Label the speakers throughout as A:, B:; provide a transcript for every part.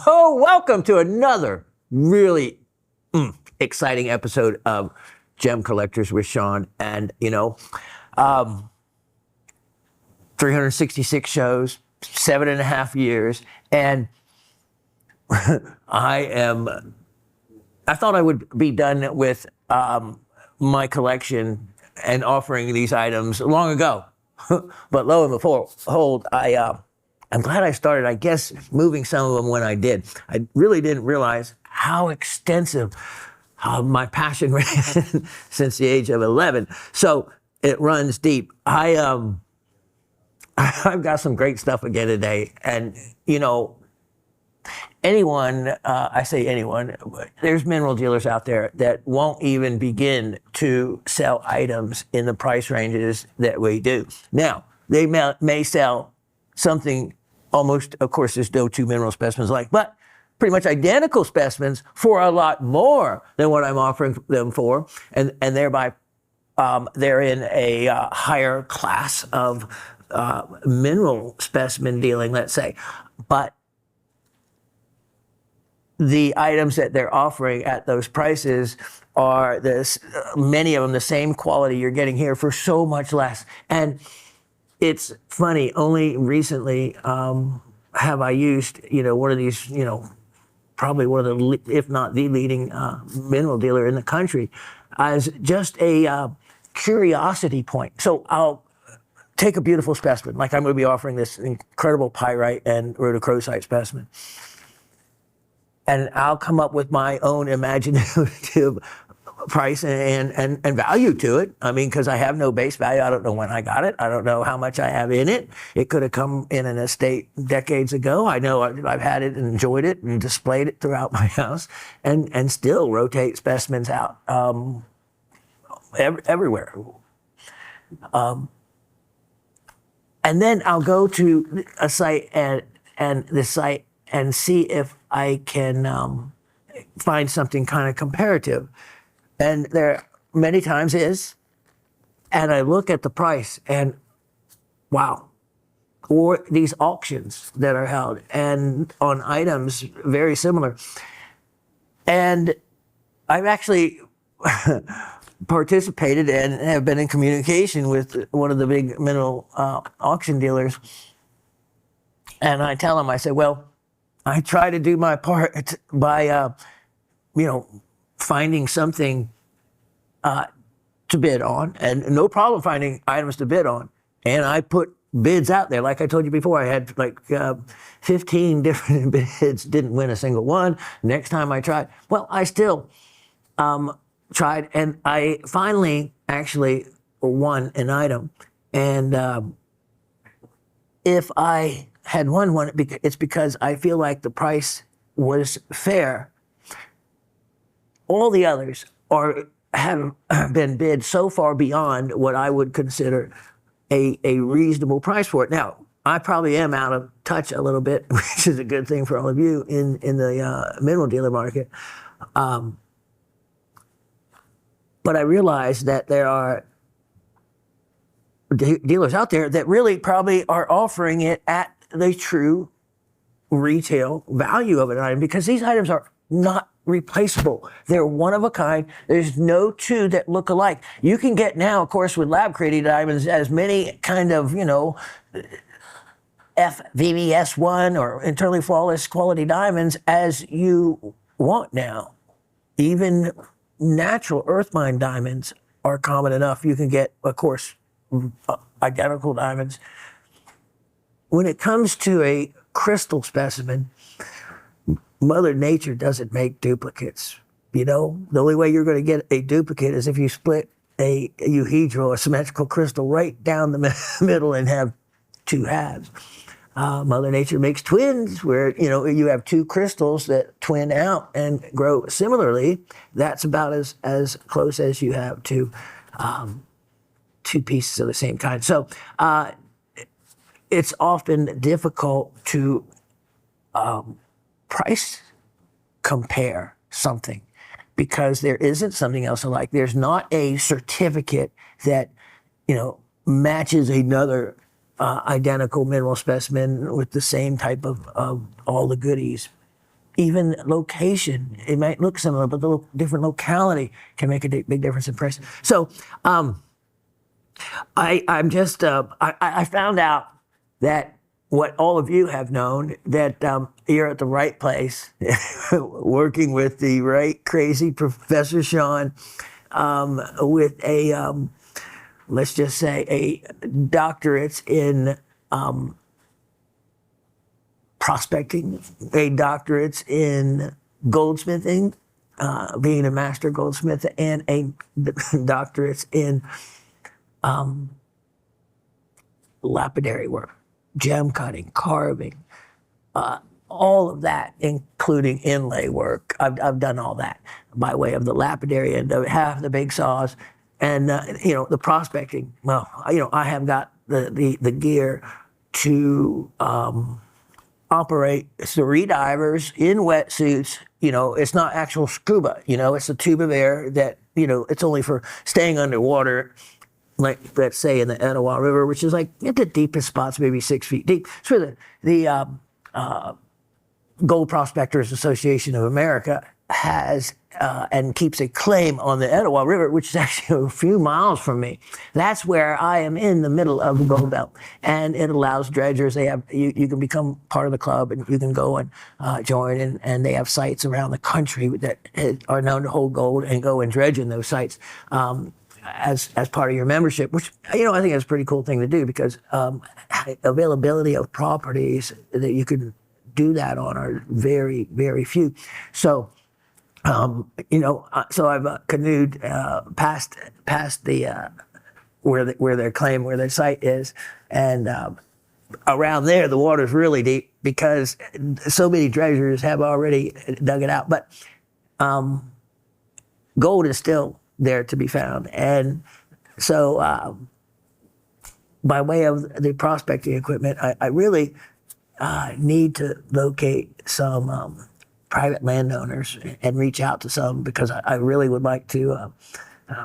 A: Oh, welcome to another really exciting episode of Gem Collectors with Shawn. And, 366 shows, 7.5 years. And I thought I would be done with my collection and offering these items long ago. But lo and behold, I'm glad I started, I guess, moving some of them when I did. I really didn't realize how extensive my passion ran since the age of 11. So it runs deep. I've got some great stuff again today. And, anyone, I say anyone, there's mineral dealers out there that won't even begin to sell items in the price ranges that we do. Now, they may sell something almost, of course, there's no two mineral specimens alike, but pretty much identical specimens for a lot more than what I'm offering them for. And thereby, they're in a higher class of mineral specimen dealing, let's say. But the items that they're offering at those prices are many of them the same quality you're getting here for so much less. And it's funny, only recently have I used, one of these, probably one of the, if not the leading mineral dealer in the country, as just a curiosity point. So I'll take a beautiful specimen, like I'm going to be offering this incredible pyrite and rhodochrosite specimen. And I'll come up with my own imaginative price and value to it. I mean, because I have no base value. I don't know when I got it. I don't know how much I have in it. It could have come in an estate decades ago. I know I've had it and enjoyed it and displayed it throughout my house and still rotate specimens out everywhere. And then I'll go to a site and the site and see if I can find something kind of comparative. And there many times is, and I look at the price and wow, or these auctions that are held and on items very similar. And I've actually participated and have been in communication with one of the big mineral auction dealers. And I tell him, I say, well, I try to do my part by, finding something to bid on, and no problem finding items to bid on. And I put bids out there. Like I told you before, I had like 15 different bids, didn't win a single one. Next time I tried, well, I still tried, and I finally actually won an item. And if I had won one, it's because I feel like the price was fair. All the others have been bid so far beyond what I would consider a reasonable price for it. Now, I probably am out of touch a little bit, which is a good thing for all of you in the mineral dealer market. But I realize that there are dealers out there that really probably are offering it at the true retail value of an item, because these items are not replaceable. They're one of a kind. There's no two that look alike. You can get now, of course, with lab created diamonds, as many kind of, FVVS1 or internally flawless quality diamonds as you want now. Even natural earth mine diamonds are common enough. You can get, of course, identical diamonds. When it comes to a crystal specimen, Mother Nature doesn't make duplicates. The only way you're going to get a duplicate is if you split a euhedral, a symmetrical crystal, right down the middle and have two halves. Mother Nature makes twins where, you have two crystals that twin out and grow similarly. That's about as close as you have to two pieces of the same kind. So it's often difficult to price compare something because there isn't something else alike. There's not a certificate that, matches another identical mineral specimen with the same type of all the goodies. even location, it might look similar, but the different locality can make a big difference in price. So I found out that what all of you have known, that you're at the right place, working with the right crazy Professor Shawn, with a, let's just say, a doctorate in prospecting, a doctorate in goldsmithing, being a master goldsmith, and a doctorate in lapidary work, gem cutting, carving, all of that, including inlay work. I've done all that by way of the lapidary end of it, half the big saws, and the prospecting. Well, I have got the gear to operate 3 divers in wetsuits. It's not actual scuba. It's a tube of air that it's only for staying underwater. Like, let's say in the Etowah River, which is like at the deepest spots, maybe 6 feet deep. It's where the Gold Prospectors Association of America has and keeps a claim on the Etowah River, which is actually a few miles from me. That's where I am in the middle of the gold belt, and it allows dredgers. They have you can become part of the club, and you can go and join, and they have sites around the country that are known to hold gold, and go and dredge in those sites. As part of your membership, which I think is a pretty cool thing to do, because availability of properties that you could do that on are very, very few. So, so I've canoed past the where their site is, and around there the water's really deep because so many dredgers have already dug it out. But gold is still there to be found. And so by way of the prospecting equipment, I really need to locate some private landowners and reach out to some, because I really would like to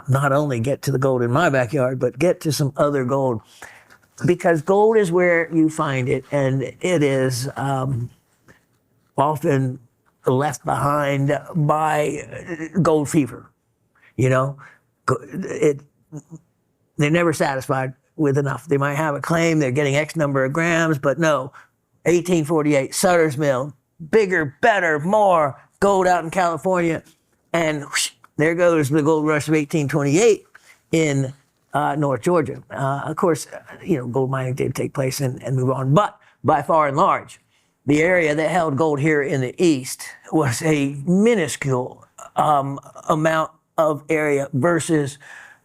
A: not only get to the gold in my backyard, but get to some other gold, because gold is where you find it, and it is often left behind by gold fever. They're never satisfied with enough. They might have a claim, they're getting X number of grams, but no, 1848, Sutter's Mill, bigger, better, more gold out in California. And whoosh, there goes the gold rush of 1828 in North Georgia. Of course, gold mining did take place and move on, but by far and large, the area that held gold here in the East was a minuscule amount of area versus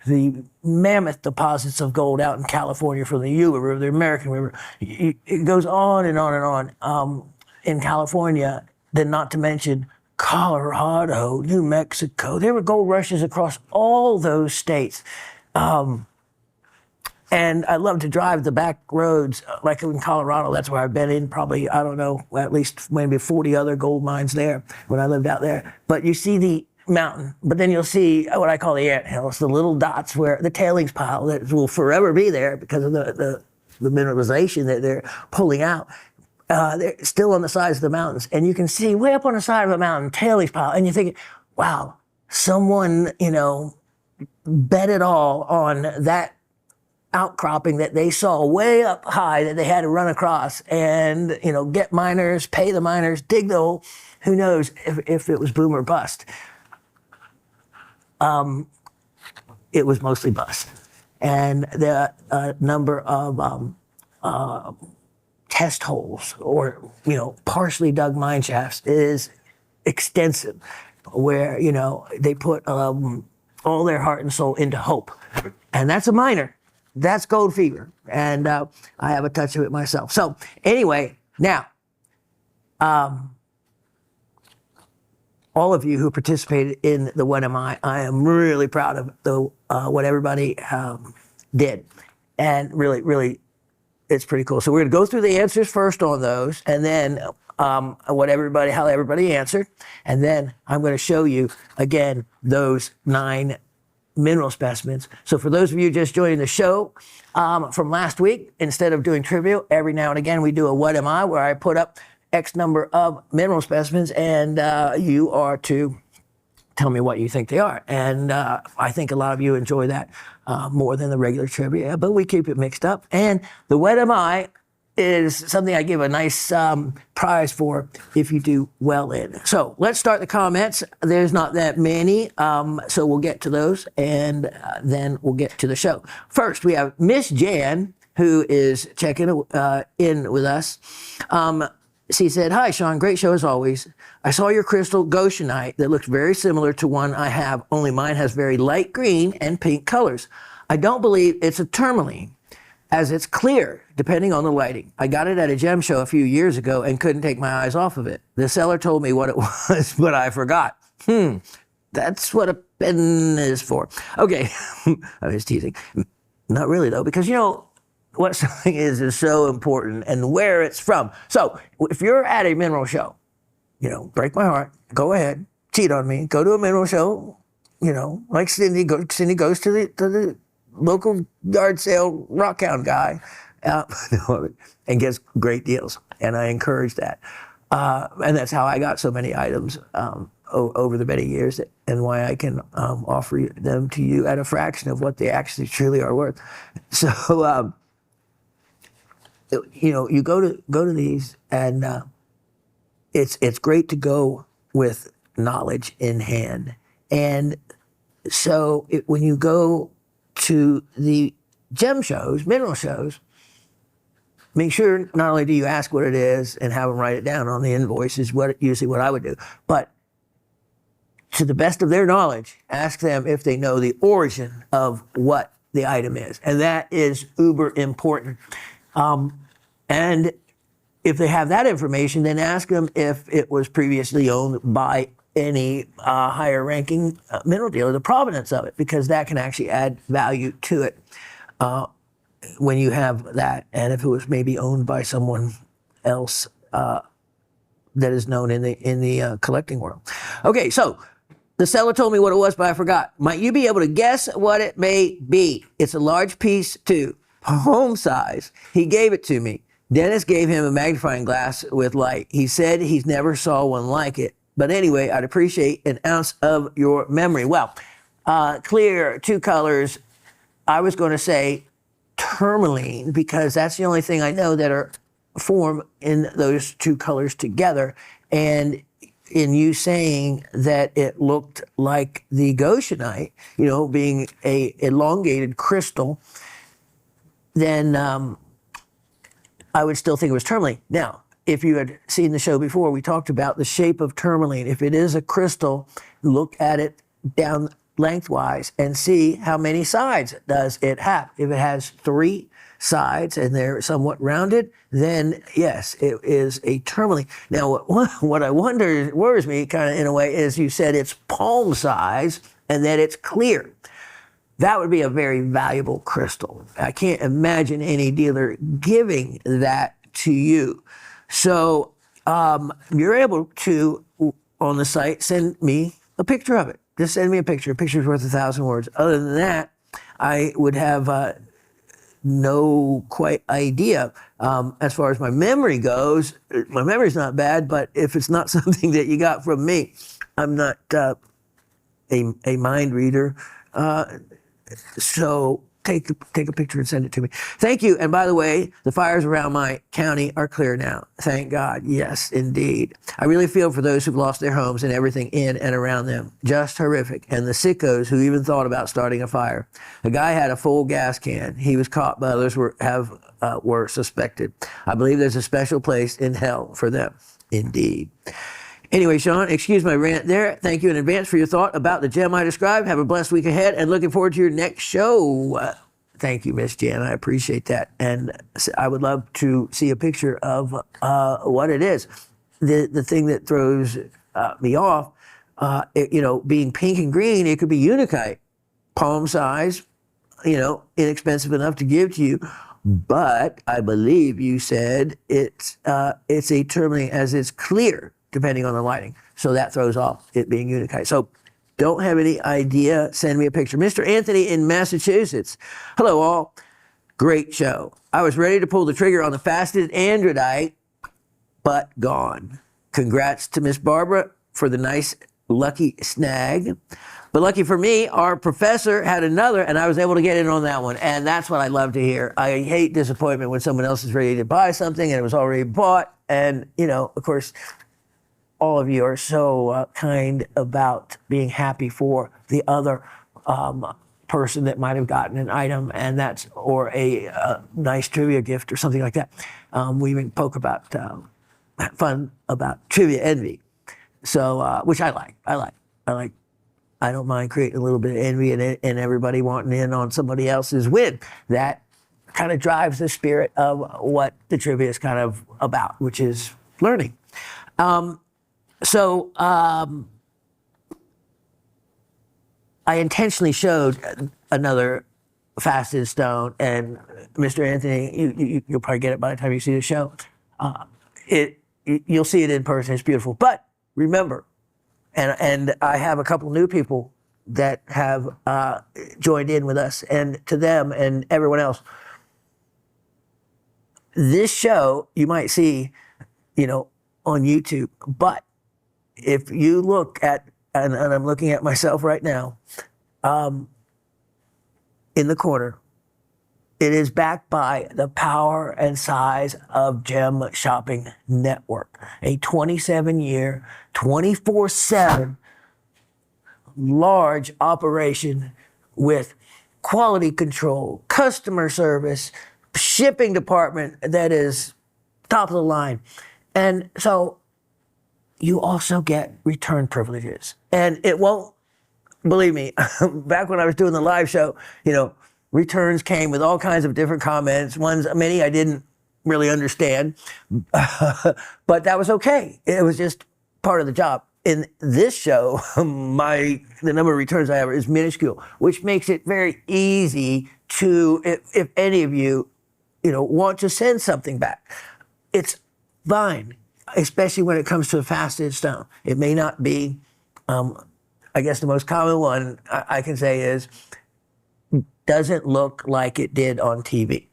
A: the mammoth deposits of gold out in California from the Yuba River, the American River. It goes on and on and on in California, then not to mention Colorado, New Mexico. There were gold rushes across all those states. And I love to drive the back roads, like in Colorado. That's where I've been in probably, I don't know, at least maybe 40 other gold mines there when I lived out there. But you see the mountain, but then you'll see what I call the ant hills, the little dots where the tailings pile that will forever be there because of the mineralization that they're pulling out. They're still on the sides of the mountains, and you can see way up on the side of a mountain, tailings pile, and you think, wow, someone, bet it all on that outcropping that they saw way up high that they had to run across, and get miners, pay the miners, dig the hole. Who knows if it was boom or bust. It was mostly bust, and the number of test holes or partially dug mine shafts is extensive, where they put all their heart and soul into hope, and that's a miner. That's gold fever, and I have a touch of it myself. So anyway, now all of you who participated in the What Am I am really proud of what everybody did, and really it's pretty cool. So we're going to go through the answers first on those, and then how everybody answered, and then I'm going to show you again those 9 mineral specimens. So for those of you just joining the show from last week, instead of doing trivia, every now and again we do a What Am I, where I put up X number of mineral specimens, and you are to tell me what you think they are. And I think a lot of you enjoy that more than the regular trivia, but we keep it mixed up. And the What Am I is something I give a nice prize for if you do well in. So let's start the comments. There's not that many, so we'll get to those, and then we'll get to the show. First, we have Miss Jan, who is checking in with us. She said, "Hi, Shawn, great show as always. I saw your crystal goshenite that looks very similar to one I have, only mine has very light green and pink colors. I don't believe it's a tourmaline, as it's clear, depending on the lighting. I got it at a gem show a few years ago and couldn't take my eyes off of it. The seller told me what it was, but I forgot. That's what a pen is for." Okay, I was teasing. Not really, though, because, you know, what something is so important and where it's from. So if you're at a mineral show, you know, break my heart, go ahead, cheat on me, go to a mineral show, you know, like Cindy goes to the local yard sale rockhound guy and gets great deals. And I encourage that. And that's how I got so many items over the many years, and why I can offer them to you at a fraction of what they actually truly are worth. So, you know, you go to these, and it's great to go with knowledge in hand. And so when you go to the gem shows, mineral shows, make sure not only do you ask what it is and have them write it down on the invoice, is usually what I would do, but to the best of their knowledge, ask them if they know the origin of what the item is. And that is uber important. And if they have that information, then ask them if it was previously owned by any higher ranking mineral dealer, the provenance of it, because that can actually add value to it when you have that. And if it was maybe owned by someone else that is known in the collecting world. Okay, so the seller told me what it was, but I forgot. Might you be able to guess what it may be? It's a large piece too, home size. He gave it to me. Dennis gave him a magnifying glass with light. He said he's never saw one like it. But anyway, I'd appreciate an ounce of your memory. Well, clear, 2 colors. I was going to say tourmaline, because that's the only thing I know that are formed in those 2 colors together. And in you saying that it looked like the goshenite, you know, being a elongated crystal, then I would still think it was tourmaline. Now, if you had seen the show before, we talked about the shape of tourmaline. If it is a crystal, look at it down lengthwise and see how many sides does it have. If it has 3 sides and they're somewhat rounded, then yes, it is a tourmaline. Now, what I wonder, worries me kind of in a way, is you said it's palm size and that it's clear. That would be a very valuable crystal. I can't imagine any dealer giving that to you. So you're able to, on the site, send me a picture of it. Just send me a picture. A picture's worth 1,000 words. Other than that, I would have no quite idea. As far as my memory goes, my memory's not bad, but if it's not something that you got from me, I'm not a mind reader. So take a picture and send it to me. Thank you. And by the way, the fires around my county are clear now. Thank God. Yes, indeed. I really feel for those who've lost their homes and everything in and around them. Just horrific. And the sickos who even thought about starting a fire. The guy had a full gas can. He was caught, but others were suspected. I believe there's a special place in hell for them. Indeed. Anyway, Shawn, excuse my rant there. Thank you in advance for your thought about the gem I described. Have a blessed week ahead and looking forward to your next show. Thank you, Miss Jan. I appreciate that. And I would love to see a picture of what it is. The thing that throws me off, being pink and green, it could be unakite, palm size, inexpensive enough to give to you. But I believe you said it's a tourmaline, as it's clear, depending on the lighting. So that throws off it being unakite. So don't have any idea, send me a picture. Mr. Anthony in Massachusetts. Hello all, great show. I was ready to pull the trigger on the faceted andradite but gone. Congrats to Miss Barbara for the nice, lucky snag. But lucky for me, our professor had another, and I was able to get in on that one. And that's what I love to hear. I hate disappointment when someone else is ready to buy something and it was already bought. And, you know, of course, all of you are so kind about being happy for the other person that might have gotten an item, and that's, or a nice trivia gift or something like that. We even poke about fun about trivia envy. So, which I like. I don't mind creating a little bit of envy and everybody wanting in on somebody else's win. That kind of drives the spirit of what the trivia is kind of about, which is learning. So I intentionally showed another faceted stone, and Mr. Anthony, you'll probably get it by the time you see the show. You'll see it in person. It's beautiful. But remember, and I have a couple new people that have joined in with us, and to them and everyone else, this show you might see, you know, on YouTube. But if you look at, and I'm looking at myself right now, in the corner, it is backed by the power and size of Gem Shopping Network, a 27-year, 24/7 large operation with quality control, customer service, shipping department that is top of the line. And so you also get return privileges. And it won't, believe me, back when I was doing the live show, you know, returns came with all kinds of different comments. Many I didn't really understand, but that was okay. It was just part of the job. In this show, the number of returns I have is minuscule, which makes it very easy to, if any of you, you know, want to send something back, it's fine, especially when it comes to a faceted stone. It may not be, I guess the most common one I can say is, doesn't look like it did on TV.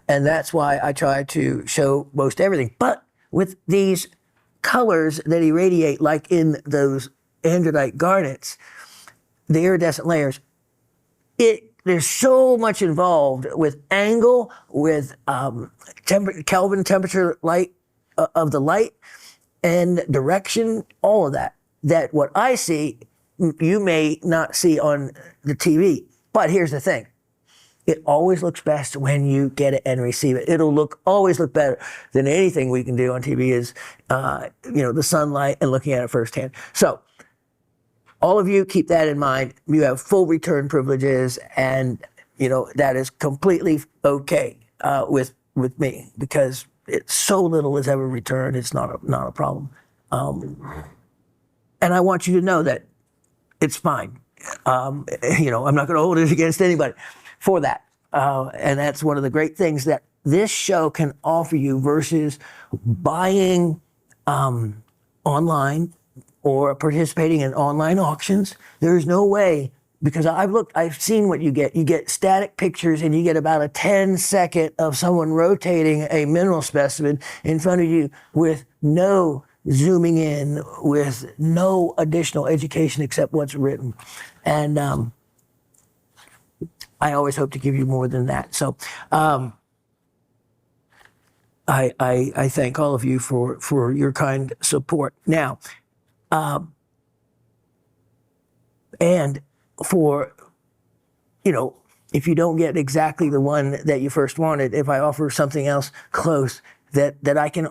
A: And that's why I try to show most everything. But with these colors that irradiate, like in those androdite garnets, the iridescent layers, there's so much involved with angle, with Kelvin temperature light of the light, and direction, all of that. That what I see, you may not see on the TV. But here's the thing. It always looks best when you get it and receive it. It'll always look better than anything we can do on TV is, you know, the sunlight and looking at it firsthand. So all of you keep that in mind. You have full return privileges, and, you know, that is completely okay with me, because so little is ever returned. It's not a problem. And I want you to know that it's fine. You know, I'm not going to hold it against anybody for that. And that's one of the great things that this show can offer you versus buying online or participating in online auctions. There's no way, because I've seen what you get. You get static pictures, and you get about a 10-second of someone rotating a mineral specimen in front of you with no zooming in, with no additional education except what's written. And I always hope to give you more than that. So I thank all of you for your kind support. Now, and for, you know, if you don't get exactly the one that you first wanted, if I offer something else close, that I can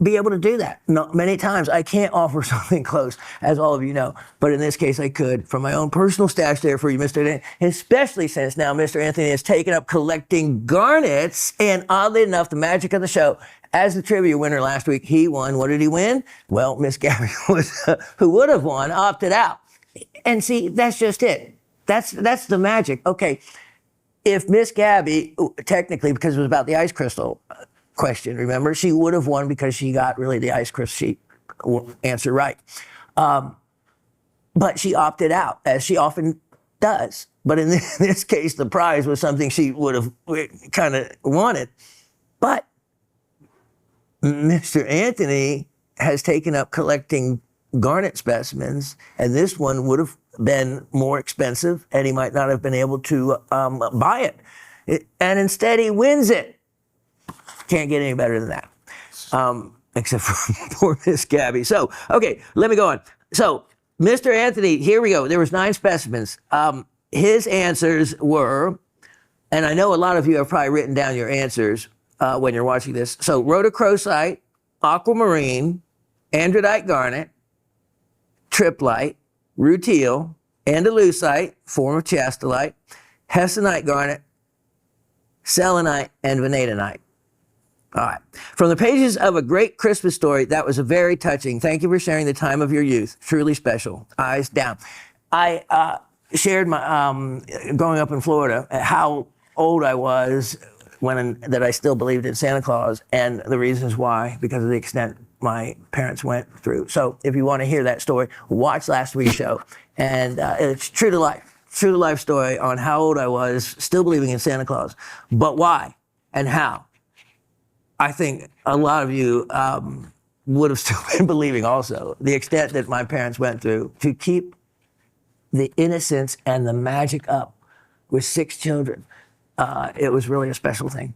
A: be able to do that. Many times I can't offer something close, as all of you know, but in this case I could, from my own personal stash there for you, Mr. Anthony, especially since now Mr. Anthony has taken up collecting garnets, and oddly enough, the magic of the show, as the trivia winner last week, he won. What did he win? Well, Miss Gabby who would have won, opted out. And see, that's just it. That's the magic. Okay, if Miss Gabby, technically, because it was about the ice crystal question, remember, she would have won because she got really the ice crystal, she answered right. But she opted out, as she often does. But in this case, the prize was something she would have kind of wanted. But Mr. Anthony has taken up collecting garnet specimens, and this one would have been more expensive, and he might not have been able to buy it. And instead, he wins it. Can't get any better than that, except for poor Miss Gabby. So, okay, let me go on. So, Mr. Anthony, here we go. There was 9 specimens. His answers were, and I know a lot of you have probably written down your answers when you're watching this. So, rhodochrosite, aquamarine, andradite garnet, triplite, rutile, andalusite, form of chastolite, hessonite garnet, selenite, and vanadinite. All right. From the pages of A Great Christmas Story, that was a very touching. Thank you for sharing the time of your youth. Truly special. Eyes down. I shared my growing up in Florida, how old I was that I still believed in Santa Claus, and the reasons why, because of the extent my parents went through. So if you want to hear that story, watch last week's show. And it's true to life story on how old I was, still believing in Santa Claus. But why and how? I think a lot of you would have still been believing also. The extent that my parents went through to keep the innocence and the magic up with 6 children. It was really a special thing.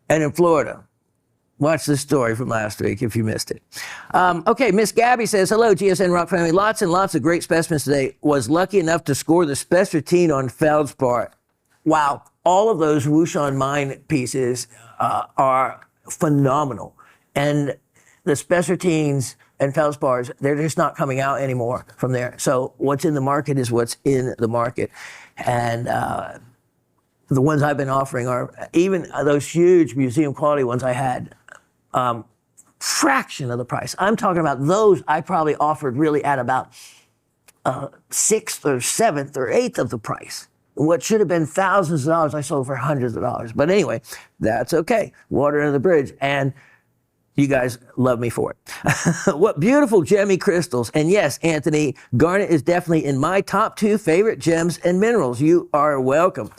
A: And in Florida, watch this story from last week if you missed it. Okay, Miss Gabby says, hello, GSN Rock family. Lots and lots of great specimens today. Was lucky enough to score the specimen on feldspar. Wow, all of those Wushan mine pieces are phenomenal. And the specimens and feldspars, they're just not coming out anymore from there. So what's in the market is what's in the market. And the ones I've been offering are, even those huge museum quality ones I had, fraction of the price. I'm talking about those I probably offered really at about 6th or 7th or 8th of the price. What should have been thousands of dollars, I sold for hundreds of dollars. But anyway, that's okay. Water under the bridge. And you guys love me for it. What beautiful gemmy crystals. And yes, Anthony, garnet is definitely in my top 2 favorite gems and minerals. You are welcome.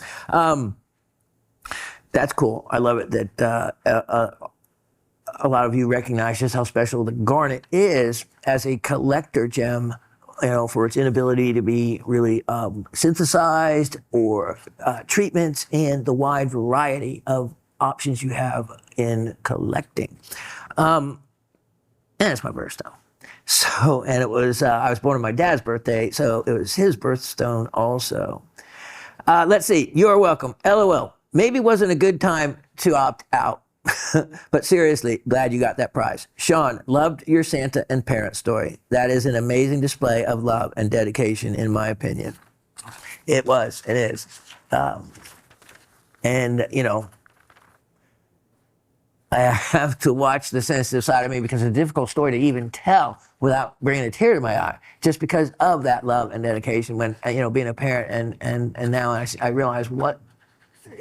A: That's cool. I love it that a lot of you recognize just how special the garnet is as a collector gem, for its inability to be really synthesized or treatments, and the wide variety of options you have in collecting. And it's my birthstone. So, and it was, I was born on my dad's birthday, so it was his birthstone also. Let's see, you're welcome. LOL. Maybe wasn't a good time to opt out. But seriously, glad you got that prize. Shawn, loved your Santa and parent story. That is an amazing display of love and dedication, in my opinion. It is. And, I have to watch the sensitive side of me because it's a difficult story to even tell without bringing a tear to my eye, just because of that love and dedication when, being a parent and now I realize what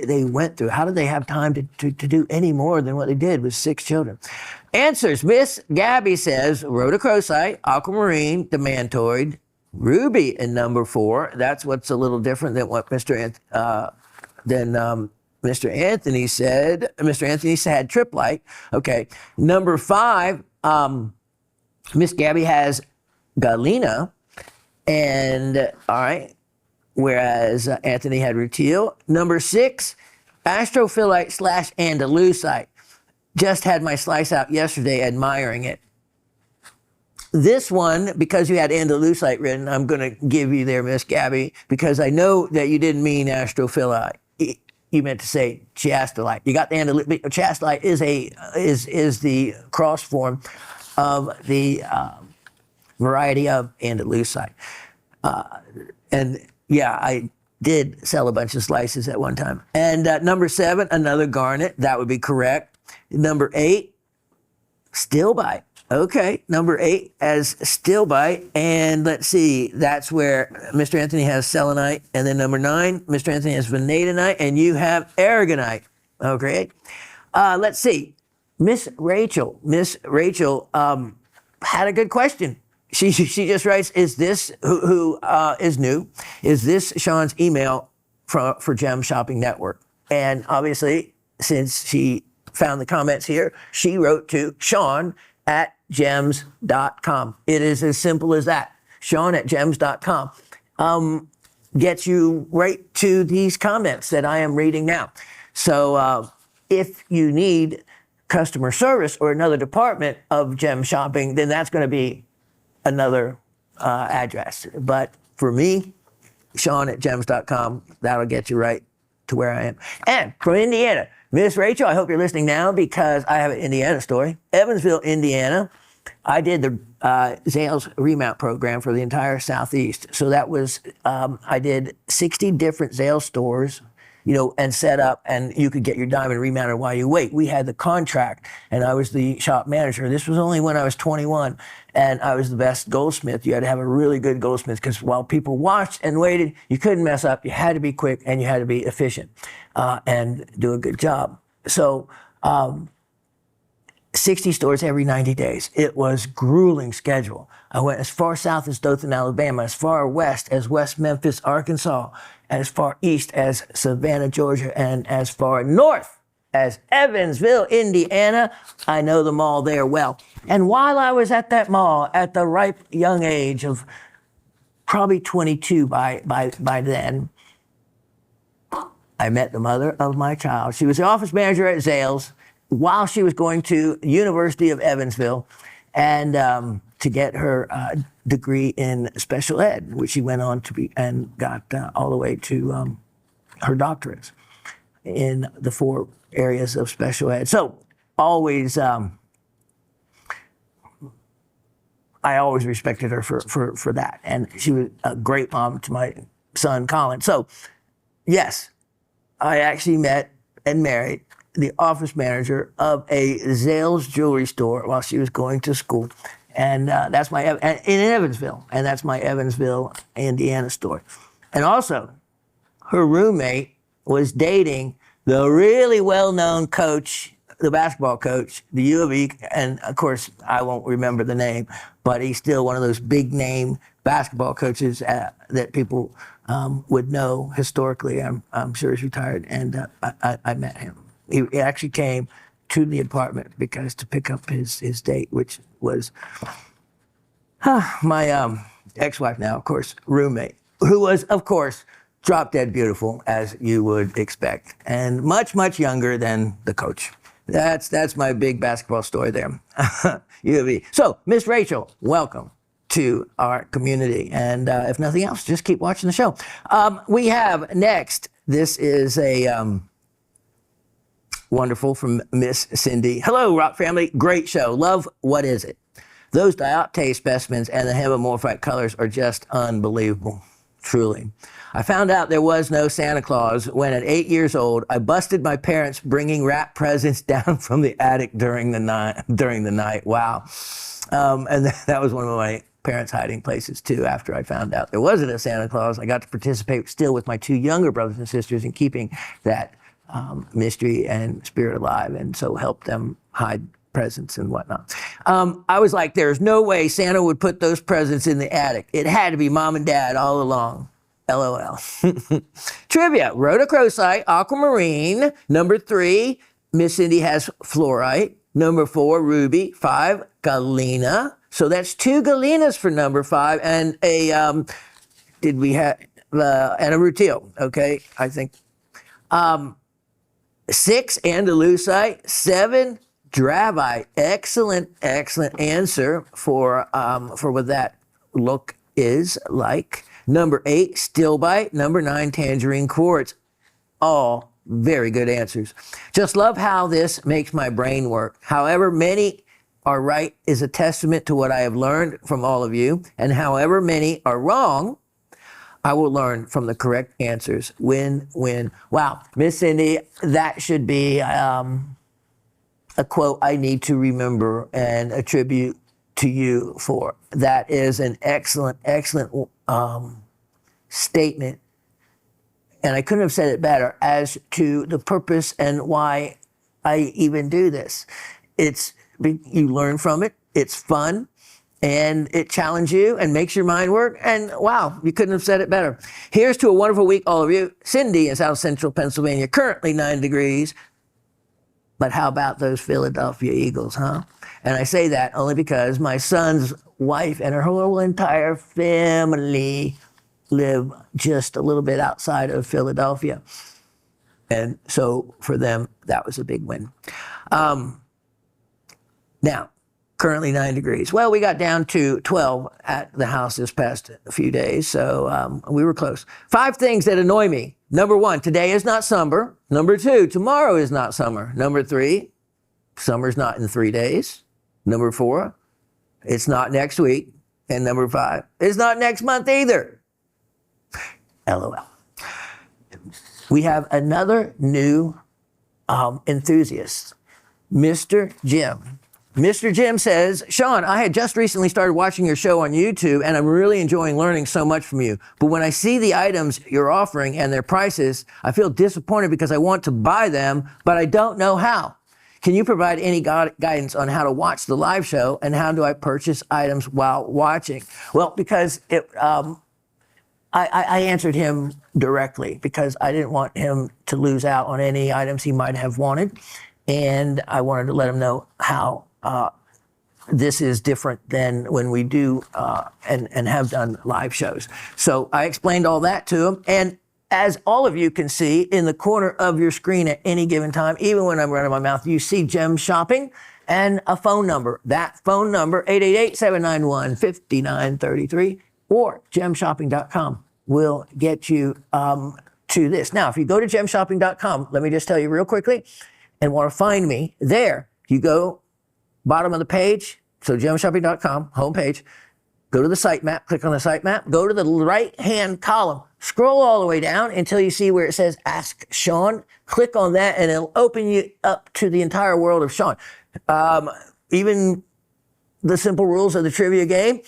A: they went through. How did they have time to do any more than what they did with 6 children? Answers. Miss Gabby says rhodochrosite, aquamarine, demantoid, ruby in number 4. That's what's a little different than what Mr. Anthony said. Mr. Anthony had triplite. Okay. Number 5, Miss Gabby has galena. And all right. Whereas Anthony had rutile. Number 6, astrophyllite / andalusite. Just had my slice out yesterday, admiring it. This one, because you had andalusite written, I'm going to give you there, Miss Gabby, because I know that you didn't mean astrophyllite. You meant to say chastolite. You got the andalusite. Chastolite is the cross form of the variety of andalusite. And yeah, I did sell a bunch of slices at one time. And number 7, another garnet. That would be correct. Number 8, stilbite. Okay, number 8 as stilbite. And let's see, that's where Mr. Anthony has selenite. And then number 9, Mr. Anthony has vanadinite. And you have aragonite. Okay. Let's see. Miss Rachel had a good question. She just writes, is this, who is new, is this Shawn's email for Gem Shopping Network? And obviously, since she found the comments here. She wrote to Shawn at gems.com. It is as simple as that. Shawn at gems.com gets you right to these comments that I am reading now. So if you need customer service or another department of gem shopping, then that's going to be another address. But for me, Shawn at gems.com, that'll get you right to where I am. And from Indiana, Miss Rachel, I hope you're listening now because I have an Indiana story. Evansville, Indiana. I did the Zales remount program for the entire Southeast. So that was, I did 60 different Zales stores, you know, and set up, and you could get your diamond remounted while you wait. We had the contract, and I was the shop manager. This was only when I was 21, and I was the best goldsmith. You had to have a really good goldsmith because while people watched and waited, you couldn't mess up. You had to be quick, and you had to be efficient and do a good job. So 60 stores every 90 days. It was grueling schedule. I went as far south as Dothan, Alabama, as far west as West Memphis, Arkansas, as far east as Savannah, Georgia, and as far north as Evansville, Indiana. I know them all there well. And while I was at that mall at the ripe young age of probably 22 by then, I met the mother of my child. She was the office manager at Zales while she was going to University of Evansville and to get her degree in special ed, which she went on to be and got all the way to her doctorates in the 4 areas of special ed. So always, I always respected her for that. And she was a great mom to my son, Colin. So yes, I actually met and married the office manager of a Zales jewelry store while she was going to school. And that's my, in Evansville. And that's my Evansville, Indiana story. And also, her roommate was dating the really well-known coach, the basketball coach, the U of E, and of course, I won't remember the name, but he's still one of those big-name basketball coaches that people would know historically. I'm sure he's retired, and I met him. He actually came to the apartment because to pick up his date, which was my ex-wife now, of course, roommate, who was, of course, drop dead beautiful, as you would expect, and much, much younger than the coach. That's my big basketball story there. U of E. So, Miss Rachel, welcome to our community. And if nothing else, just keep watching the show. We have next, this is a wonderful from Miss Cindy. Hello, Rock family. Great show. Love What Is It? Those dioptase specimens and the hemimorphite colors are just unbelievable. Truly. I found out there was no Santa Claus when at 8 years old, I busted my parents bringing wrapped presents down from the attic during the night. Wow. And that was one of my parents' hiding places too. After I found out there wasn't a Santa Claus, I got to participate still with my 2 younger brothers and sisters in keeping that mystery and spirit alive, and so helped them hide presents and whatnot. I was like, there's no way Santa would put those presents in the attic. It had to be mom and dad all along. LOL. Trivia, rhodochrosite, aquamarine. Number 3, Miss Cindy has fluorite. Number 4, ruby. 5, galena. So that's 2 galenas for number 5, and a, did we have, and a rutile, okay, I think. 6, andalusite. 7, dravite. Excellent, excellent answer for what that look is like. Number 8, stilbite. Number 9, tangerine quartz. All very good answers. Just love how this makes my brain work. However many are right is a testament to what I have learned from all of you, and however many are wrong, I will learn from the correct answers. Win, win. Wow, Miss Cindy, that should be a quote I need to remember and attribute to you for. That is an excellent, excellent statement. And I couldn't have said it better as to the purpose and why I even do this. You learn from it, it's fun, and it challenges you and makes your mind work. And wow, you couldn't have said it better. Here's to a wonderful week, all of you. Cindy in South Central Pennsylvania, currently 9 degrees. But how about those Philadelphia Eagles, huh? And I say that only because my son's wife and her whole entire family live just a little bit outside of Philadelphia. And so for them, that was a big win. Now, currently 9 degrees. Well, we got down to 12 at the house this past few days, so we were close. 5 things that annoy me. Number 1, today is not summer. Number 2, tomorrow is not summer. Number 3, summer's not in 3 days. Number 4, it's not next week. And number 5, it's not next month either. LOL. We have another new enthusiast, Mr. Jim. Mr. Jim says, Shawn, I had just recently started watching your show on YouTube and I'm really enjoying learning so much from you. But when I see the items you're offering and their prices, I feel disappointed because I want to buy them, but I don't know how. Can you provide any guidance on how to watch the live show and how do I purchase items while watching? Well, because I answered him directly because I didn't want him to lose out on any items he might have wanted. And I wanted to let him know how this is different than when we do and have done live shows. So I explained all that to him. And as all of you can see in the corner of your screen at any given time, even when I'm running my mouth, you see Gem Shopping and a phone number. That phone number, 888-791-5933 or gemshopping.com will get you to this. Now, if you go to gemshopping.com, let me just tell you real quickly, and want to find me there, you go bottom of the page, so gemshopping.com, homepage, go to the site map, click on the site map, go to the right-hand column, scroll all the way down until you see where it says Ask Shawn. Click on that and it'll open you up to the entire world of Shawn. Even the simple rules of the trivia game.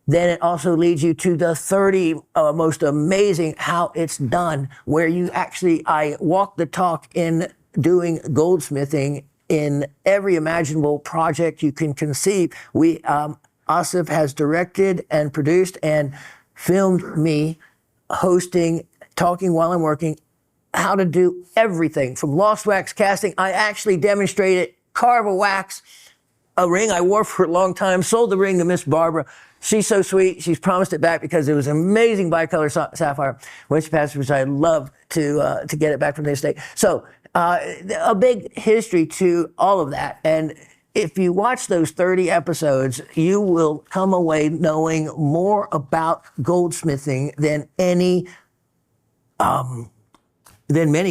A: Then it also leads you to the 30 most amazing how it's done, where I walk the talk in doing goldsmithing in every imaginable project you can conceive. Asif has directed and produced and filmed me hosting, talking while I'm working, how to do everything from lost wax casting. I actually demonstrated carve a wax, a ring I wore for a long time, sold the ring to Miss Barbara. She's so sweet. She's promised it back because it was an amazing bicolor sapphire. When she passed, which I'd love to get it back from the estate. So a big history to all of that. And if you watch those 30 episodes, you will come away knowing more about goldsmithing than many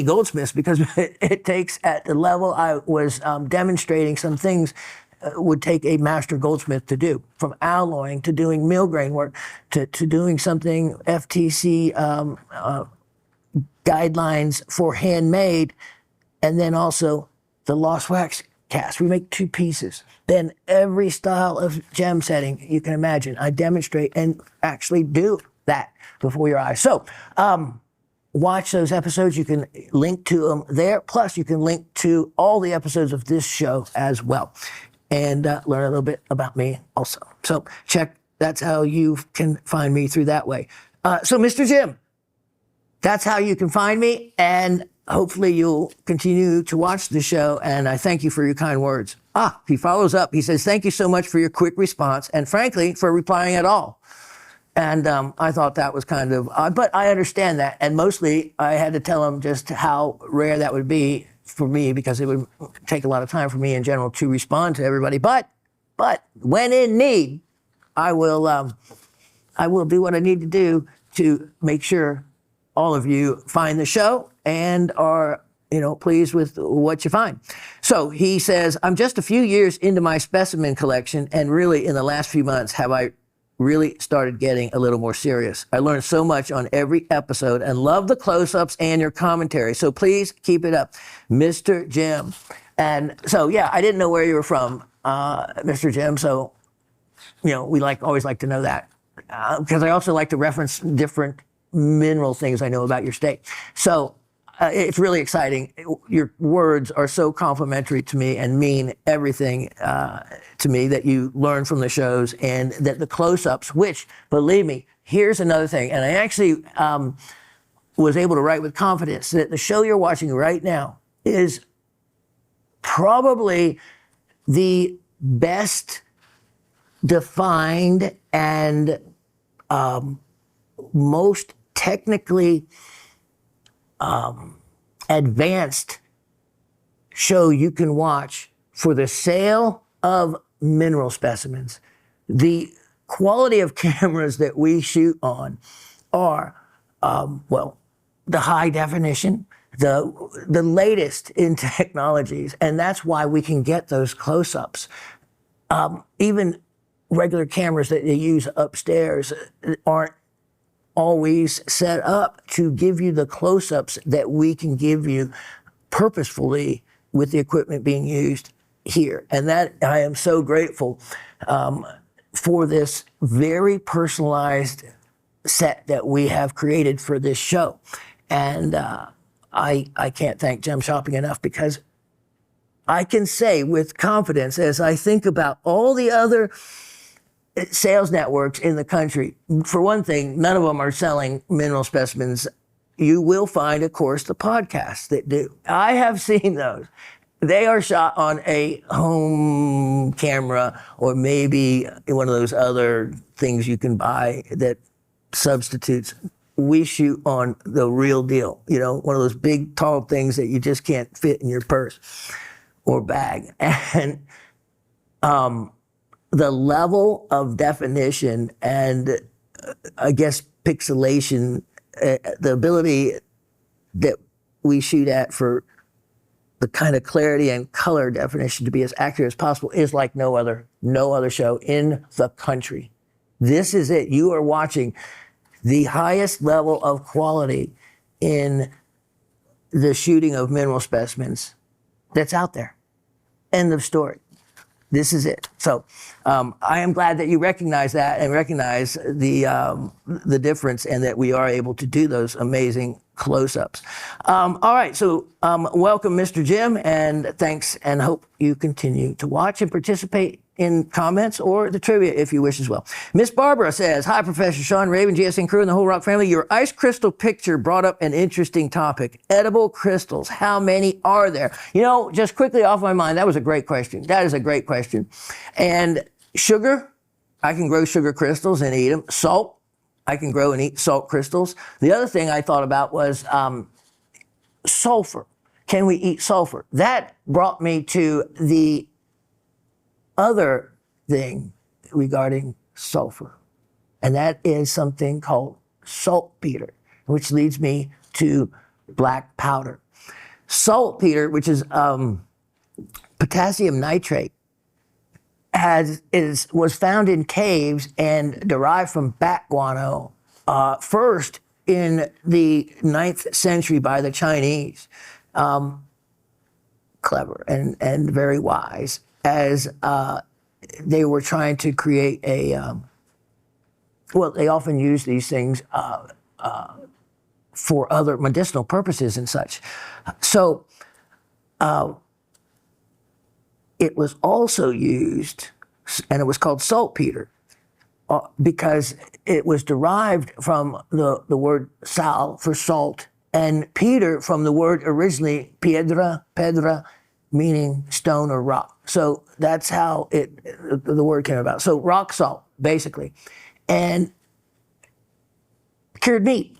A: goldsmiths, because it takes, at the level I was demonstrating some things would take a master goldsmith to do, from alloying to doing mill grain work to doing something FTC guidelines for handmade, and then also the lost wax cast. We make 2 pieces. Then every style of gem setting you can imagine, I demonstrate and actually do that before your eyes. So watch those episodes. You can link to them there. Plus, you can link to all the episodes of this show as well, and learn a little bit about me also. So that's how you can find me through that way. So Mr. Jim, that's how you can find me, and hopefully you'll continue to watch the show, and I thank you for your kind words. He follows up. He says, thank you so much for your quick response, and frankly, for replying at all. And I thought that was kind of odd, but I understand that. And mostly I had to tell him just how rare that would be for me, because it would take a lot of time for me in general to respond to everybody. But when in need, I will do what I need to do to make sure all of you find the show and are, pleased with what you find. So he says, I'm just a few years into my specimen collection, and really in the last few months have I really started getting a little more serious. I learned so much on every episode and love the close-ups and your commentary. So please keep it up, Mr. Jim. And so, yeah, I didn't know where you were from, Mr. Jim. So, we always like to know that, because I also like to reference different mineral things I know about your state. So it's really exciting. Your words are so complimentary to me and mean everything to me, that you learn from the shows, and that the close-ups, which, believe me, here's another thing. And I actually was able to write with confidence that the show you're watching right now is probably the best defined and most technically advanced show you can watch for the sale of mineral specimens. The quality of cameras that we shoot on are, the high definition, the latest in technologies, and that's why we can get those close-ups. Even regular cameras that they use upstairs aren't always set up to give you the close-ups that we can give you purposefully with the equipment being used here. And that I am so grateful for this very personalized set that we have created for this show. And I can't thank Gem Shopping enough, because I can say with confidence, as I think about all the other sales networks in the country, for one thing, none of them are selling mineral specimens. You will find, of course, the podcasts that do. I have seen those. They are shot on a home camera, or maybe one of those other things you can buy that substitutes. We shoot on the real deal, one of those big, tall things that you just can't fit in your purse or bag. And the level of definition and, I guess, pixelation, the ability that we shoot at for the kind of clarity and color definition to be as accurate as possible is like no other show in the country. This is it. You are watching the highest level of quality in the shooting of mineral specimens that's out there. End of story. This is it. So I am glad that you recognize that and recognize the difference, and that we are able to do those amazing close-ups. All right, so welcome, Mr. Jim, and thanks, and hope you continue to watch and participate in comments or the trivia if you wish as well. Miss Barbara says, hi, Professor Shawn, Raven, GSN crew, and the whole Rock family. Your ice crystal picture brought up an interesting topic. Edible crystals, how many are there? Just quickly off my mind, that was a great question. That is a great question. And sugar, I can grow sugar crystals and eat them. Salt, I can grow and eat salt crystals. The other thing I thought about was sulfur. Can we eat sulfur? That brought me to the other thing regarding sulfur, and that is something called saltpeter, which leads me to black powder. Saltpeter, which is potassium nitrate, was found in caves and derived from bat guano, first in the 9th century by the Chinese. Clever and very wise, as they were trying to create they often use these things for other medicinal purposes and such. So it was also used, and it was called saltpeter, because it was derived from the word sal for salt, and peter from the word originally pedra, meaning stone or rock. So that's how the word came about. So rock salt, basically. And cured meat.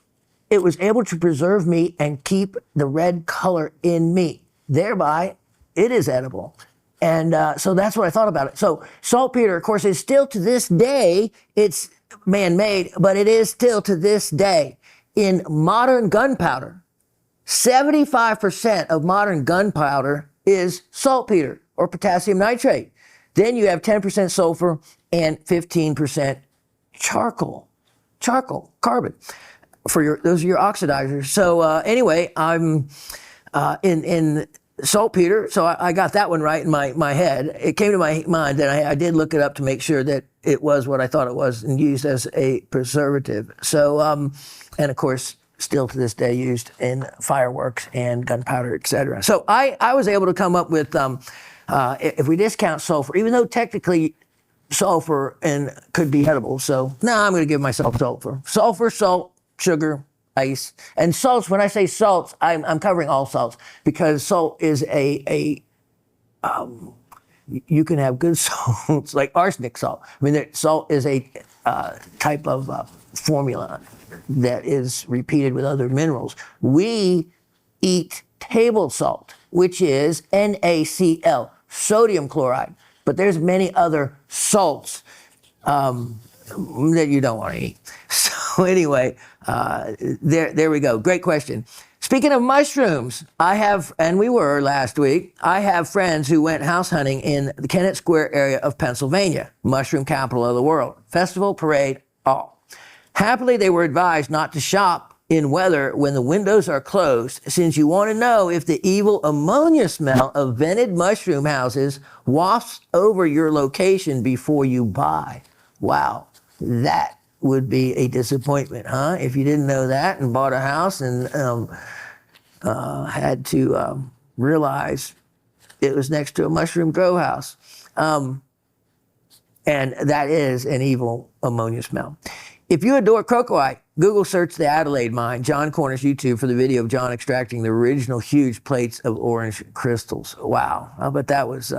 A: It was able to preserve meat and keep the red color in meat. Thereby, it is edible. And so that's what I thought about it. So saltpeter, of course, is still to this day, it's man-made, but it is still to this day in modern gunpowder. 75% of modern gunpowder is saltpeter or potassium nitrate. Then you have 10% sulfur and 15% charcoal, carbon, for those are your oxidizers. So anyway, I'm in saltpeter, so I got that one right in my head. It came to my mind, and I did look it up to make sure that it was what I thought it was and used as a preservative. So, and of course, still to this day used in fireworks and gunpowder, etc. So I was able to come up with, if we discount sulfur, even though technically sulfur could be edible, so now I'm going to give myself sulfur. Sulfur, salt, sugar, ice, and salts. When I say salts, I'm covering all salts, because salt is a you can have good salts, like arsenic salt. I mean, salt is a type of formula that is repeated with other minerals. We eat table salt, which is NaCl, sodium chloride. But there's many other salts that you don't want to eat. So anyway, there we go. Great question. Speaking of mushrooms, I have, and we were last week, I have friends who went house hunting in the Kennett Square area of Pennsylvania, mushroom capital of the world. Festival, parade, all. Happily, they were advised not to shop in weather when the windows are closed, since you want to know if the evil ammonia smell of vented mushroom houses wafts over your location before you buy. Wow, that would be a disappointment, huh? If you didn't know that and bought a house and had to realize it was next to a mushroom grow house. And that is an evil ammonia smell. If you adore crocodile, Google search the Adelaide mine, John Cornish YouTube, for the video of John extracting the original huge plates of orange crystals. Wow, I bet that was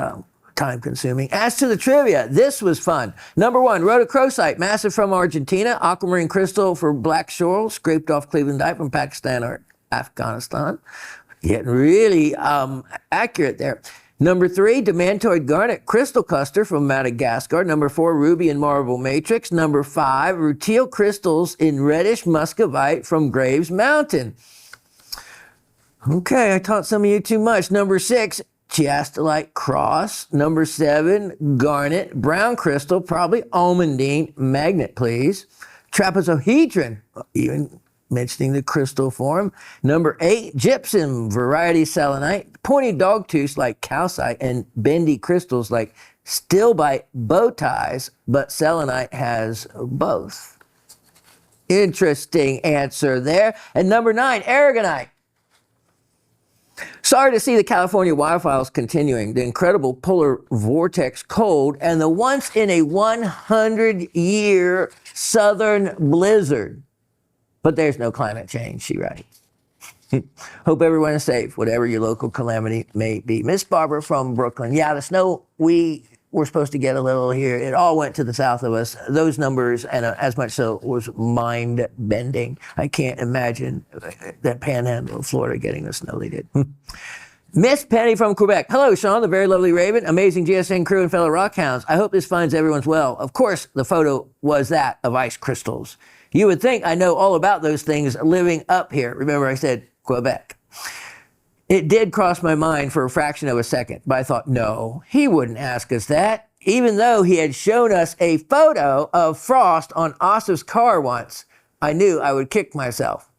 A: time consuming. As to the trivia, this was fun. Number 1, rhodochrosite, massive from Argentina, aquamarine crystal for black coral, scraped off Clevelandite from Pakistan or Afghanistan. Getting really accurate there. Number 3, demantoid garnet crystal cluster from Madagascar. Number 4, ruby and marble matrix. Number 5, rutile crystals in reddish muscovite from Graves Mountain. Okay, I taught some of you too much. Number 6, chiastolite cross. Number 7, garnet, brown crystal, probably almandine, magnet please. Trapezohedron, even mentioning the crystal form. Number 8, gypsum, variety selenite, pointy dogtooths like calcite, and bendy crystals like stilbite bow ties, but selenite has both. Interesting answer there. And number 9, aragonite. Sorry to see the California wildfires continuing, the incredible polar vortex cold, and the once in a 100-year southern blizzard. But there's no climate change, she writes. Hope everyone is safe, whatever your local calamity may be. Miss Barbara from Brooklyn. Yeah, the snow, we were supposed to get a little here. It all went to the south of us. Those numbers, and as much so, was mind-bending. I can't imagine that panhandle of Florida getting the snow they did. Miss Penny from Quebec. Hello, Shawn, the very lovely Raven, amazing GSN crew and fellow rockhounds. I hope this finds everyone's well. Of course, the photo was that of ice crystals. You would think I know all about those things living up here. Remember I said Quebec. It did cross my mind for a fraction of a second, but I thought, no, he wouldn't ask us that, even though he had shown us a photo of frost on Asa's car once. I knew I would kick myself.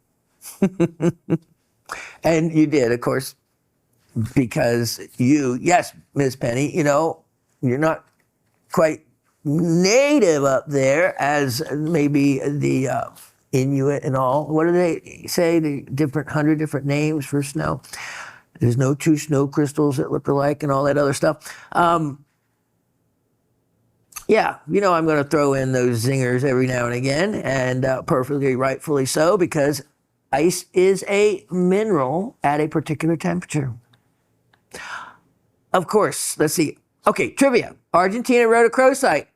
A: And you did, of course, because you, yes, Miss Penny, you know, you're not quite native up there as maybe the Inuit and all. What do they say? The 100 different names for snow. There's no 2 snow crystals that look alike and all that other stuff. Yeah, you know, I'm going to throw in those zingers every now and again, and perfectly rightfully so, because ice is a mineral at a particular temperature. Of course, let's see. Okay, trivia. Argentina rhodochrosite.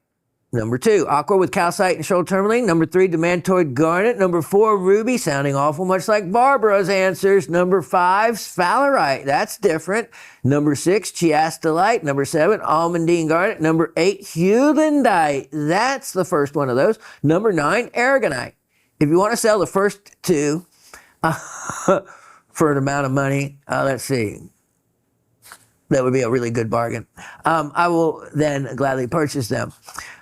A: Number 2, aqua with calcite and shoal tourmaline. Number 3, demantoid garnet. Number 4, ruby, sounding awful much like Barbara's answers. Number 5, sphalerite. That's different. Number 6, chiastolite. Number 7, almandine garnet. Number 8, huglandite. That's the first one of those. Number 9, aragonite. If you want to sell the first 2 for an amount of money, let's see. That would be a really good bargain. I will then gladly purchase them.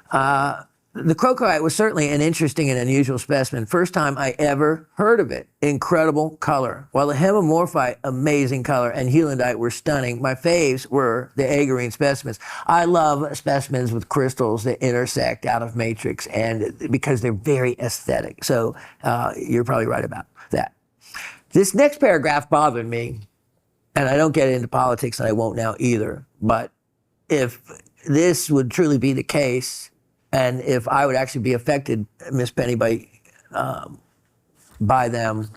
A: The crocodile was certainly an interesting and unusual specimen. First time I ever heard of it. Incredible color. While the hemimorphite, amazing color, and huglandite were stunning, my faves were the agarine specimens. I love specimens with crystals that intersect out of matrix, and because they're very aesthetic. So you're probably right about that. This next paragraph bothered me, and I don't get into politics, and I won't now either. But if this would truly be the case, and if I would actually be affected, Miss Penny, by them,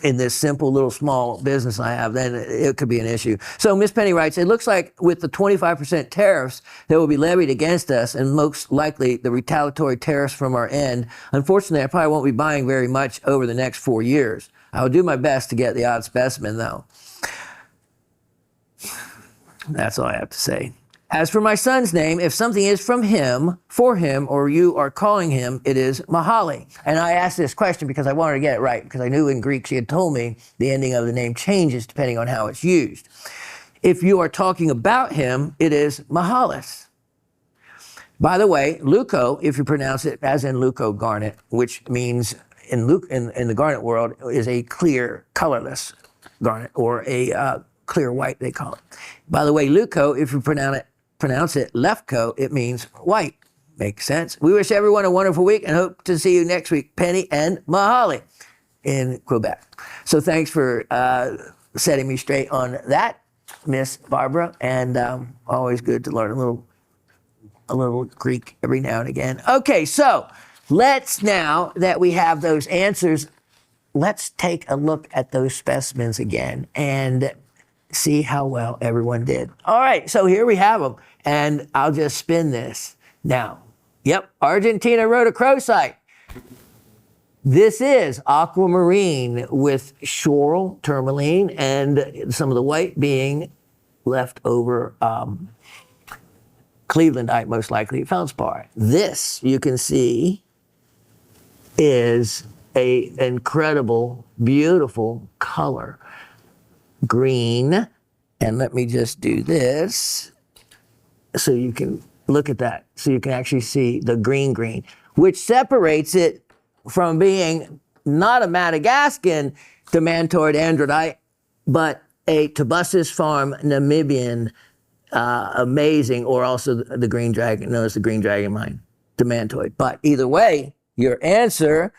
A: in this simple little small business I have, then it could be an issue. So Miss Penny writes, it looks like with the 25% tariffs that will be levied against us, and most likely the retaliatory tariffs from our end, unfortunately, I probably won't be buying very much over the next 4 years. I will do my best to get the odd specimen, though. That's all I have to say. As for my son's name, if something is from him, for him, or you are calling him, it is Mahali. And I asked this question because I wanted to get it right, because I knew in Greek she had told me the ending of the name changes depending on how it's used. If you are talking about him, it is Mahalis. By the way, Leuco, if you pronounce it as in Leuco garnet, which means in the garnet world is a clear, colorless garnet, or a clear white, they call it. By the way, Leuco, if you pronounce it Lefko, it means white. Makes sense. We wish everyone a wonderful week and hope to see you next week, Penny and Mahali in Quebec. So thanks for setting me straight on that, Miss Barbara, and always good to learn a little Greek every now and again. Okay, so let's, now that we have those answers, let's take a look at those specimens again and see how well everyone did. All right, so here we have them, and I'll just spin this now. Yep, Argentina rhodochrosite. This is aquamarine with shoral tourmaline, and some of the white being left over Clevelandite, most likely feldspar. This, you can see, is an incredible, beautiful color. Green, and let me just do this so you can look at that, so you can actually see the green, which separates it from being not a Madagascan demantoid androdite, but a Tobuscus farm Namibian amazing, or also the green dragon, known as the green dragon mine demantoid. But either way, your answer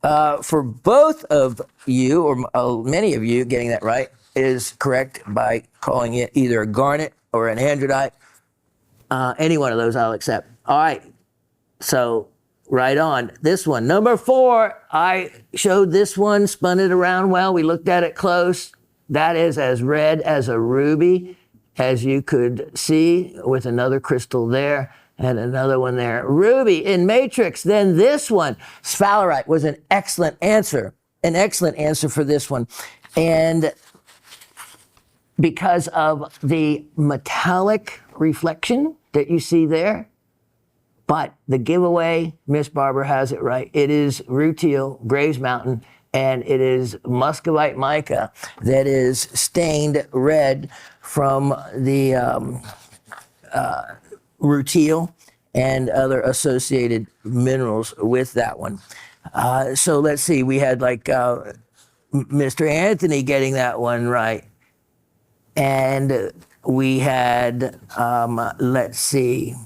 A: for both of you, or many of you getting that right, is correct by calling it either a garnet or an androdite. Any one of those I'll accept. All right, so right on. This one, number 4, I showed this one, spun it around well. We looked at it close. That is as red as a ruby, as you could see, with another crystal there and another one there. Ruby in matrix. Then this one, sphalerite, was an excellent answer for this one. And because of the metallic reflection that you see there. But the giveaway, Miss Barbara has it right. It is rutile, Graves Mountain, and it is muscovite mica that is stained red from the rutile and other associated minerals with that one. So let's see, we had like Mr. Anthony getting that one right. And we had, let's see,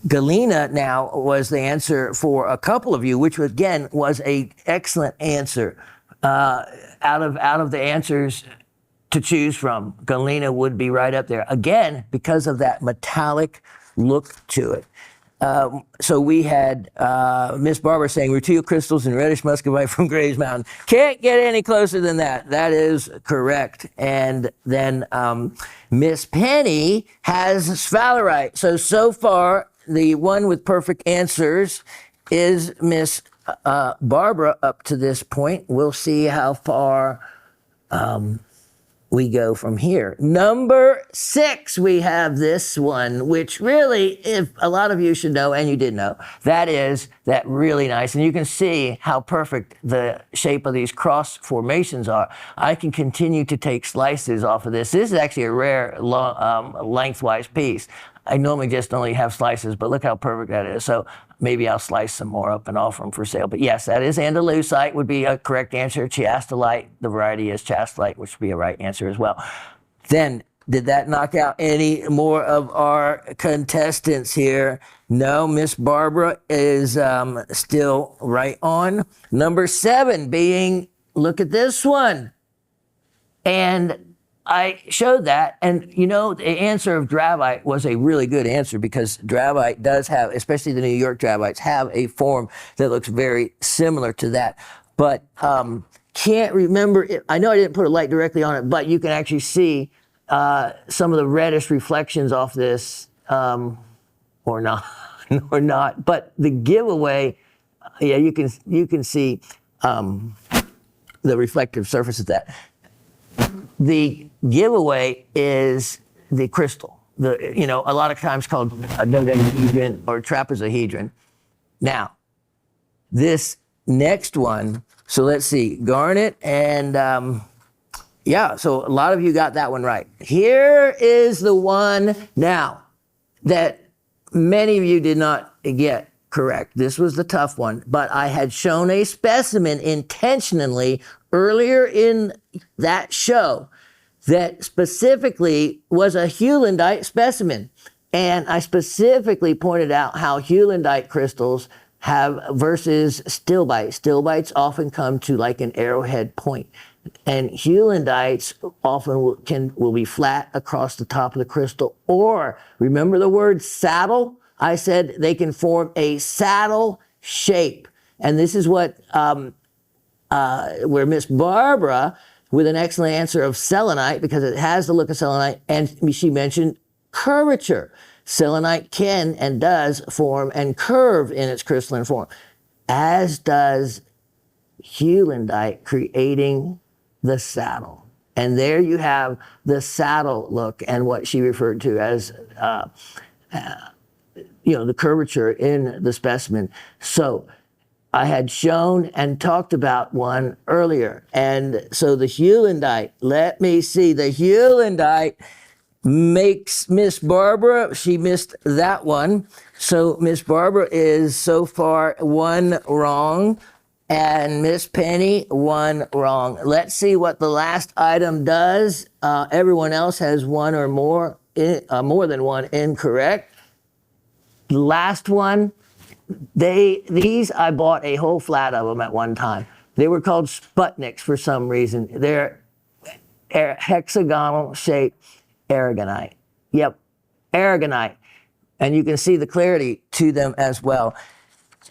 A: Galena now was the answer for a couple of you, which again was a excellent answer. Out of the answers to choose from, Galena would be right up there. Again, because of that metallic look to it. So we had Miss Barbara saying rutile crystals and reddish muscovite from Graves Mountain. Can't get any closer than that. That is correct. And then Miss Penny has sphalerite. So far, the one with perfect answers is Miss Barbara up to this point. We'll see how far we go from here. Number 6, we have this one, which really, if a lot of you should know, and you did know, that is that really nice. And you can see how perfect the shape of these cross formations are. I can continue to take slices off of this. This is actually a rare lengthwise piece. I normally just only have slices, but look how perfect that is. So maybe I'll slice some more up and offer them for sale. But yes, that is Andalusite, would be a correct answer. Chiastolite, the variety is chastolite, which would be a right answer as well. Then, did that knock out any more of our contestants here? No, Miss Barbara is still right on. Number 7 being, look at this one. And I showed that, and you know, the answer of dravite was a really good answer, because dravite does have, especially the New York dravites, have a form that looks very similar to that. But can't remember. I know I didn't put a light directly on it, but you can actually see some of the reddish reflections off this, or not, or not. But the giveaway, yeah, you can see the reflective surface of that. The giveaway is the crystal. A lot of times called a dodecahedron or trapezohedron. Now, this next one, so let's see, garnet and yeah, so a lot of you got that one right. Here is the one now that many of you did not get correct. This was the tough one, but I had shown a specimen intentionally earlier in that show that specifically was a heulandite specimen. And I specifically pointed out how heulandite crystals have versus stilbites. Stilbites often come to like an arrowhead point. And heulandites often will be flat across the top of the crystal. Or remember the word saddle? I said they can form a saddle shape. And this is what where Miss Barbara, with an excellent answer of selenite, because it has the look of selenite, and she mentioned curvature. Selenite can and does form and curve in its crystalline form, as does heulandite, creating the saddle. And there you have the saddle look and what she referred to as the curvature in the specimen. So I had shown and talked about one earlier. And so the heulandite, let me see, the heulandite makes Miss Barbara, she missed that one. So Miss Barbara is so far one wrong, and Miss Penny one wrong. Let's see what the last item does. Everyone else has one or more than one incorrect. The last one, these I bought a whole flat of them at one time. They were called Sputniks for some reason. They're hexagonal shaped aragonite. Yep, aragonite. And you can see the clarity to them as well.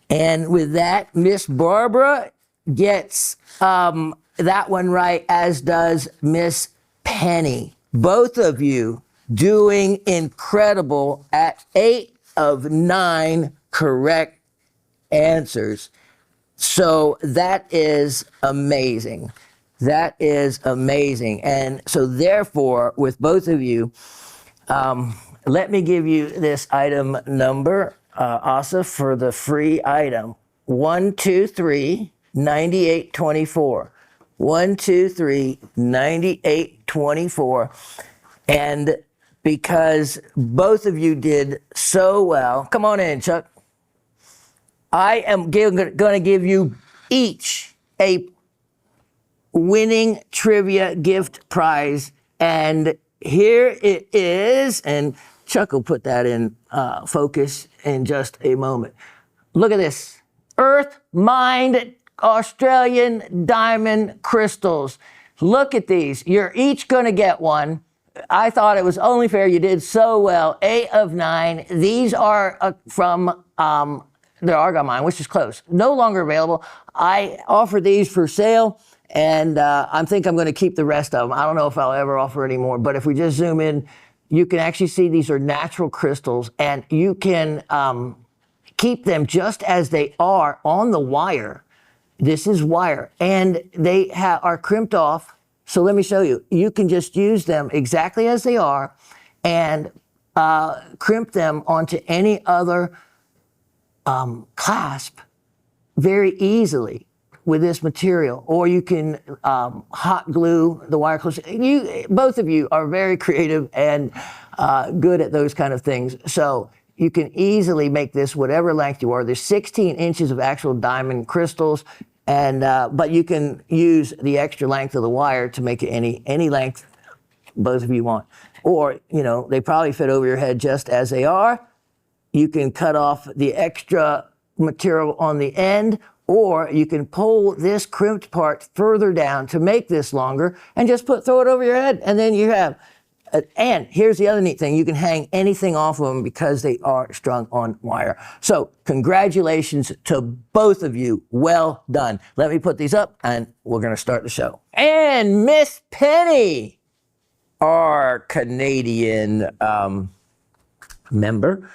A: And with that, Miss Barbara gets that one right, as does Miss Penny. Both of you doing incredible at 8 of 9 correct answers. So that is amazing. That is amazing. And so therefore, with both of you, let me give you this item number, Asa, for the free item. 123 9824. 123 9824. And because both of you did so well, come on in, Chuck. I am going to give you each a winning trivia gift prize. And here it is. And Chuck will put that in focus in just a moment. Look at this. Earth Mind Australian Diamond Crystals. Look at these. You're each going to get one. I thought it was only fair. You did so well. 8 of 9. These are from the Argon Mine, which is close. No longer available. I offer these for sale, and I think I'm going to keep the rest of them. I don't know if I'll ever offer any more, but if we just zoom in, you can actually see these are natural crystals, and you can keep them just as they are on the wire. This is wire, and they are crimped off. So let me show you. You can just use them exactly as they are and crimp them onto any other clasp very easily with this material. Or you can hot glue the wire close. Both of you are very creative and good at those kind of things. So you can easily make this whatever length you are. There's 16 inches of actual diamond crystals. And but you can use the extra length of the wire to make it any length both of you want. Or, they probably fit over your head just as they are. You can cut off the extra material on the end, or you can pull this crimped part further down to make this longer and just throw it over your head. And then you have And here's the other neat thing. You can hang anything off of them because they are strung on wire. So congratulations to both of you. Well done. Let me put these up and we're going to start the show. And Miss Penny, our Canadian member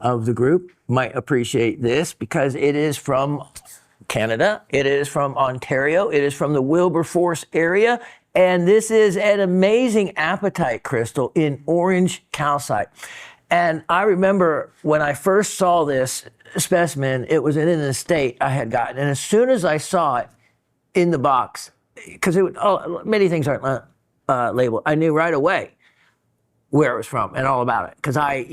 A: of the group, might appreciate this because it is from Canada. It is from Ontario. It is from the Wilberforce area. And this is an amazing apatite crystal in orange calcite. And I remember when I first saw this specimen, it was in an estate I had gotten. And as soon as I saw it in the box, because many things aren't labeled, I knew right away where it was from and all about it. Because I,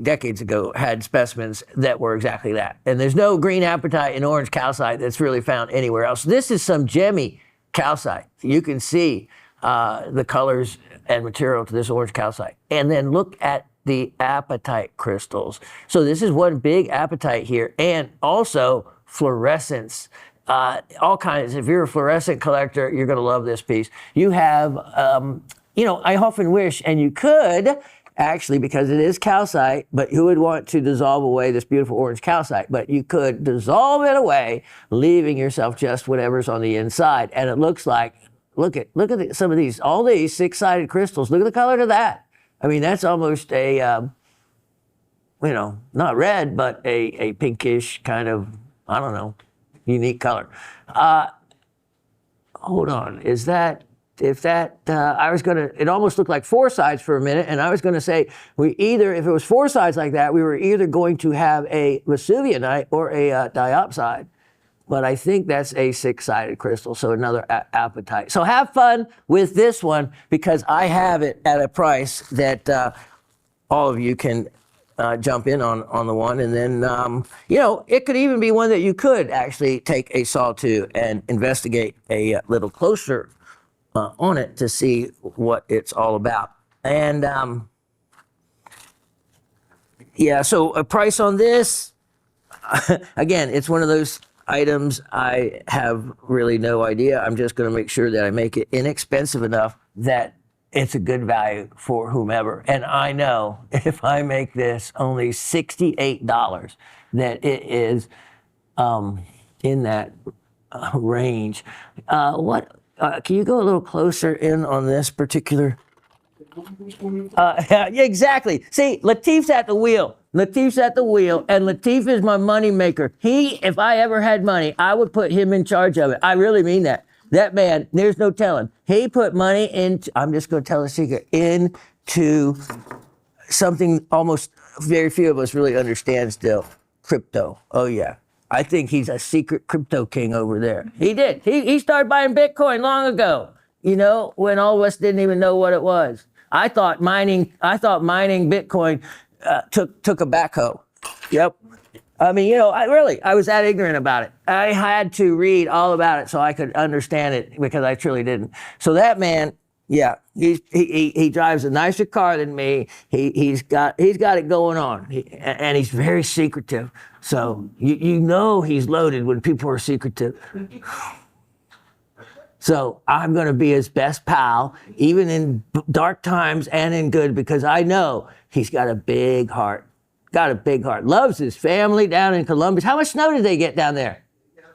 A: decades ago, had specimens that were exactly that. And there's no green apatite and orange calcite that's really found anywhere else. This is some gemmy calcite. You can see the colors and material to this orange calcite. And then look at the apatite crystals. So this is one big apatite here, and also fluorescence. All kinds. If you're a fluorescent collector, you're going to love this piece. You have, I often wish, and you could, actually, because it is calcite, but who would want to dissolve away this beautiful orange calcite? But you could dissolve it away, leaving yourself just whatever's on the inside. And it looks like, look at some of these, all these six-sided crystals. Look at the color to that. I mean, that's almost a, not red, but a pinkish kind of, I don't know, unique color. Hold on, it almost looked like four sides for a minute, and I was going to say if it was four sides like that, we were either going to have a Vesuvianite or a diopside. But I think that's a six-sided crystal, so another apatite. So have fun with this one because I have it at a price that all of you can jump in on the one. And then, it could even be one that you could actually take a saw to and investigate a little closer on it to see what it's all about. And so a price on this, again, it's one of those items I have really no idea. I'm just going to make sure that I make it inexpensive enough that it's a good value for whomever. And I know if I make this only $68, that it is in that range. Can you go a little closer in on this particular? Yeah, exactly. See, Latif's at the wheel. And Latif is my money maker. If I ever had money, I would put him in charge of it. I really mean that. That man, there's no telling. He put money into, I'm just going to tell a secret, into something almost very few of us really understand still, crypto. Oh, yeah. I think he's a secret crypto king over there. He did. He started buying Bitcoin long ago, when all of us didn't even know what it was. I thought mining Bitcoin took a backhoe. Yep. I mean, I was that ignorant about it. I had to read all about it so I could understand it because I truly didn't. So that man, yeah, he drives a nicer car than me. He's got it going on, and he's very secretive. So he's loaded when people are secretive. So I'm going to be his best pal, even in dark times and in good, because I know he's got a big heart. Loves his family down in Columbus. How much snow did they get down there?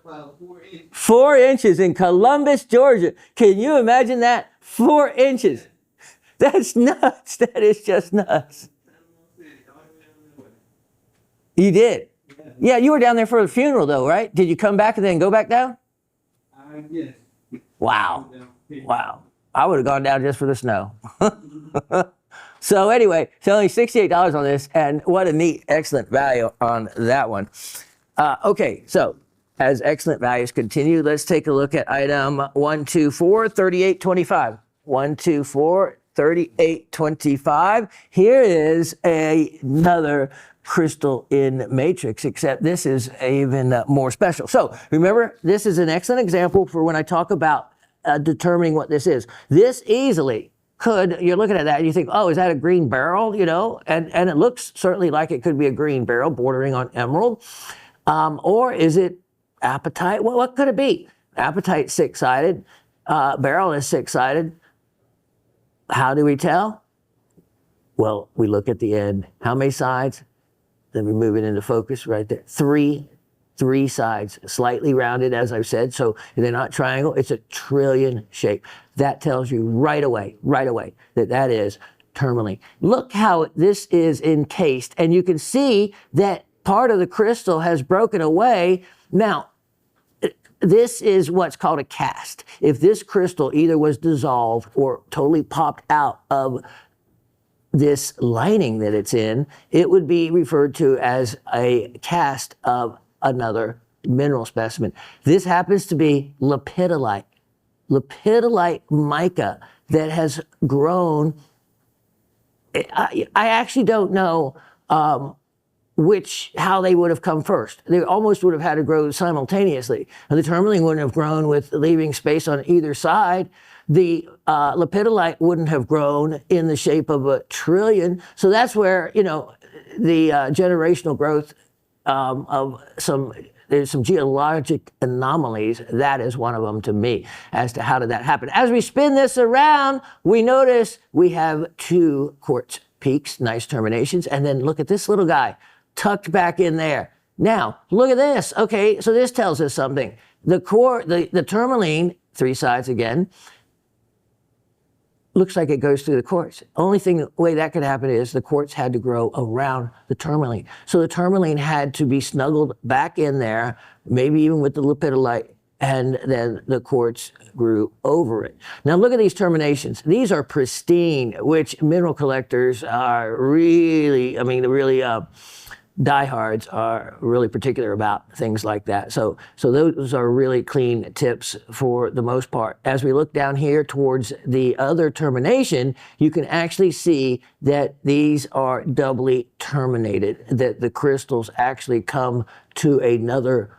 A: About 4 inches. 4 inches in Columbus, Georgia. Can you imagine that? 4 inches. That's nuts. That is just nuts. You did? Yeah, you were down there for the funeral, though, right? Did you come back and then go back down? Yes. Wow. I would have gone down just for the snow. So anyway, it's only $68 on this, and what a neat, excellent value on that one. Okay, so as excellent values continue, let's take a look at item 124, 3825. 124, 3825. Here is another crystal in matrix, except this is even more special. So remember, this is an excellent example for when I talk about determining what this is. This easily you're looking at that and you think, oh, is that a green beryl? And it looks certainly like it could be a green beryl bordering on emerald. Or is it apatite? Well, what could it be? Apatite six-sided, beryl is six-sided. How do we tell? Well, we look at the end. How many sides? Let me move it into focus right there. Three sides, slightly rounded, as I've said. So they're not triangle, it's a trillion shape. That tells you right away, that is tourmaline. Look how this is encased, and you can see that part of the crystal has broken away. Now, this is what's called a cast. If this crystal either was dissolved or totally popped out of this lining that it's in, it would be referred to as a cast of another mineral specimen. This happens to be lepidolite mica that has grown. I actually don't know how they would have come first. They almost would have had to grow simultaneously. And the tourmaline wouldn't have grown with leaving space on either side. The lepidolite wouldn't have grown in the shape of a trillion. So that's where, the generational growth there's some geologic anomalies. That is one of them to me as to how did that happen. As we spin this around, we notice we have 2 quartz peaks, nice terminations, and then look at this little guy tucked back in there. Now, look at this. Okay, so this tells us something. The tourmaline, 3 sides again, looks like it goes through the quartz. Only way that could happen is the quartz had to grow around the tourmaline. So the tourmaline had to be snuggled back in there, maybe even with the lepidolite, and then the quartz grew over it. Now look at these terminations. These are pristine, which mineral collectors are really, diehards are really particular about things like that. So those are really clean tips for the most part. As we look down here towards the other termination, you can actually see that these are doubly terminated, that the crystals actually come to another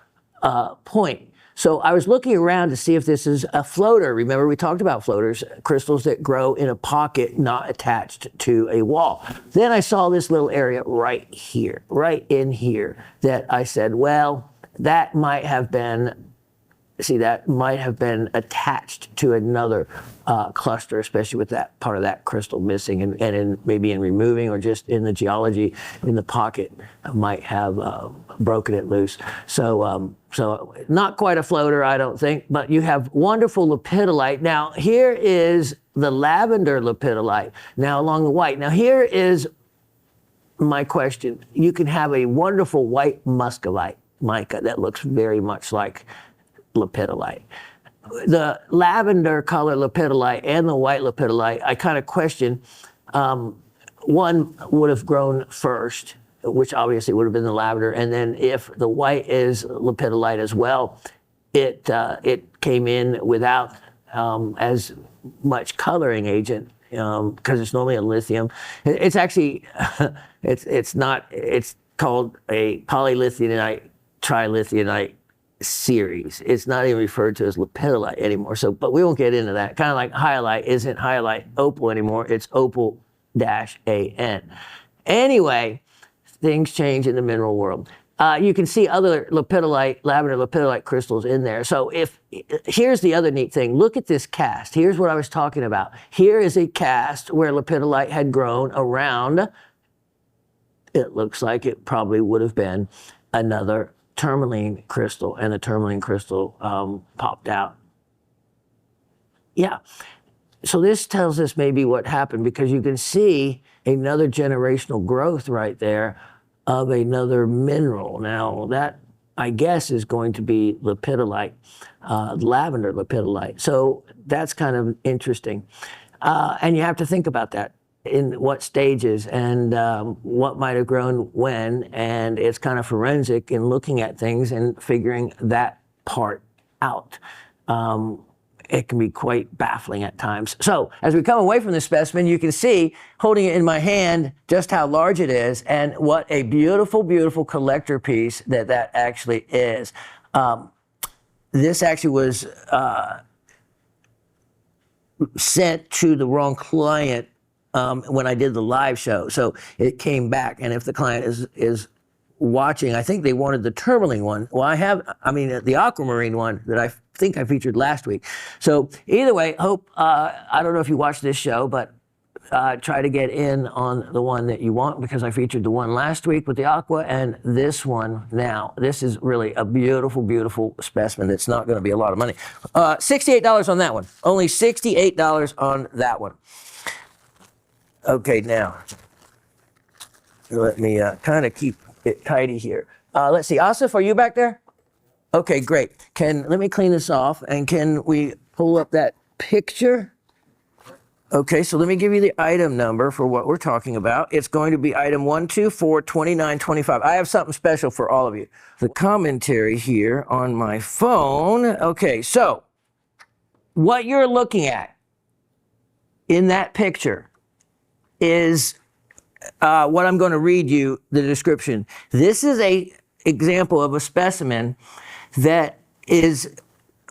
A: point. So I was looking around to see if this is a floater. Remember, we talked about floaters, crystals that grow in a pocket, not attached to a wall. Then I saw this little area right in here, that I said, well, that might have been attached to another cluster, especially with that part of that crystal missing, and maybe in removing or just in the geology in the pocket might have broken it loose. So not quite a floater, I don't think, but you have wonderful lepidolite. Now here is the lavender lepidolite, now along the white. Now here is my question. You can have a wonderful white muscovite mica that looks very much like lepidolite. The lavender color lepidolite and the white lepidolite, I kind of question, one would have grown first, which obviously would have been the lavender, and then if the white is lepidolite as well, it came in without as much coloring agent, because it's normally a lithium. It's actually, it's called a polylithionite, trilithionite series. It's not even referred to as lepidolite anymore. So, but we won't get into that. Kind of like hyalite isn't hyalite opal anymore. It's opal-AN. Anyway, things change in the mineral world. You can see other lepidolite, lavender lepidolite crystals in there. So here's the other neat thing. Look at this cast. Here's what I was talking about. Here is a cast where lepidolite had grown around. It looks like it probably would have been another tourmaline crystal, and the tourmaline crystal popped out. Yeah, so this tells us maybe what happened, because you can see another generational growth right there of another mineral. Now that, I guess, is going to be lepidolite, lavender lepidolite. So that's kind of interesting. And you have to think about that, in what stages and what might have grown when, and it's kind of forensic in looking at things and figuring that part out. It can be quite baffling at times. So as we come away from the specimen, you can see, holding it in my hand, just how large it is and what a beautiful, beautiful collector piece that actually is. This actually was sent to the wrong client when I did the live show. So it came back, and if the client is watching, I think they wanted the tourmaline one. Well, the aquamarine one that I think I featured last week. So either way, hope, I don't know if you watched this show, but try to get in on the one that you want, because I featured the one last week with the aqua and this one now. This is really a beautiful, beautiful specimen that's not going to be a lot of money. $68 on that one. Only $68 on that one. Okay, now, let me kind of keep it tidy here. Let's see, Asif, are you back there? Okay, great. Let me clean this off, and can we pull up that picture? Okay, so let me give you the item number for what we're talking about. It's going to be item 1242925. I have something special for all of you. The commentary here on my phone. Okay, so what you're looking at in that picture is what I'm going to read you, the description. This is a example of a specimen that is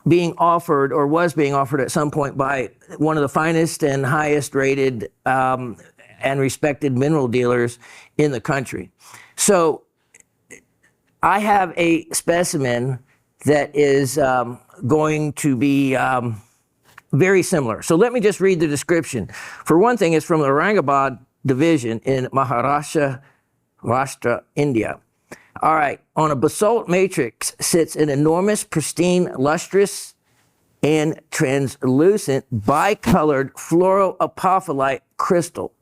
A: being offered, or was being offered at some point, by one of the finest and highest rated and respected mineral dealers in the country. So I have a specimen that is going to be very similar. So let me just read the description. For one thing, it's from the Aurangabad division in Maharashtra, India. All right, on a basalt matrix sits an enormous, pristine, lustrous, and translucent bicolored fluoroapophyllite crystal.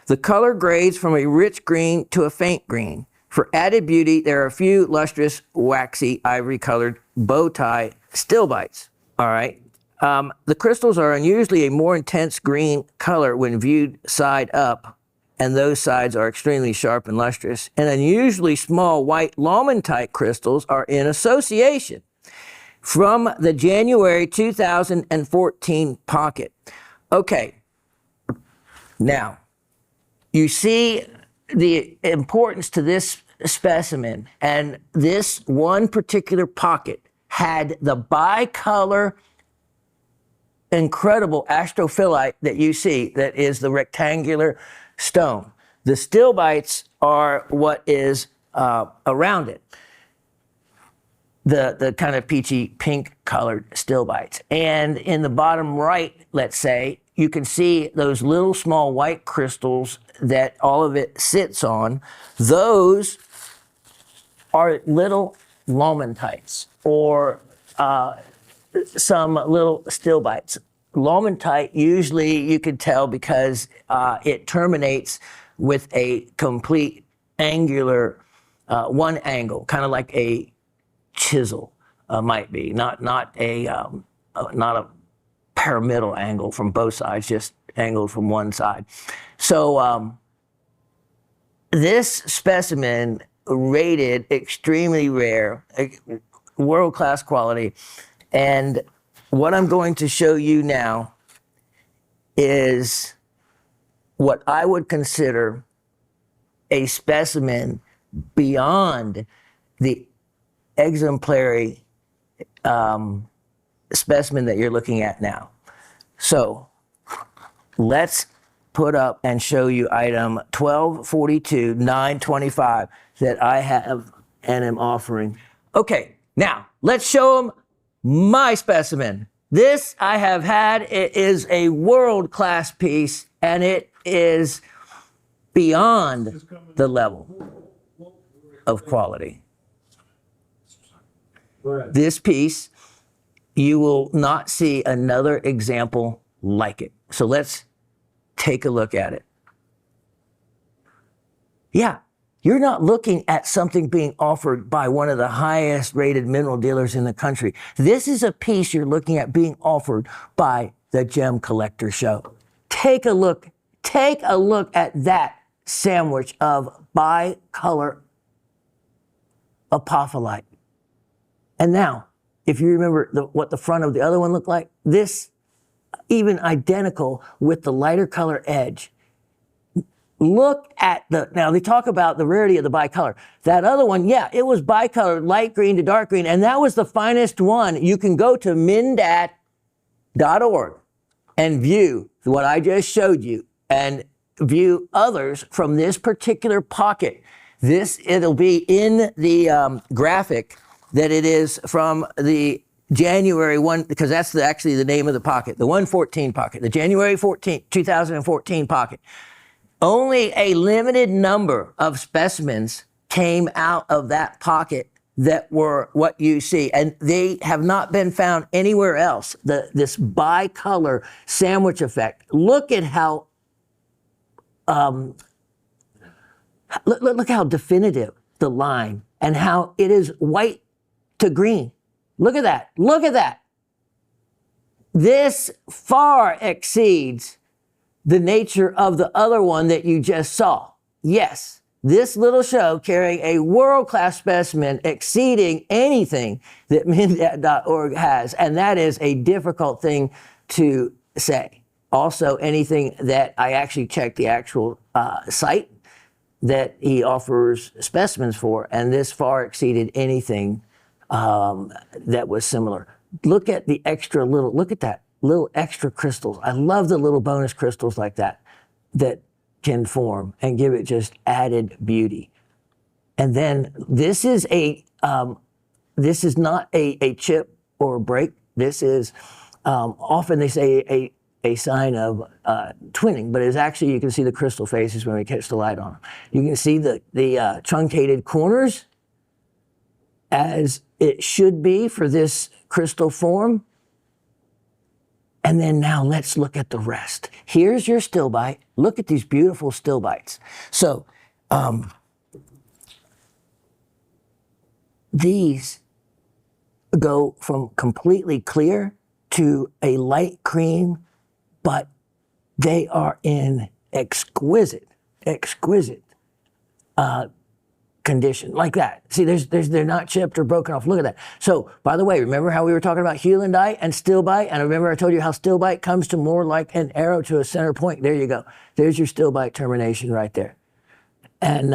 A: The color grades from a rich green to a faint green. For added beauty, there are a few lustrous, waxy, ivory-colored bow tie stilbites. All right. The crystals are unusually a more intense green color when viewed side up, and those sides are extremely sharp and lustrous. And unusually small white Lomantite crystals are in association. From the January 2014 pocket. Okay, now, you see the importance to this specimen, and this one particular pocket had the bicolor, incredible astrophyllite that you see, that is the rectangular stone. The stilbites are what is around it. The kind of peachy pink colored stilbites. And in the bottom right, let's say, you can see those little small white crystals that all of it sits on. Those are little Lomantites, or some little stilbites. Lomantite, usually you can tell because it terminates with a complete angular, one angle, kind of like a chisel might be, not a pyramidal angle from both sides, just angled from one side. So this specimen, rated extremely rare, world-class quality, and what I'm going to show you now is what I would consider a specimen beyond the exemplary specimen that you're looking at now. So let's put up and show you item 1242-925 that I have and am offering. Okay, now let's show them my specimen. This I have had. It is a world-class piece, and it is beyond the level of quality. This piece, you will not see another example like it. So let's take a look at it. Yeah, you're not looking at something being offered by one of the highest rated mineral dealers in the country. This is a piece you're looking at being offered by the Gem Collector Show. Take a look at that sandwich of bicolor apophyllite. And now, if you remember what the front of the other one looked like, this even identical with the lighter color edge. Look at now they talk about the rarity of the bicolor. That other one, yeah, it was bicolor, light green to dark green, and that was the finest one. You can go to mindat.org and view what I just showed you and view others from this particular pocket. It'll be in the graphic that it is from the January 1, because that's actually the name of the pocket, the 114 pocket, the January 14, 2014 pocket. Only a limited number of specimens came out of that pocket that were what you see, and they have not been found anywhere else. This bicolor sandwich effect. Look at how, look how definitive the line, and how it is white to green. Look at that. Look at that. This far exceeds the nature of the other one that you just saw. Yes, this little show carrying a world-class specimen exceeding anything that Mindat.org has, and that is a difficult thing to say. Also, anything that I actually checked the actual site that he offers specimens for, and this far exceeded anything that was similar. Look at the extra little, look at that, little extra crystals. I love the little bonus crystals like that can form and give it just added beauty. And then this is not a chip or a break. This is, often they say a sign of twinning, but it's actually, you can see the crystal faces when we catch the light on them. You can see the truncated corners as it should be for this crystal form. And then now let's look at the rest. Here's your still bite. Look at these beautiful still bites. So these go from completely clear to a light cream, but they are in exquisite condition, like that. See, they're not chipped or broken off. Look at that. So, by the way, remember how we were talking about heel and die and still bite? And remember I told you how still bite comes to more like an arrow to a center point. There you go. There's your still bite termination right there. And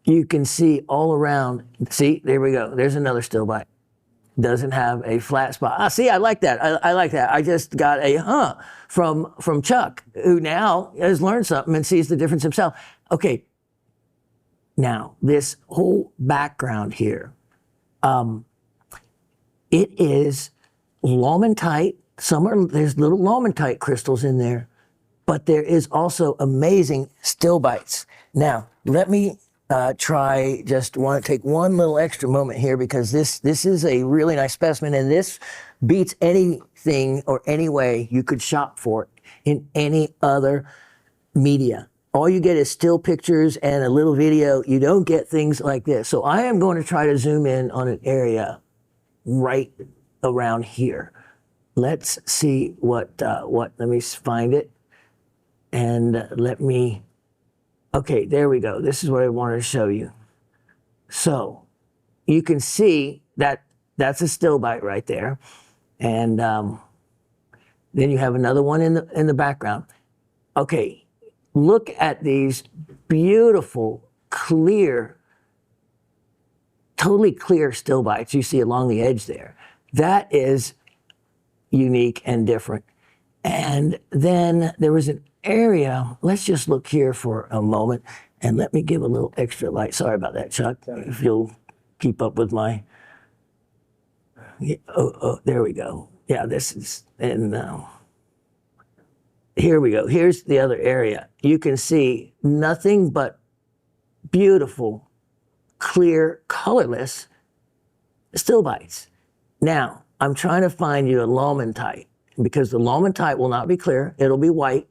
A: you can see all around. See, there we go. There's another still bite. Doesn't have a flat spot. See, I like that. I like that. I just got a from Chuck, who now has learned something and sees the difference himself. Okay. Now, this whole background here, it is Lawmentite. There's little Lawmentite crystals in there, but there is also amazing still bites. Now, let me take one little extra moment here, because this is a really nice specimen, and this beats anything or any way you could shop for it in any other media. All you get is still pictures and a little video. You don't get things like this. So I am going to try to zoom in on an area right around here. Let's see let me find it. And okay, there we go. This is what I wanted to show you. So you can see that that's a still bite right there. And then you have another one in the background. Okay. Look at these beautiful, clear, totally clear still bites you see along the edge there. That is unique and different. And then there was an area, let's just look here for a moment, and let me give a little extra light. Sorry about that, Chuck, if you'll keep up with my, there we go. Yeah, this is, and here we go. Here's the other area. You can see nothing but beautiful, clear, colorless still bites. Now, I'm trying to find you a Lawmentite, because the Lawmentite will not be clear. It'll be white,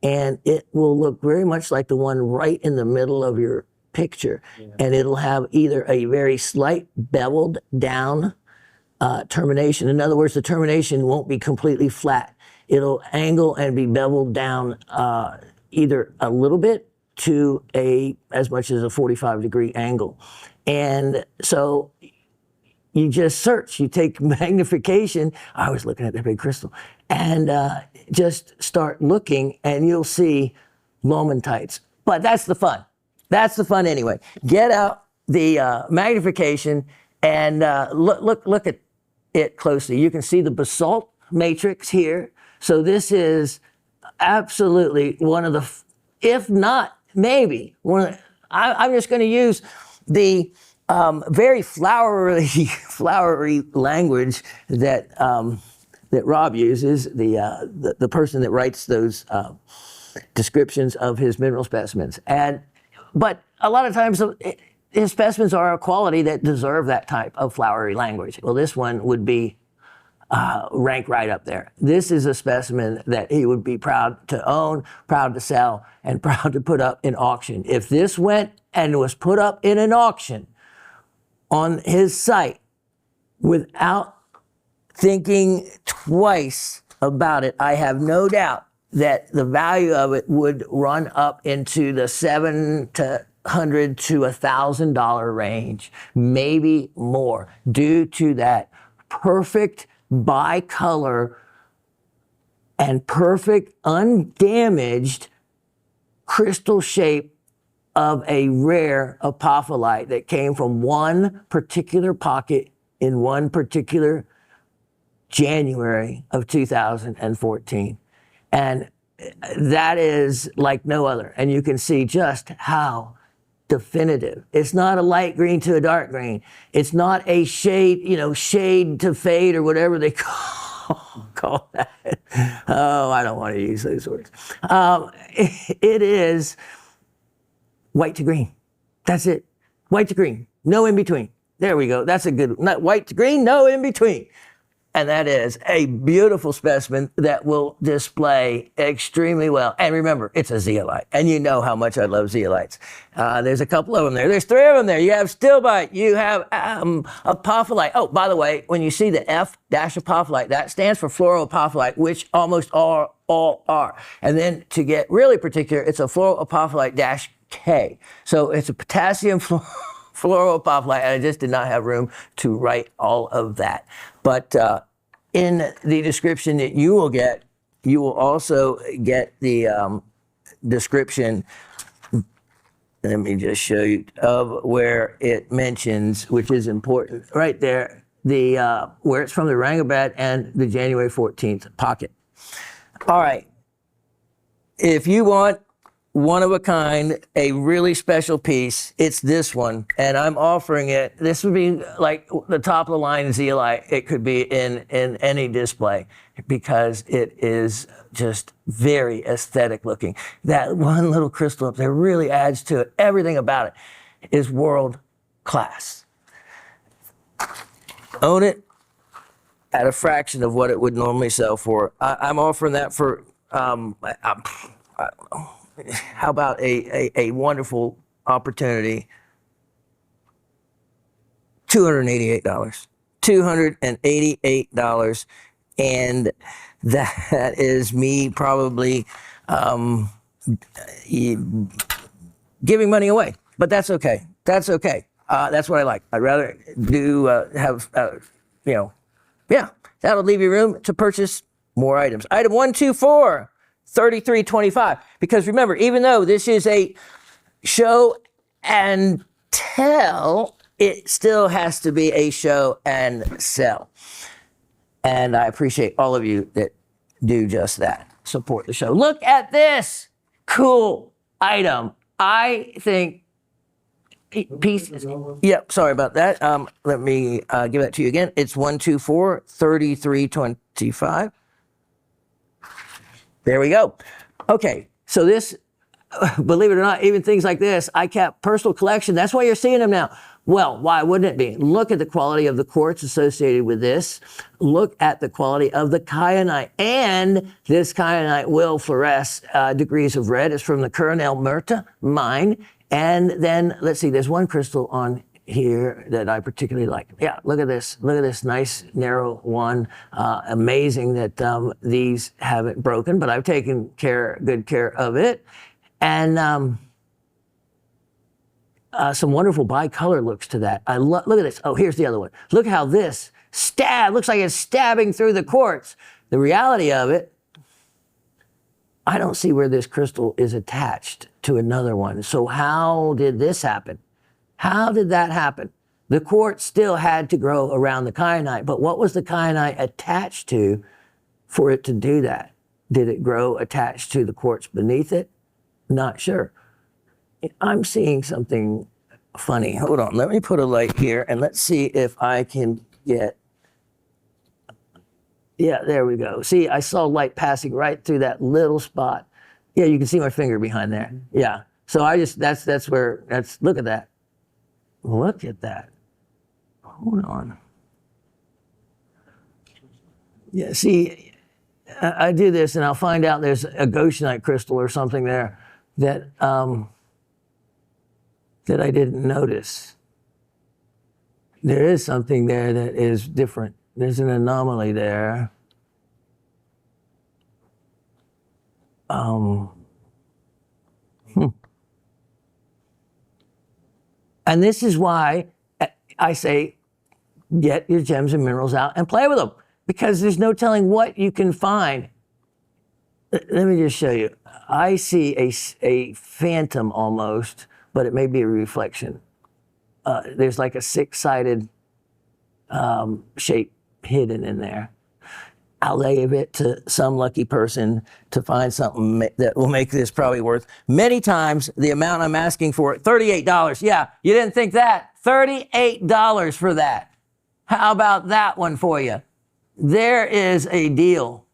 A: and it will look very much like the one right in the middle of your picture. Yeah. And it'll have either a very slight beveled down termination. In other words, the termination won't be completely flat. It'll angle and be beveled down either a little bit to as much as a 45-degree angle. And so you just search, you take magnification. I was looking at that big crystal, and just start looking, and you'll see Lawmentites. But that's the fun. That's the fun anyway. Get out the magnification and look at it closely. You can see the basalt matrix here. So this is absolutely one of the, if not maybe, one of the, I'm just going to use the very flowery language that that Rob uses, the person that writes those descriptions of his mineral specimens. But a lot of times his specimens are a quality that deserve that type of flowery language. Well, this one would be rank right up there. This is a specimen that he would be proud to own, proud to sell, and proud to put up in auction. If this went and was put up in an auction on his site without thinking twice about it, I have no doubt that the value of it would run up into the $700 to $1,000 range, maybe more, due to that perfect bicolor and perfect undamaged crystal shape of a rare apophyllite that came from one particular pocket in one particular January of 2014. And that is like no other. And you can see just how definitive. It's not a light green to a dark green. It's not a shade, shade to fade or whatever they call that. Oh, I don't want to use those words. It is white to green. That's it. White to green. No in between. There we go. That's a good one. Not white to green, no in between. And that is a beautiful specimen that will display extremely well. And remember, it's a zeolite. And you know how much I love zeolites. There's a couple of them there. There's 3 of them there. You have stilbite. You have apophyllite. Oh, by the way, when you see the F-apophyllite, that stands for fluoroapophyllite, which almost all are. And then to get really particular, it's a fluoroapophyllite-K. So it's a potassium fluoroapophyllite, and I just did not have room to write all of that. But in the description that you will get, you will also get the description, let me just show you, of where it mentions, which is important, right there, where it's from the Rangabat and the January 14th pocket. All right, if you want one of a kind, a really special piece, it's this one, and I'm offering it. This would be like the top of the line zeolite. It could be in any display because it is just very aesthetic looking. That one little crystal up there really adds to it. Everything about it is world class. Own it at a fraction of what it would normally sell for. I'm offering that for, I don't know. How about a wonderful opportunity? $288. $288. And that is me probably giving money away. But that's okay. That's okay. That's what I like. I'd rather do yeah, that'll leave you room to purchase more items. Item 124. $33.25. Because remember, even though this is a show and tell, it still has to be a show and sell. And I appreciate all of you that do just that. Support the show. Look at this cool item. I think pieces. Yep, sorry about that. Let me give that to you again. It's 124 $33.25. There we go. Okay, so this, believe it or not, even things like this, I kept personal collection. That's why you're seeing them now. Well, why wouldn't it be? Look at the quality of the quartz associated with this. Look at the quality of the kyanite. And this kyanite will fluoresce degrees of red. It's from the Coronel Murta mine. And then, let's see, there's one crystal on here that I particularly like. Yeah, look at this. Look at this nice narrow one. Amazing that these haven't broken, but I've taken good care of it. And some wonderful bicolor looks to that. Look at this. Oh, here's the other one. Look how this looks like it's stabbing through the quartz. The reality of it, I don't see where this crystal is attached to another one. So how did this happen? How did that happen? The quartz still had to grow around the kyanite, but what was the kyanite attached to for it to do that? Did it grow attached to the quartz beneath it? Not sure. I'm seeing something funny. Hold on. Let me put a light here and let's see if I can get. Yeah, there we go. See, I saw light passing right through that little spot. Yeah, you can see my finger behind there. Yeah. So I just, that's where, look at that. Look at that. Hold on. Yeah, see, I do this and I'll find out there's a goshenite crystal or something there that that I didn't notice. There is something there that is different. There's an anomaly there. And this is why I say, get your gems and minerals out and play with them, because there's no telling what you can find. Let me just show you. I see a phantom almost, but it may be a reflection. There's like a six-sided shape hidden in there. I'll leave it to some lucky person to find something that will make this probably worth many times the amount I'm asking for it. $38. Yeah, you didn't think that? $38 for that. How about that one for you? There is a deal,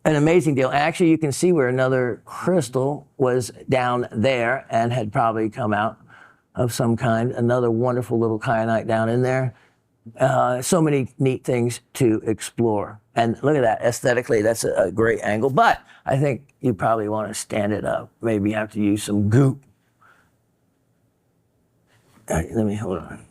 A: an amazing deal. Actually, you can see where another crystal was down there and had probably come out of some kind. Another wonderful little kyanite down in there. So many neat things to explore. And look at that, aesthetically, that's a great angle. But I think you probably want to stand it up. Maybe you have to use some goop. All right, let me, hold on.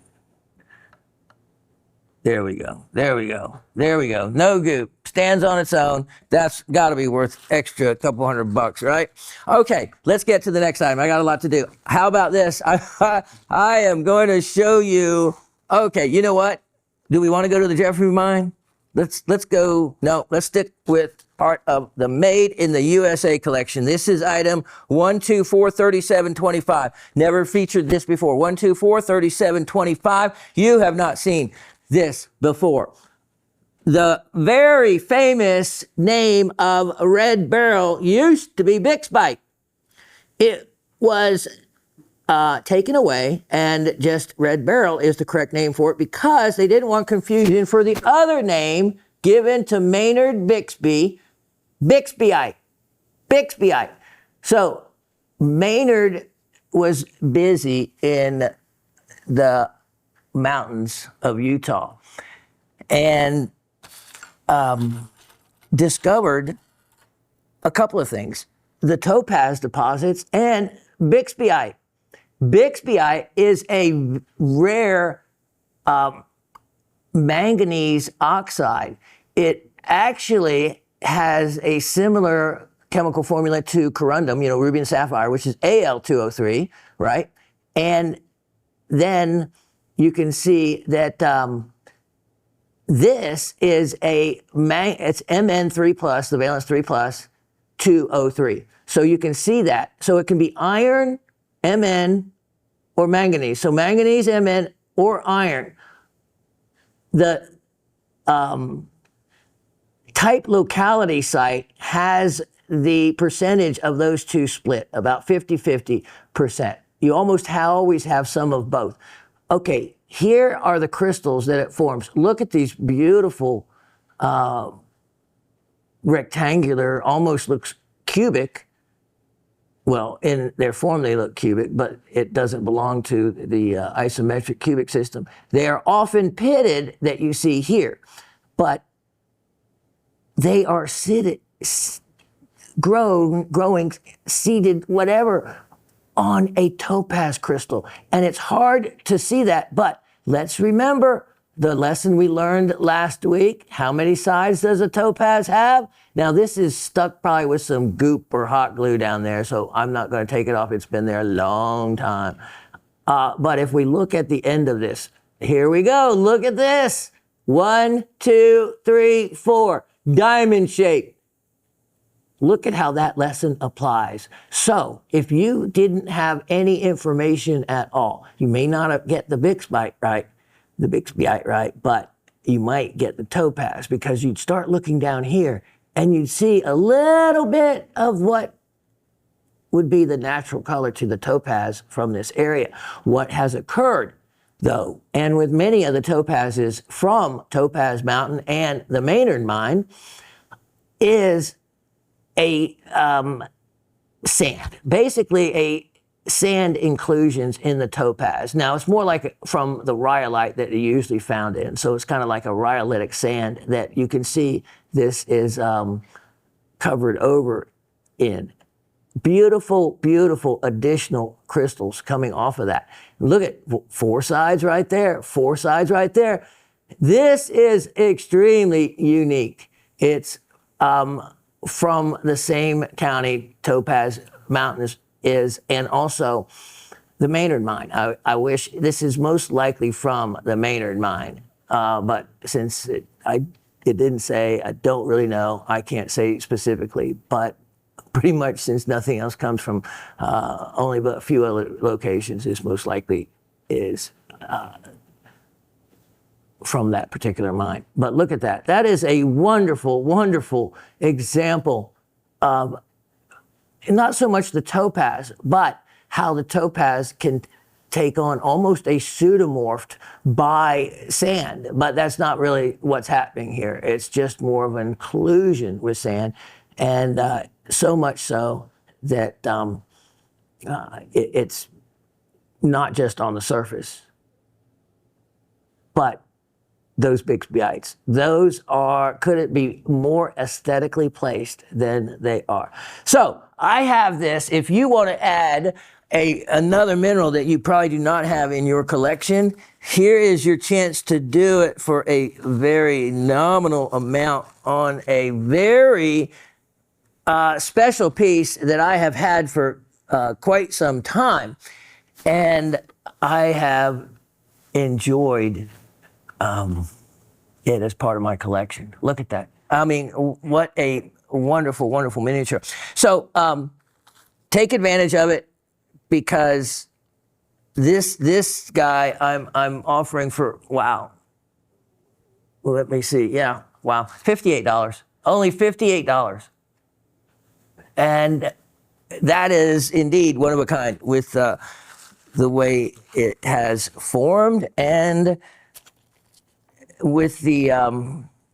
A: There we go, there we go, there we go. No goop, stands on its own. That's gotta be worth extra, a couple $100, right? Okay, let's get to the next item. I got a lot to do. How about this? I am going to show you. Okay, you know what? Do we want to go to the Jeffrey mine? Let's go. No, let's stick with part of the Made in the USA collection. This is item 1243725. Never featured this before. 1243725. You have not seen this before. The very famous name of red beryl used to be Bixbyite. It was taken away, and just red beryl is the correct name for it because they didn't want confusion for the other name given to Maynard Bixby, Bixbyite. Bixbyite. So Maynard was busy in the mountains of Utah and discovered a couple of things: the topaz deposits and Bixbyite. Bixbyite is a rare manganese oxide. It actually has a similar chemical formula to corundum, ruby and sapphire, which is Al2O3, right? And then you can see that this is it's Mn3+, the valence 3+, 2O3. So you can see that. So it can be iron, Mn, or manganese. So manganese, Mn, or iron. The type locality site has the percentage of those two split, about 50-50%. You almost always have some of both. Okay, here are the crystals that it forms. Look at these beautiful rectangular, almost looks cubic. Well, in their form, they look cubic, but it doesn't belong to the isometric cubic system. They are often pitted that you see here, but they are growing, seeded, whatever, on a topaz crystal. And it's hard to see that, but let's remember the lesson we learned last week. How many sides does a topaz have? Now, this is stuck probably with some goop or hot glue down there, so I'm not going to take it off. It's been there a long time. But if we look at the end of this, here we go. Look at this. 1, 2, 3, 4. Diamond shape. Look at how that lesson applies. So if you didn't have any information at all, you may not get the Bixbyite right, but you might get the topaz, because you'd start looking down here and you'd see a little bit of what would be the natural color to the topaz from this area. What has occurred, though, and with many of the topazes from Topaz Mountain and the Maynard mine, is a sand, basically a sand inclusions in the topaz. Now, it's more like from the rhyolite that you usually found in, so it's kind of like a rhyolitic sand that you can see this is covered over in. Beautiful, beautiful additional crystals coming off of that. Look at 4 sides right there, 4 sides right there. This is extremely unique. It's from the same county Topaz Mountains is, and also the Maynard mine. I wish this is most likely from the Maynard mine, but since it didn't say, I don't really know. I can't say specifically, but pretty much since nothing else comes from only but a few other locations, this most likely is from that particular mine. But look at that. That is a wonderful, wonderful example of not so much the topaz, but how the topaz can take on almost a pseudomorphed by sand. But that's not really what's happening here. It's just more of an inclusion with sand. And so much so that it's not just on the surface, but those Bixbyites, those are, couldn't be more aesthetically placed than they are. So I have this. If you want to add another mineral that you probably do not have in your collection, here is your chance to do it for a very nominal amount on a very special piece that I have had for quite some time, and I have enjoyed it as part of my collection. Look at that. I mean, what a wonderful, wonderful miniature. So take advantage of it, because this guy I'm offering for, wow. Let me see. Yeah, wow. $58. Only $58. And that is indeed one of a kind with the way it has formed and with the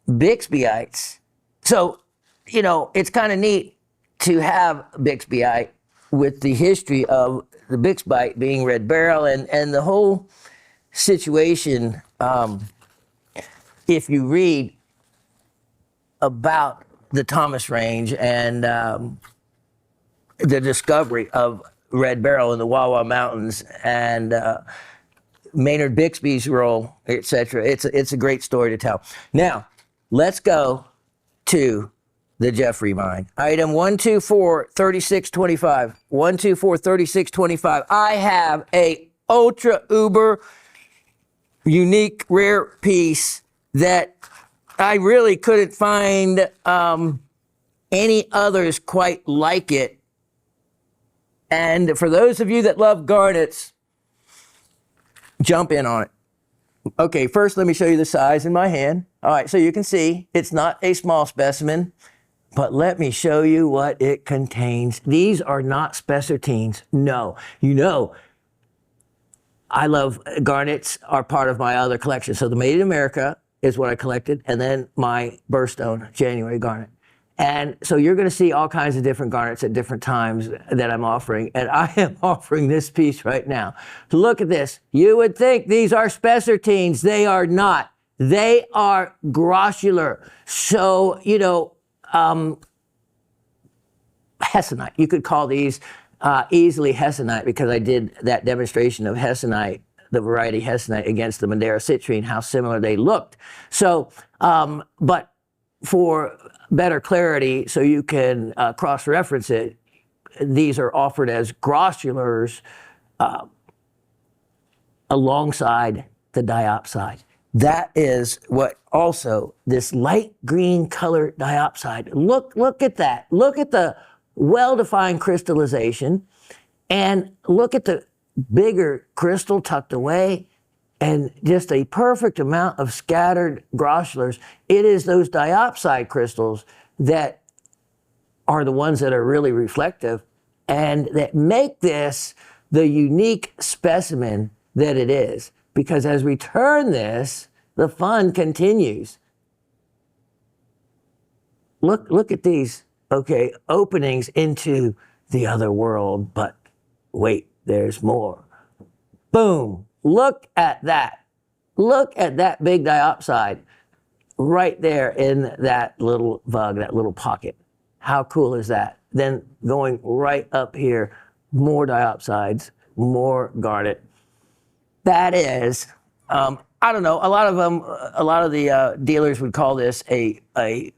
A: Bixbyites. So, you know, it's kind of neat to have Bixbyite with the history of the Bixbyite being red beryl and the whole situation. If you read about the Thomas Range and the discovery of red beryl in the Wawa Mountains and Maynard Bixby's role, etc. It's a great story to tell. Now, let's go to the Jeffrey mine. Item 1243625. 1243625. I have a ultra uber unique rare piece that I really couldn't find any others quite like it. And for those of you that love garnets, jump in on it. Okay, first let me show you the size in my hand. All right, so you can see it's not a small specimen, but let me show you what it contains. These are not spessartines. No, you know, I love garnets, are part of my other collection. So the Made in America is what I collected, and then my birthstone January garnet. And so you're going to see all kinds of different garnets at different times that I'm offering. And I am offering this piece right now. Look at this. You would think these are spessartines. They are not. They are grossular. So, you know, hessonite. You could call these easily hessonite, because I did that demonstration of hessonite, the variety hessonite against the Madeira citrine, how similar they looked. So, but for better clarity, so you can cross-reference it, these are offered as grossulars alongside the diopside. That is what also this light green colored diopside. Look at that. Look at the well-defined crystallization, and look at the bigger crystal tucked away, and just a perfect amount of scattered grossulars. It is those diopside crystals that are the ones that are really reflective and that make this the unique specimen that it is. Because as we turn this, the fun continues. Look at these, okay, openings into the other world, but wait, there's more. Boom, look at that. Look at that big diopside right there in that little bug, that little pocket. How cool is that? Then going right up here, more diopsides, more garnet. That is, I don't know, a lot of the dealers would call this a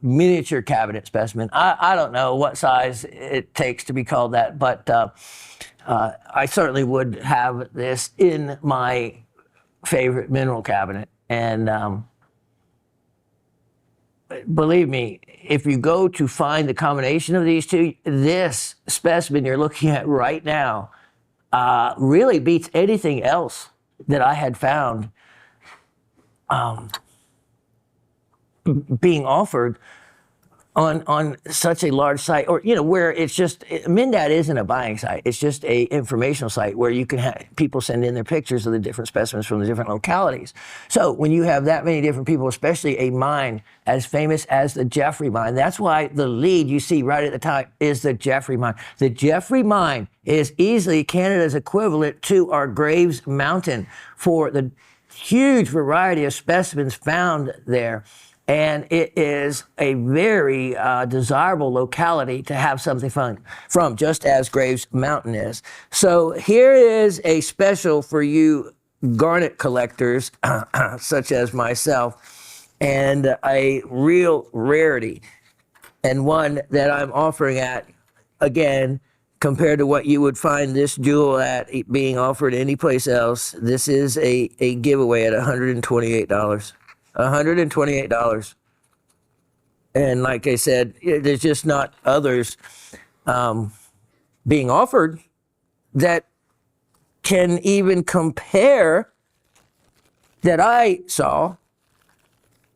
A: miniature cabinet specimen. I don't know what size it takes to be called that, but I certainly would have this in my favorite mineral cabinet. And believe me, if you go to find the combination of these two, this specimen you're looking at right now really beats anything else that I had found being offered on such a large site, or where it's just, Mindad isn't a buying site, it's just a informational site where you can have people send in their pictures of the different specimens from the different localities. So when you have that many different people, especially a mine as famous as the Jeffrey mine, that's why the lead you see right at the top is the Jeffrey mine. The Jeffrey mine is easily Canada's equivalent to our Graves Mountain for the huge variety of specimens found there. And it is a very desirable locality to have something fun from, just as Graves Mountain is. So here is a special for you garnet collectors, such as myself, and a real rarity, and one that I'm offering at, again, compared to what you would find this jewel at being offered anyplace else. This is a giveaway at $128. $128. And like I said, there's just not others being offered that can even compare, that I saw,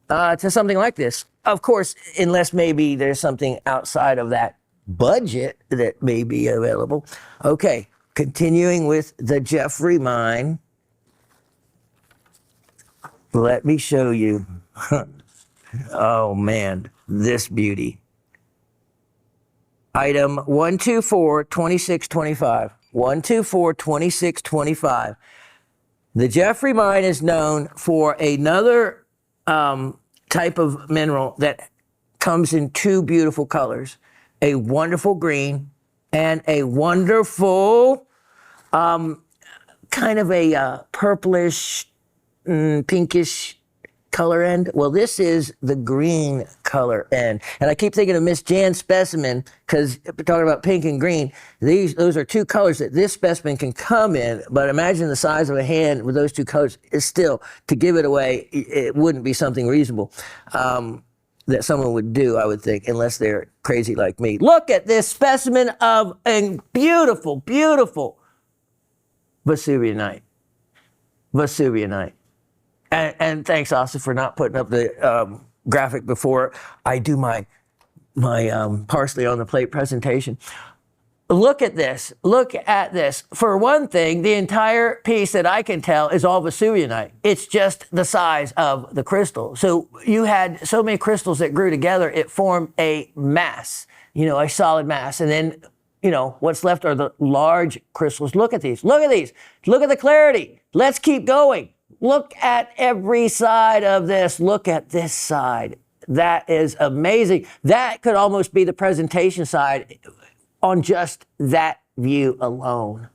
A: to something like this. Of course, unless maybe there's something outside of that budget that may be available. Okay, continuing with the Jeffrey mine. Let me show you. Oh man, this beauty. Item 124-2625. 124-2625. The Jeffrey mine is known for another type of mineral that comes in two beautiful colors. A wonderful green and a wonderful kind of a purplish, pinkish color end. Well, this is the green color end. And I keep thinking of Miss Jan's specimen, because talking about pink and green, those are two colors that this specimen can come in, but imagine the size of a hand with those two colors. Is still, to give it away, it wouldn't be something reasonable that someone would do, I would think, unless they're crazy like me. Look at this specimen of a beautiful, beautiful Vesuvianite. Vesuvianite. And thanks, Austin, for not putting up the graphic before I do my parsley on the plate presentation. Look at this. Look at this. For one thing, the entire piece that I can tell is all Vesuvianite. It's just the size of the crystal. So you had so many crystals that grew together, it formed a mass, a solid mass. And then, what's left are the large crystals. Look at these. Look at these. Look at the clarity. Let's keep going. Look at every side of this. Look at this side. That is amazing. That could almost be the presentation side on just that view alone.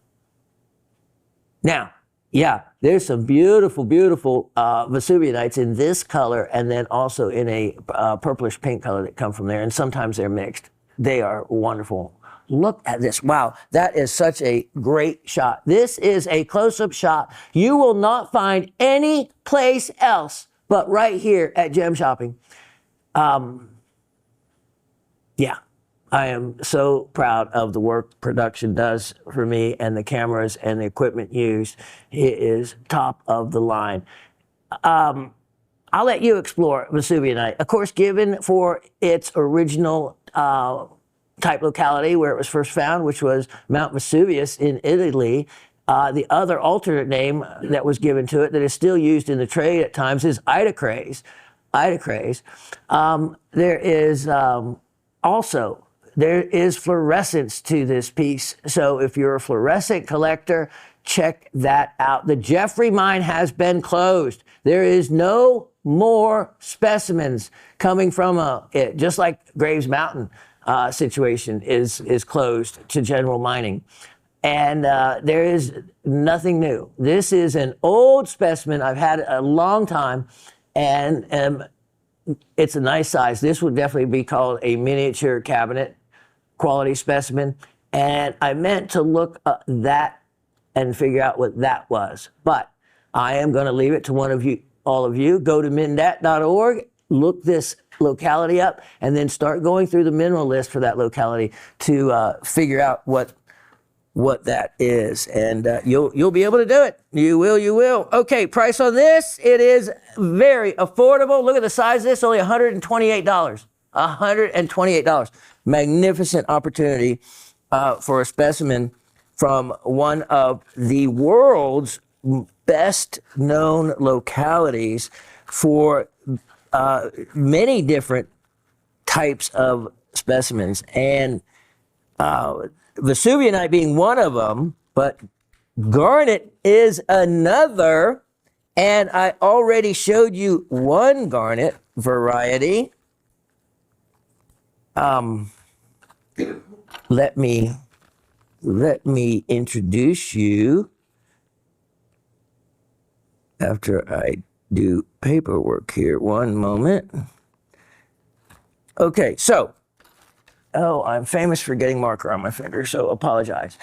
A: Now, yeah, there's some beautiful, beautiful Vesuvianites in this color, and then also in a purplish pink color that come from there, and sometimes they're mixed. They are wonderful. Look at this. Wow, that is such a great shot. This is a close-up shot you will not find any place else but right here at Gem Shopping. Yeah, I am so proud of the work production does for me, and the cameras and the equipment used. It is top of the line. I'll let you explore Vesuvianite. Of course, given for its original type locality where it was first found, which was Mount Vesuvius in Italy. The other alternate name that was given to it that is still used in the trade at times is Idocrase. There is also, there is fluorescence to this piece. So if you're a fluorescent collector, check that out. The Jeffrey mine has been closed. There is no more specimens coming from it, just like Graves Mountain situation is closed to general mining. And there is nothing new. This is an old specimen I've had a long time, and it's a nice size. This would definitely be called a miniature cabinet quality specimen. And I meant to look at that and figure out what that was. But I am going to leave it to all of you. Go to mindat.org, look this locality up, and then start going through the mineral list for that locality to figure out what that is, and you'll be able to do it. You will. Okay, price on this, it is very affordable. Look at the size of this, only $128. $128. Magnificent opportunity for a specimen from one of the world's best known localities for many different types of specimens, and Vesuvianite being one of them, but garnet is another. And I already showed you one garnet variety. Let me introduce you after I do paperwork here. One moment. Okay, so I'm famous for getting marker on my finger, so apologize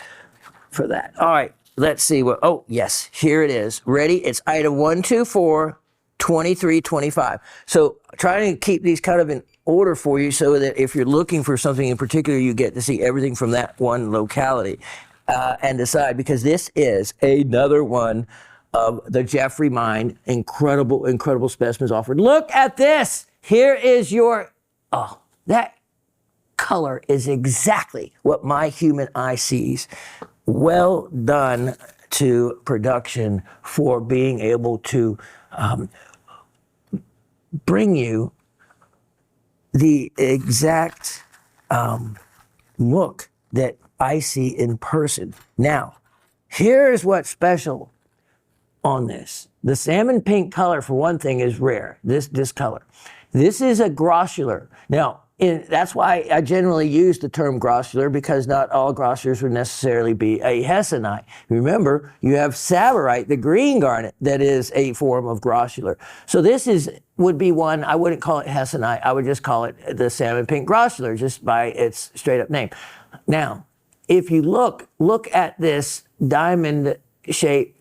A: for that. All right, let's see what, yes, here it is. Ready? It's item 124, 2325. So trying to keep these kind of in order for you so that if you're looking for something in particular, you get to see everything from that one locality and decide, because this is another one of the Jeffrey mine. Incredible specimens offered. Look at this. Here is that color is exactly what my human eye sees. Well done to production for being able to bring you the exact look that I see in person. Now, here's what's special on this. The salmon pink color, for one thing, is rare, this color. This is a grossular. Now, that's why I generally use the term grossular, because not all grossulars would necessarily be a hessonite. Remember, you have sabarite, the green garnet, that is a form of grossular. So this would be one, I wouldn't call it hessonite, I would just call it the salmon pink grossular, just by its straight up name. Now, if you look at this diamond shaped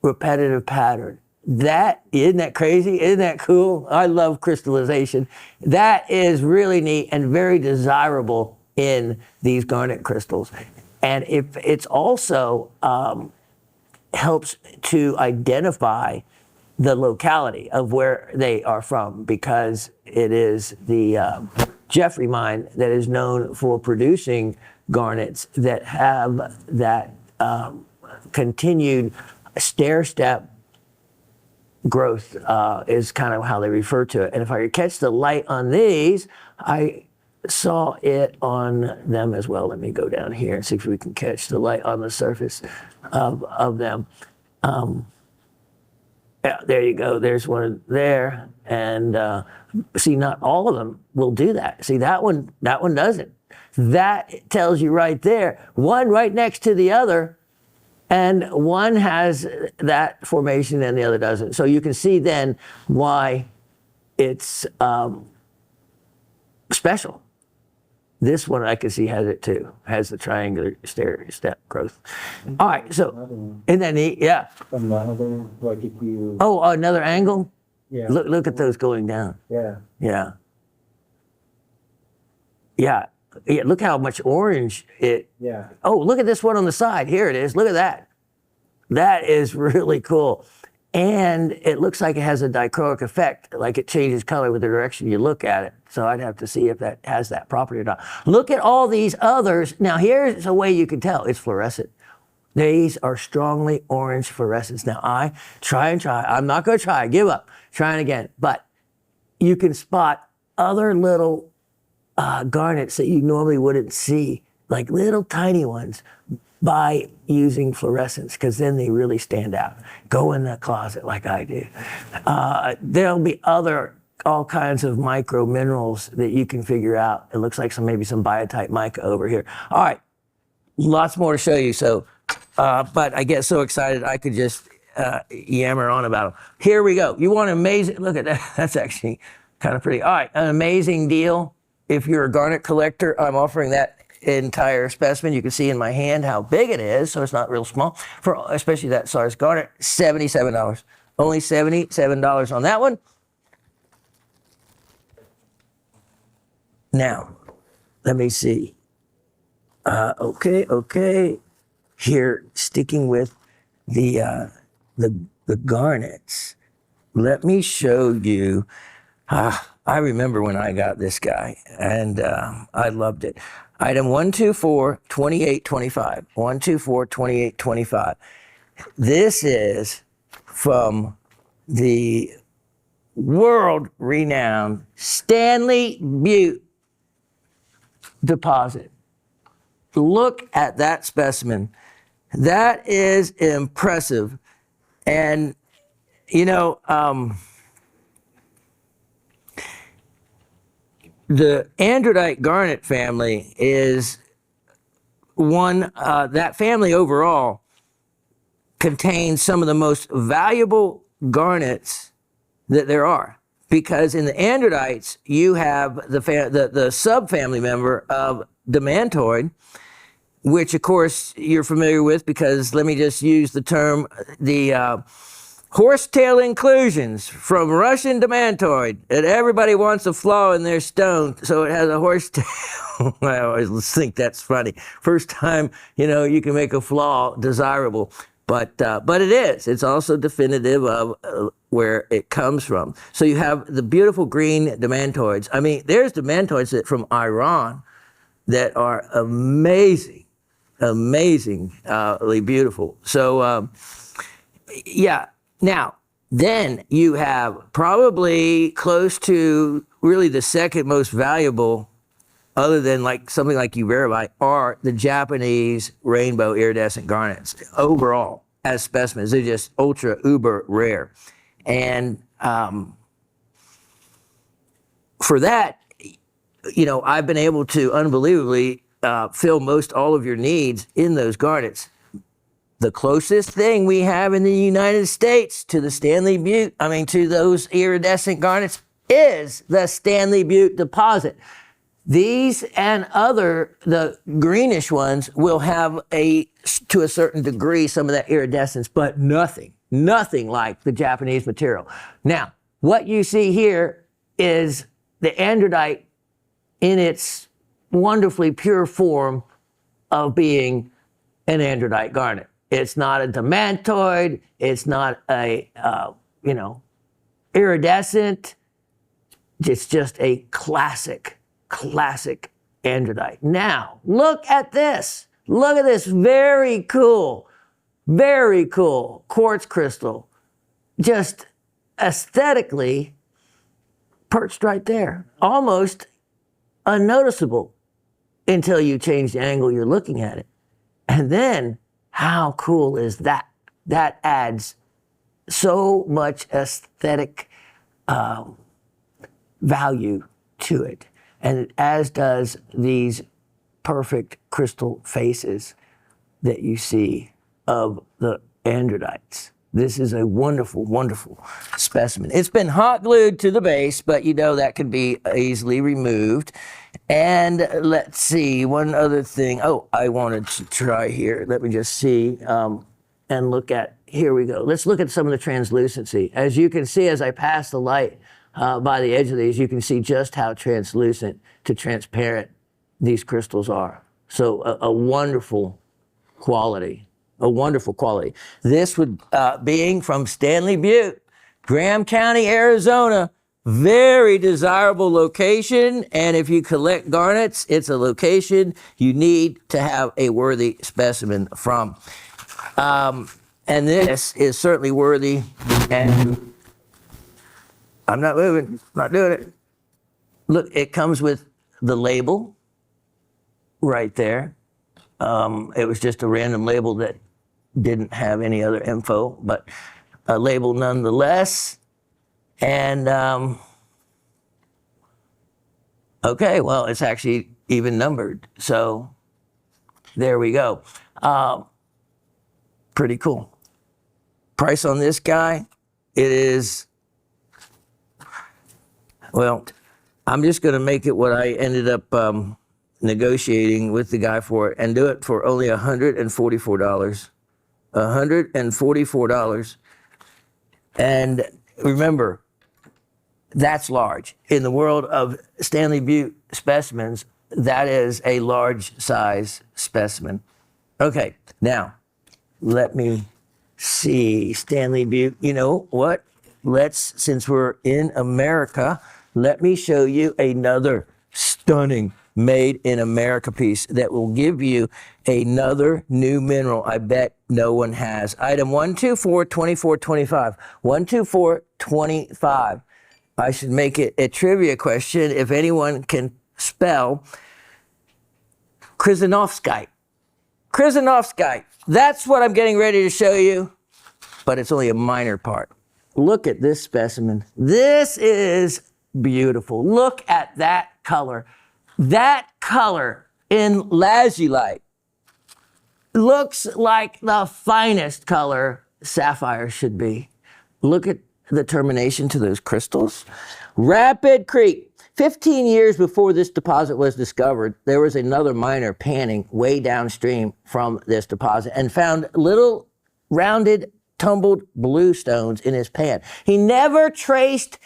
A: repetitive pattern. Isn't that crazy? Isn't that cool? I love crystallization. That is really neat and very desirable in these garnet crystals. And it's also helps to identify the locality of where they are from, because it is the Jeffrey mine that is known for producing garnets that have that continued stair-step growth is kind of how they refer to it. And if I could catch the light on these, I saw it on them as well. Let me go down here and see if we can catch the light on the surface of them. Yeah, there you go. There's one there. And see, not all of them will do that. See, that one doesn't. That tells you right there, one right next to the other, and one has that formation and the other doesn't. So you can see then why it's special. This one I can see has it too, has the triangular stair-step growth. All right, so isn't that neat? Yeah.
B: Another, like if you.
A: Oh, another angle?
B: Yeah.
A: Look at those going down.
B: Yeah.
A: Yeah. Yeah. Yeah, look how much orange it.
B: Yeah.
A: Oh, look at this one on the side. Here it is. Look at that. That is really cool. and it looks like it has a dichroic effect, like it changes color with the direction you look at it. So I'd have to see if that has that property or not. Look at all these others. Now here's a way you can tell it's fluorescent. These are strongly orange fluorescence. Now I try and try. I'm not going to try. Give up. Trying again. But you can spot other little garnets that you normally wouldn't see, like little tiny ones, by using fluorescence, because then they really stand out. Go in the closet like I do. There'll be all kinds of micro minerals that you can figure out. It looks like maybe some biotite mica over here. All right, lots more to show you. So, but I get so excited I could just yammer on about them. Here we go. You want amazing? Look at that. That's actually kind of pretty. All right, an amazing deal. If you're a garnet collector, I'm offering that entire specimen. You can see in my hand how big it is, so it's not real small. For especially that size garnet, $77. Only $77 on that one. Now, let me see. Okay. Here, sticking with the garnets. Let me show you. I remember when I got this guy, and I loved it. Item 124, 2825. 124, 2825. This is from the world-renowned Stanley Butte deposit. Look at that specimen. That is impressive. And, you know, the androdite garnet family is one, that family overall contains some of the most valuable garnets that there are. Because in the androdites, you have the subfamily member of demantoid, which of course you're familiar with, because let me just use the term, the horsetail inclusions from Russian demantoid, that everybody wants a flaw in their stone, so it has a horsetail. I always think that's funny. First time, you can make a flaw desirable, but it is. It's also definitive of where it comes from. So you have the beautiful green demantoids. I mean, there's demantoids from Iran that are amazingly beautiful. So, yeah. Now, then you have probably close to really the second most valuable, other than like something like Uberabite, are the Japanese rainbow iridescent garnets overall as specimens. They're just ultra uber rare. And for that, I've been able to unbelievably fill most all of your needs in those garnets. The closest thing we have in the United States to the Stanley Butte, to those iridescent garnets, is the Stanley Butte deposit. These and the greenish ones will have to a certain degree, some of that iridescence, but nothing like the Japanese material. Now, what you see here is the androdite in its wonderfully pure form of being an androdite garnet. It's not a demantoid. It's not a, iridescent. It's just a classic androdite. Now, look at this. Look at this very cool quartz crystal. Just aesthetically perched right there. Almost unnoticeable until you change the angle you're looking at it. And then, how cool is that? That adds so much aesthetic value to it. And as does these perfect crystal faces that you see of the androdites. This is a wonderful specimen. It's been hot glued to the base, but that can be easily removed. And let's see, one other thing. Oh, I wanted to try here. Let me just see and look at, here we go. Let's look at some of the translucency. As you can see, as I pass the light by the edge of these, you can see just how translucent to transparent these crystals are. So a wonderful quality a wonderful quality. This would, being from Stanley Butte, Graham County, Arizona, very desirable location. And if you collect garnets, it's a location you need to have a worthy specimen from. And this is certainly worthy. And I'm not moving, not doing it. Look, it comes with the label right there. It was just a random label that didn't have any other info, but a label nonetheless. And okay, well, it's actually even numbered. So there we go. Pretty cool. Price on this guy, it is, well, I'm just going to make it what I ended up negotiating with the guy for it and do it for only $144. $144. And remember, that's large. In the world of Stanley Butte specimens, that is a large size specimen. Okay, now let me see. Stanley Butte, you know what? Since we're in America, let me show you another stunning made in America piece that will give you another new mineral I bet no one has. Item 1242425. 12425. I should make it a trivia question if anyone can spell Krizanovskite. Krizanovskite. That's what I'm getting ready to show you, but it's only a minor part. Look at this specimen. This is beautiful. Look at that color. That color in lazulite looks like the finest color sapphire should be. Look at the termination to those crystals. Rapid Creek. 15 years before this deposit was discovered, there was another miner panning way downstream from this deposit and found little rounded, tumbled blue stones in his pan. He never traced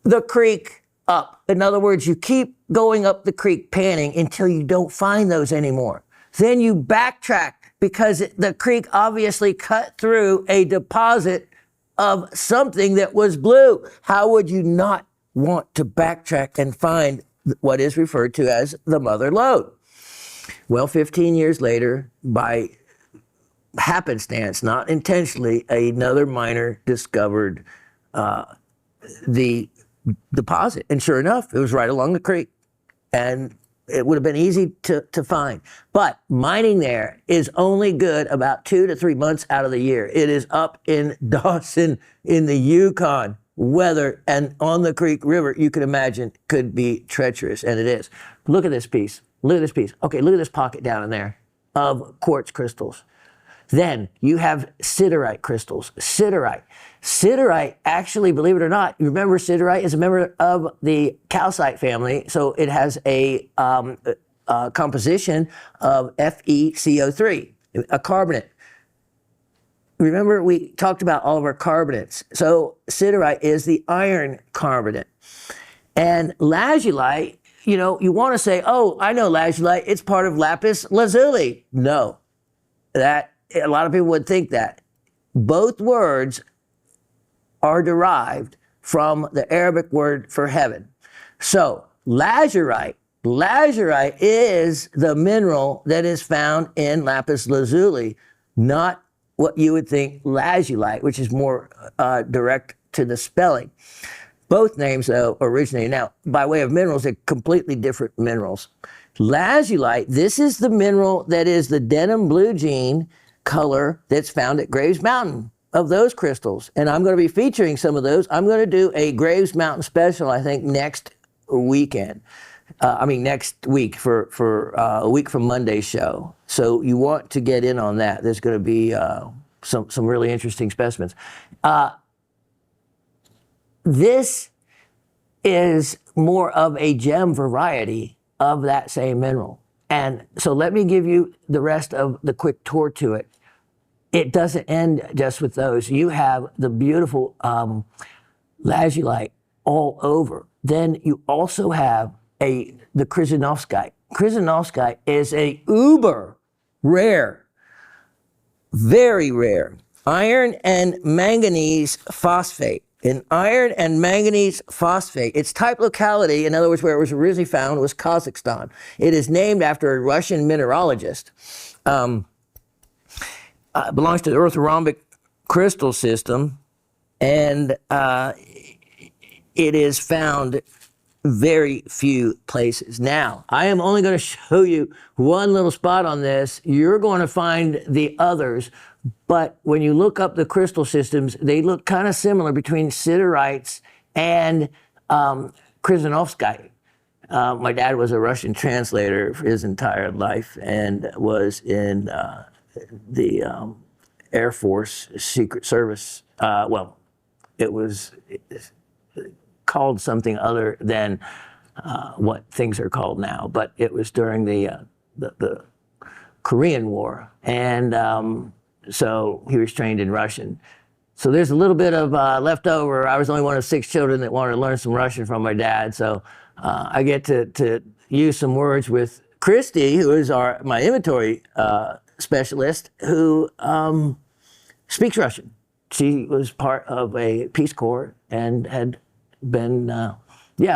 A: the creek up. In other words, you keep going up the creek panning until you don't find those anymore. Then you backtrack because the creek obviously cut through a deposit of something that was blue. How would you not want to backtrack and find what is referred to as the mother lode? Well, 15 years later, by happenstance, not intentionally, another miner discovered the deposit. And sure enough, it was right along the creek. And it would have been easy to find. But mining there is only good about 2 to 3 months out of the year. It is up in Dawson in the Yukon. Weather and on the Creek River, you can imagine, could be treacherous, and it is. Look at this piece. Look at this piece. Okay, look at this pocket down in there of quartz crystals. Then you have siderite crystals. Siderite. Siderite, actually, believe it or not, you remember siderite is a member of the calcite family, so it has a composition of FeCO3, a carbonate. Remember, we talked about all of our carbonates. So siderite is the iron carbonate. And lazulite, you know, you want to say, oh, I know lazulite, it's part of lapis lazuli. No, a lot of people would think that. Both words are derived from the Arabic word for heaven. So lazurite is the mineral that is found in lapis lazuli, not what you would think lazulite, which is more direct to the spelling. Both names, though, originated. Now, by way of minerals, they're completely different minerals. Lazulite, this is the mineral that is the denim blue jean color that's found at Graves Mountain of those crystals. And I'm going to be featuring some of those. I'm going to do a Graves Mountain special, I think, next weekend. Next week for a week from Monday's show. So you want to get in on that. There's going to be some really interesting specimens. This is more of a gem variety of that same mineral. And so let me give you the rest of the quick tour to it. It doesn't end just with those. You have the beautiful lazulite all over. Then you also have the Krizanovskite. Krizanovskite is a uber rare very rare. Iron and manganese phosphate. In iron and manganese phosphate, its type locality, in other words, where it was originally found, was Kazakhstan. It is named after a Russian mineralogist. It belongs to the orthorhombic crystal system, and it is found very few places. Now, I am only going to show you one little spot on this. You're going to find the others, but when you look up the crystal systems, they look kind of similar between siderites and Krizanovskite. My dad was a Russian translator for his entire life and was in the Air Force Secret Service. Well, it was called something other than what things are called now, but it was during the Korean War, and so he was trained in Russian. So there's a little bit of leftover. I was only one of 6 children that wanted to learn some Russian from my dad, so I get to use some words with Christy, who is my inventory specialist, who speaks Russian. She was part of a Peace Corps and had been,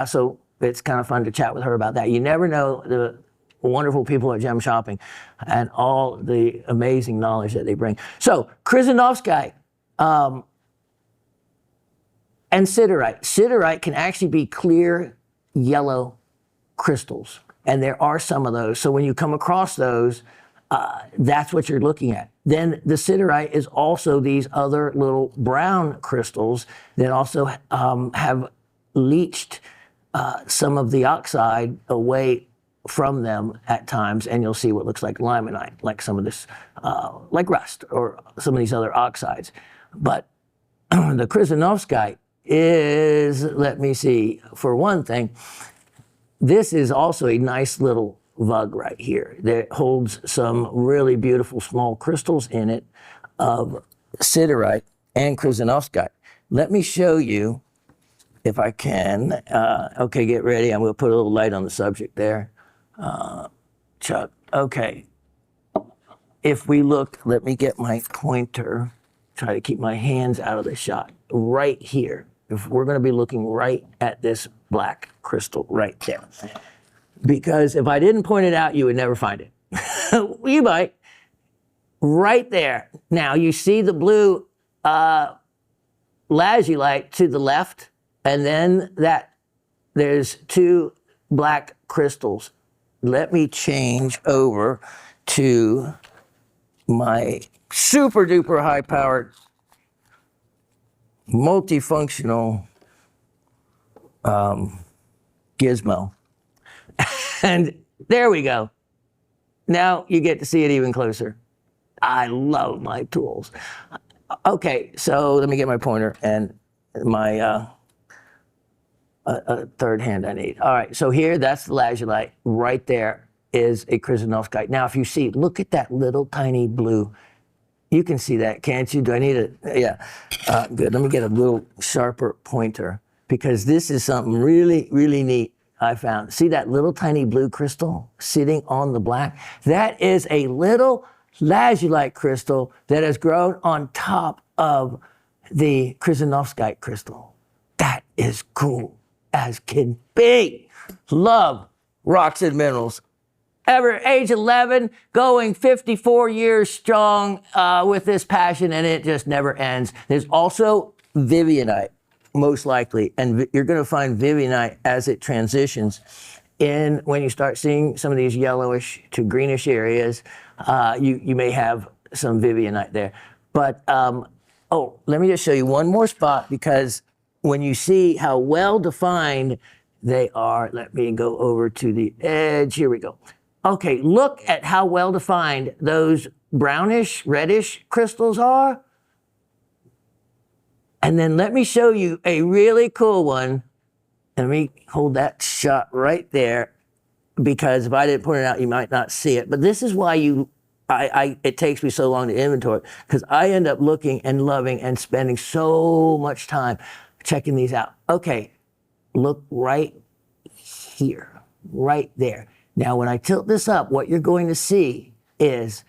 A: so it's kind of fun to chat with her about that. You never know the wonderful people at Gem Shopping and all the amazing knowledge that they bring. So Krizanovskite and siderite. Siderite can actually be clear yellow crystals, and there are some of those. So when you come across those, that's what you're looking at. Then the siderite is also these other little brown crystals that also have leached some of the oxide away from them at times, and you'll see what looks like limonite, like some of this, like rust or some of these other oxides. But the Krizanovskite is, let me see, for one thing, this is also a nice little vug right here that holds some really beautiful small crystals in it of siderite and Krizanovskite. Let me show you if I can. Okay, get ready. I'm going to put a little light on the subject there. Chuck, okay. If we look, let me get my pointer, try to keep my hands out of the shot. Right here, if we're going to be looking right at this black crystal right there. Because if I didn't point it out, you would never find it. You might. Right there. Now, you see the blue lazulite to the left, and then there's 2 black crystals. Let me change over to my super duper high powered multifunctional gizmo. And there we go. Now you get to see it even closer. I love my tools. Okay, so let me get my pointer and my third hand I need. All right, so here, that's the lazulite. Right there is a Krizanovskite. Now, if you see, look at that little tiny blue. You can see that, can't you? Do I need it? Yeah, good. Let me get a little sharper pointer, because this is something really, really neat I found. See that little tiny blue crystal sitting on the black? That is a little lazulite crystal that has grown on top of the Krizanovskite crystal. That is cool as can be. Love rocks and minerals. Ever age 11, going 54 years strong with this passion, and it just never ends. There's also Vivianite, most likely, and you're going to find Vivianite as it transitions in when you start seeing some of these yellowish to greenish areas. You may have some Vivianite there. But, let me just show you one more spot, because when you see how well defined they are, let me go over to the edge. Here we go. Okay, look at how well defined those brownish, reddish crystals are. And then let me show you a really cool one. And let me hold that shot right there, because if I didn't point it out, you might not see it. But this is why it takes me so long to inventory, because I end up looking and loving and spending so much time checking these out. Okay, look right here, right there. Now, when I tilt this up, what you're going to see is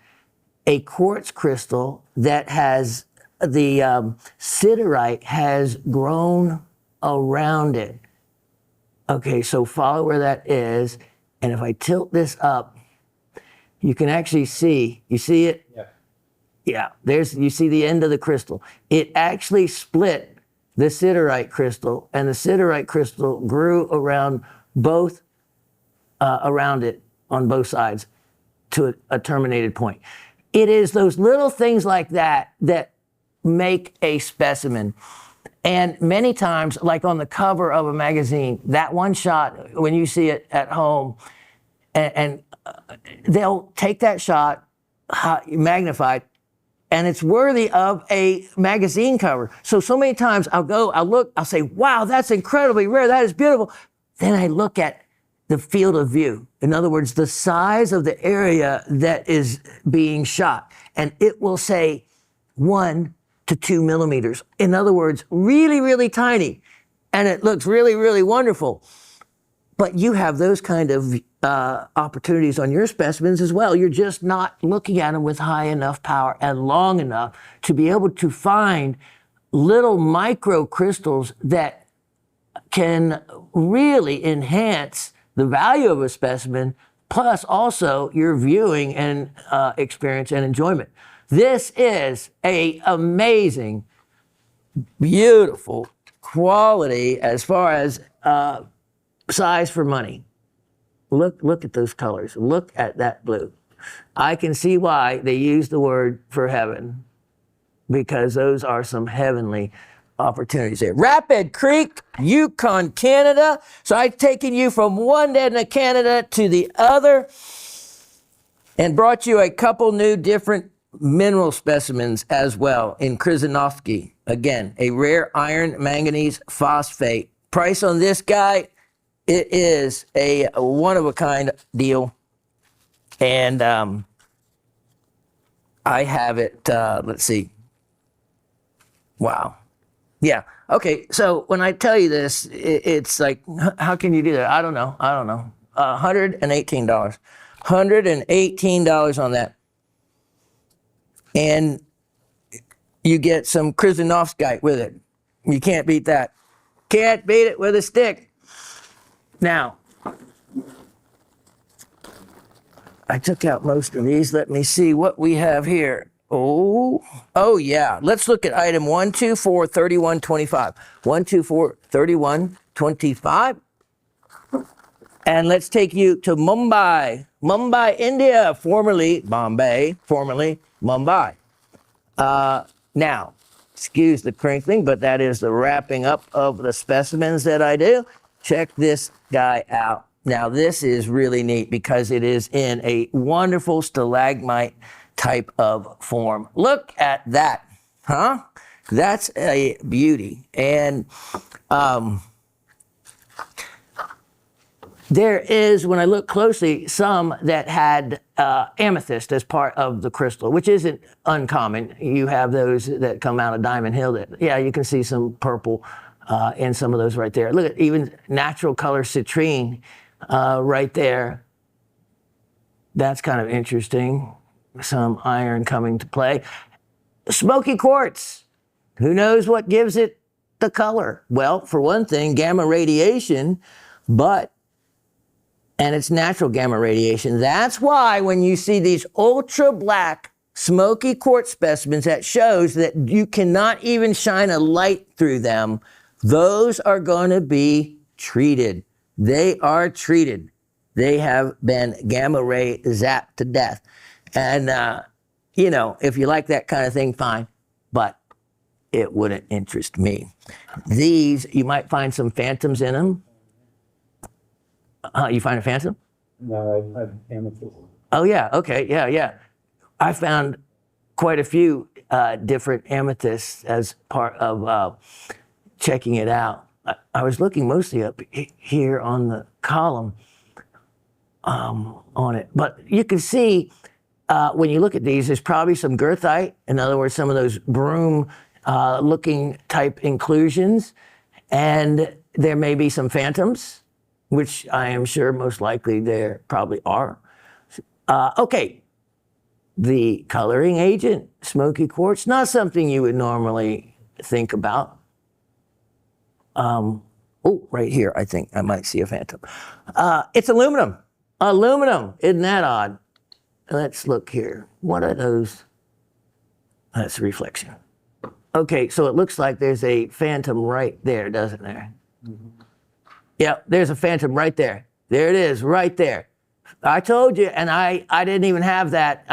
A: a quartz crystal that has the siderite has grown around it. Okay, so follow where that is. And if I tilt this up, you can actually see, you see it?
B: Yeah.
A: Yeah, you see the end of the crystal. It actually split the siderite crystal, and the siderite crystal grew around both, around it on both sides to a terminated point. It is those little things like that that make a specimen. And many times, like on the cover of a magazine, that one shot, when you see it at home, and they'll take that shot, magnified, and it's worthy of a magazine cover. So many times I'll look, I'll say, wow, that's incredibly rare, that is beautiful. Then I look at the field of view. In other words, the size of the area that is being shot. And it will say 1 to 2 millimeters. In other words, really, really tiny. And it looks really, really wonderful. But you have those kind of opportunities on your specimens as well. You're just not looking at them with high enough power and long enough to be able to find little micro crystals that can really enhance the value of a specimen, plus also your viewing and experience and enjoyment. This is an amazing, beautiful quality as far as size for money. Look at those colors. Look at that blue. I can see why they use the word for heaven, because those are some heavenly opportunities there. Rapid Creek, Yukon, Canada. So I've taken you from one end of Canada to the other and brought you a couple new different mineral specimens as well in Krizanovsky. Again, a rare iron manganese phosphate. Price on this guy, it is a one-of-a-kind deal. And I have it, let's see. Wow. Yeah. Okay. So when I tell you this, it's like, how can you do that? I don't know. $118. $118 on that. And you get some Krizanovskite with it. You can't beat that. Can't beat it with a stick. Now, I took out most of these. Let me see what we have here. Oh yeah. Let's look at item 1243125. 1243125. And let's take you to Mumbai. Mumbai, India, formerly Bombay, formerly Mumbai. Now, excuse the crinkling, but that is the wrapping up of the specimens that I do. Check this guy out. Now, this is really neat because it is in a wonderful stalagmite type of form. Look at that, huh? That's a beauty. And there is, when I look closely, some that had amethyst as part of the crystal, which isn't uncommon. You have those that come out of Diamond Hill that, yeah, you can see some purple in some of those right there. Look at even natural color citrine right there. That's kind of interesting. Some iron coming to play. Smoky quartz. Who knows what gives it the color? Well, for one thing, gamma radiation, and it's natural gamma radiation. That's why when you see these ultra black smoky quartz specimens, that shows that you cannot even shine a light through them. Those are going to be treated. They are treated. They have been gamma ray zapped to death. And, you know, if you like that kind of thing, fine. But it wouldn't interest me. These, you might find some phantoms in them. You find a phantom?
B: No, I have amethyst.
A: Oh, yeah. Okay. Yeah. I found quite a few different amethysts as part of checking it out. I was looking mostly up here on the column on it. But you can see when you look at these, there's probably some goethite. In other words, some of those broom looking type inclusions. And there may be some phantoms, which I am sure most likely there probably are. Okay, the coloring agent, smoky quartz, not something you would normally think about. Oh, right here, I think I might see a phantom. It's aluminum. Aluminum, isn't that odd? Let's look here. What are those? That's a reflection. Okay, so it looks like there's a phantom right there, doesn't there? Mm-hmm. Yeah, there's a phantom right there. There it is, right there. I told you, and I didn't even have that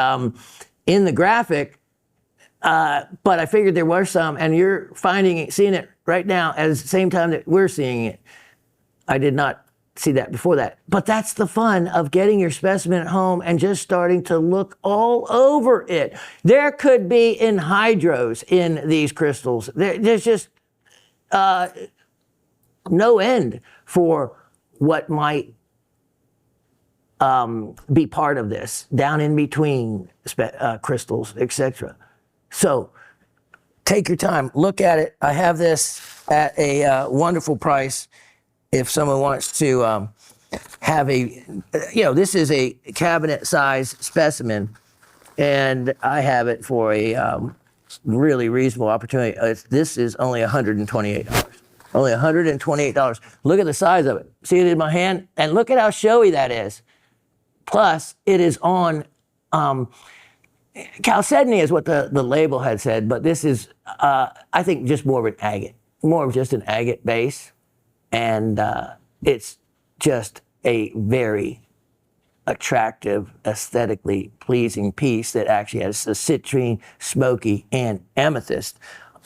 A: in the graphic, but I figured there were some, and you're seeing it right now at the same time that we're seeing it. I did not see that before that. But that's the fun of getting your specimen at home and just starting to look all over it. There could be anhydros in these crystals. There's just no end for what might be part of this, down in between crystals, etc. So take your time, look at it. I have this at a wonderful price. If someone wants to have this is a cabinet size specimen, and I have it for a really reasonable opportunity. This is only $128. Only $128. Look at the size of it. See it in my hand? And look at how showy that is. Plus, it is on chalcedony is what the label had said, but this is, I think, just more of an agate. More of just an agate base. And it's just a very attractive, aesthetically pleasing piece that actually has a citrine, smoky, and amethyst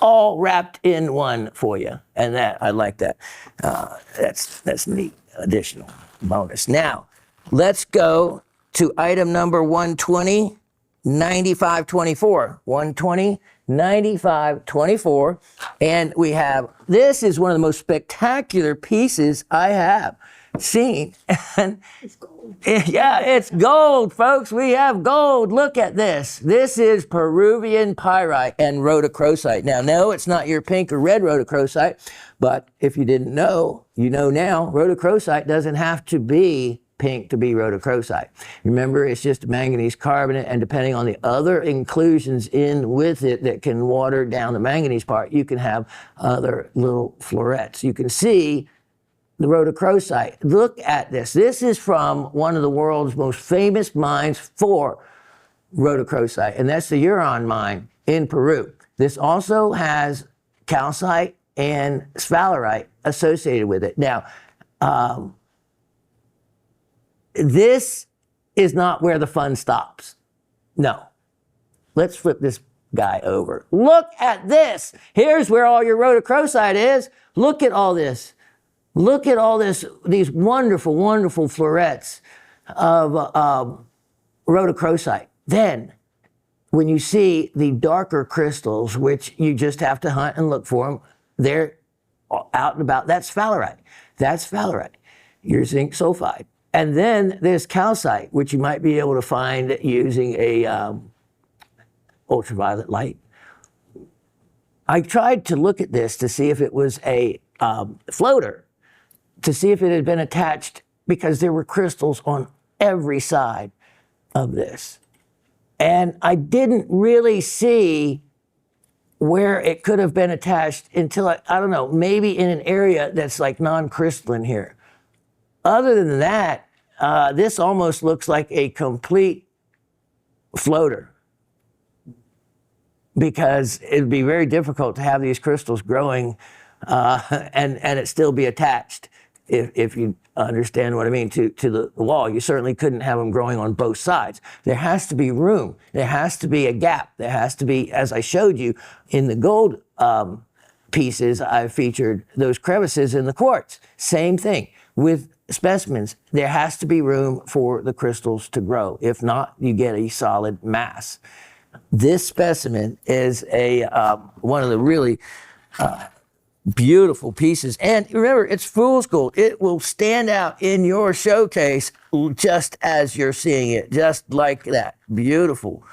A: all wrapped in one for you. And that, I like that. That's neat, additional bonus. Now, let's go to item number 120, 9524. 120, 9524. And we have, this is one of the most spectacular pieces I have seen. And it's gold. Yeah, it's gold, folks. We have gold. Look at this. This is Peruvian pyrite and rhodochrosite. Now, no, it's not your pink or red rhodochrosite, but if you didn't know, you know now, rhodochrosite doesn't have to be pink to be rhodochrosite. Remember, it's just manganese carbonate, and depending on the other inclusions in with it that can water down the manganese part, you can have other little florets. You can see the rhodochrosite. Look at this. This is from one of the world's most famous mines for rhodochrosite, and that's the Huron mine in Peru. This also has calcite and sphalerite associated with it. Now, this is not where the fun stops. No. Let's flip this guy over. Look at this. Here's where all your rhodochrosite is. Look at all this. Look at all this, these wonderful, wonderful florets of rhodochrosite. Then, when you see the darker crystals, which you just have to hunt and look for them, they're out and about. That's sphalerite. That's sphalerite. Your zinc sulfide. And then there's calcite, which you might be able to find using a ultraviolet light. I tried to look at this to see if it was a floater, to see if it had been attached, because there were crystals on every side of this. And I didn't really see where it could have been attached until, I don't know, maybe in an area that's like non-crystalline here. Other than that, this almost looks like a complete floater, because it'd be very difficult to have these crystals growing and it still be attached, if you understand what I mean, to the wall. You certainly couldn't have them growing on both sides. There has to be room. There has to be a gap. There has to be, as I showed you in the gold pieces, I featured those crevices in the quartz. Same thing with specimens. There has to be room for the crystals to grow. If not, you get a solid mass. This specimen is one of the really beautiful pieces. And remember, it's fool's gold. It will stand out in your showcase just as you're seeing it, just like that. Beautiful,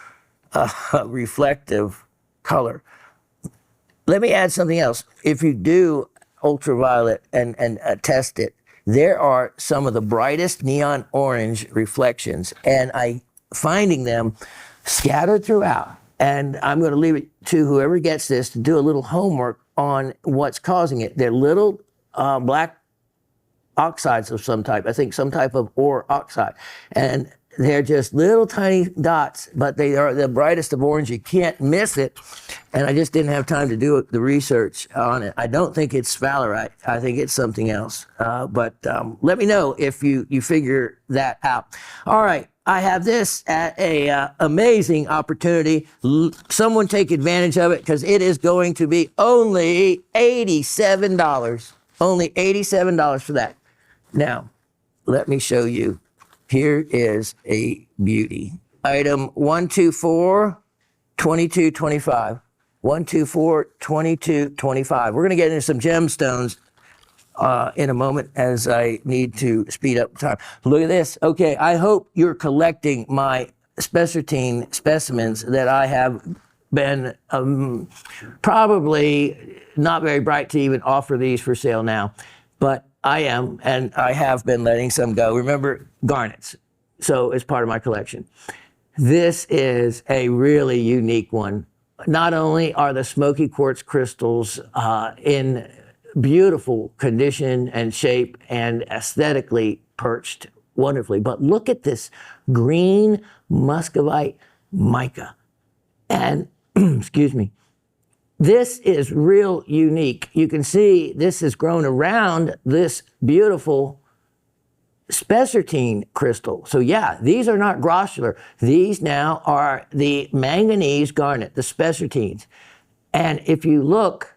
A: reflective color. Let me add something else. If you do ultraviolet and test it, there are some of the brightest neon orange reflections, and finding them scattered throughout. And I'm going to leave it to whoever gets this to do a little homework on what's causing it. They're little black oxides of some type. I think some type of ore oxide. And they're just little tiny dots, but they are the brightest of orange. You can't miss it. And I just didn't have time to do the research on it. I don't think it's sphalerite. I think it's something else. But let me know if you figure that out. All right. I have this at a amazing opportunity. Someone take advantage of it because it is going to be only $87. Only $87 for that. Now, let me show you. Here is a beauty. Item 124, 2225. 124, 2225. We're going to get into some gemstones in a moment as I need to speed up time. Look at this. Okay, I hope you're collecting my spessartine specimens that I have been probably not very bright to even offer these for sale now, but I am, and I have been letting some go. Remember, garnets. So it's part of my collection. This is a really unique one. Not only are the smoky quartz crystals in beautiful condition and shape and aesthetically perched wonderfully, but look at this green muscovite mica. And, excuse me, this is real unique. You can see this has grown around this beautiful spessartine crystal. So yeah, these are not grossular. These now are the manganese garnet, the spessartines. And if you look,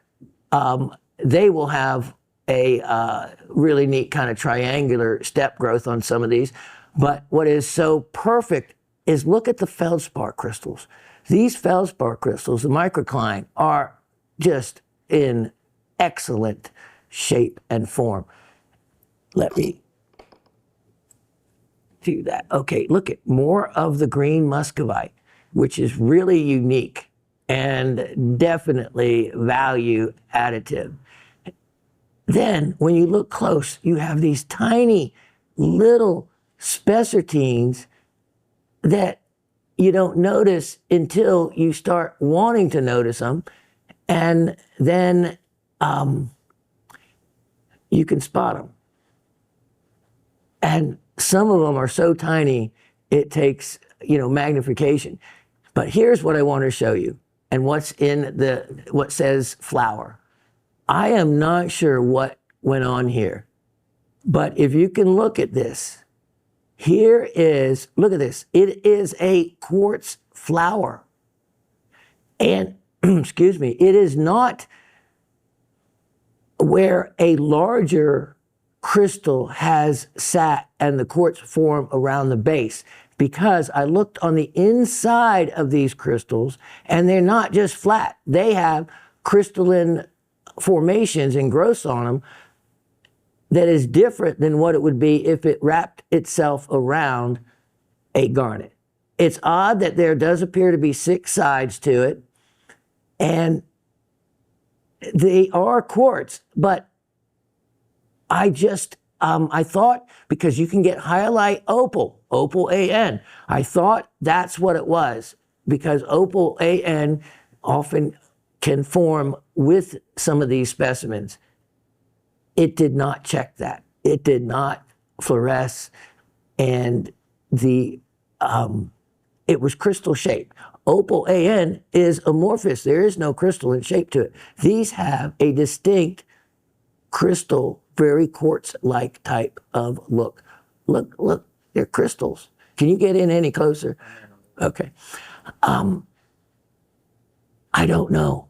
A: they will have a really neat kind of triangular step growth on some of these. But what is so perfect is look at the feldspar crystals. These feldspar crystals, the microcline, are just in excellent shape and form. Let me do that. Okay, look at more of the green muscovite, which is really unique and definitely value additive. Then when you look close, you have these tiny little spessartines that you don't notice until you start wanting to notice them. And then you can spot them. And some of them are so tiny, it takes, magnification. But here's what I want to show you and what's in what says flower. I am not sure what went on here, but if you can look at this, look at this. It is a quartz flower. And, excuse me, it is not where a larger crystal has sat and the quartz form around the base, because I looked on the inside of these crystals and they're not just flat. They have crystalline formations and growths on them that is different than what it would be if it wrapped itself around a garnet. It's odd that there does appear to be 6 sides to it, and they are quartz, but I thought, because you can get hyalite opal AN, I thought that's what it was, because opal AN often can form with some of these specimens. It did not check that. It did not fluoresce, and it was crystal shaped. Opal AN is amorphous. There is no crystalline shape to it. These have a distinct crystal, very quartz-like type of look. Look, they're crystals. Can you get in any closer? Okay. I don't know.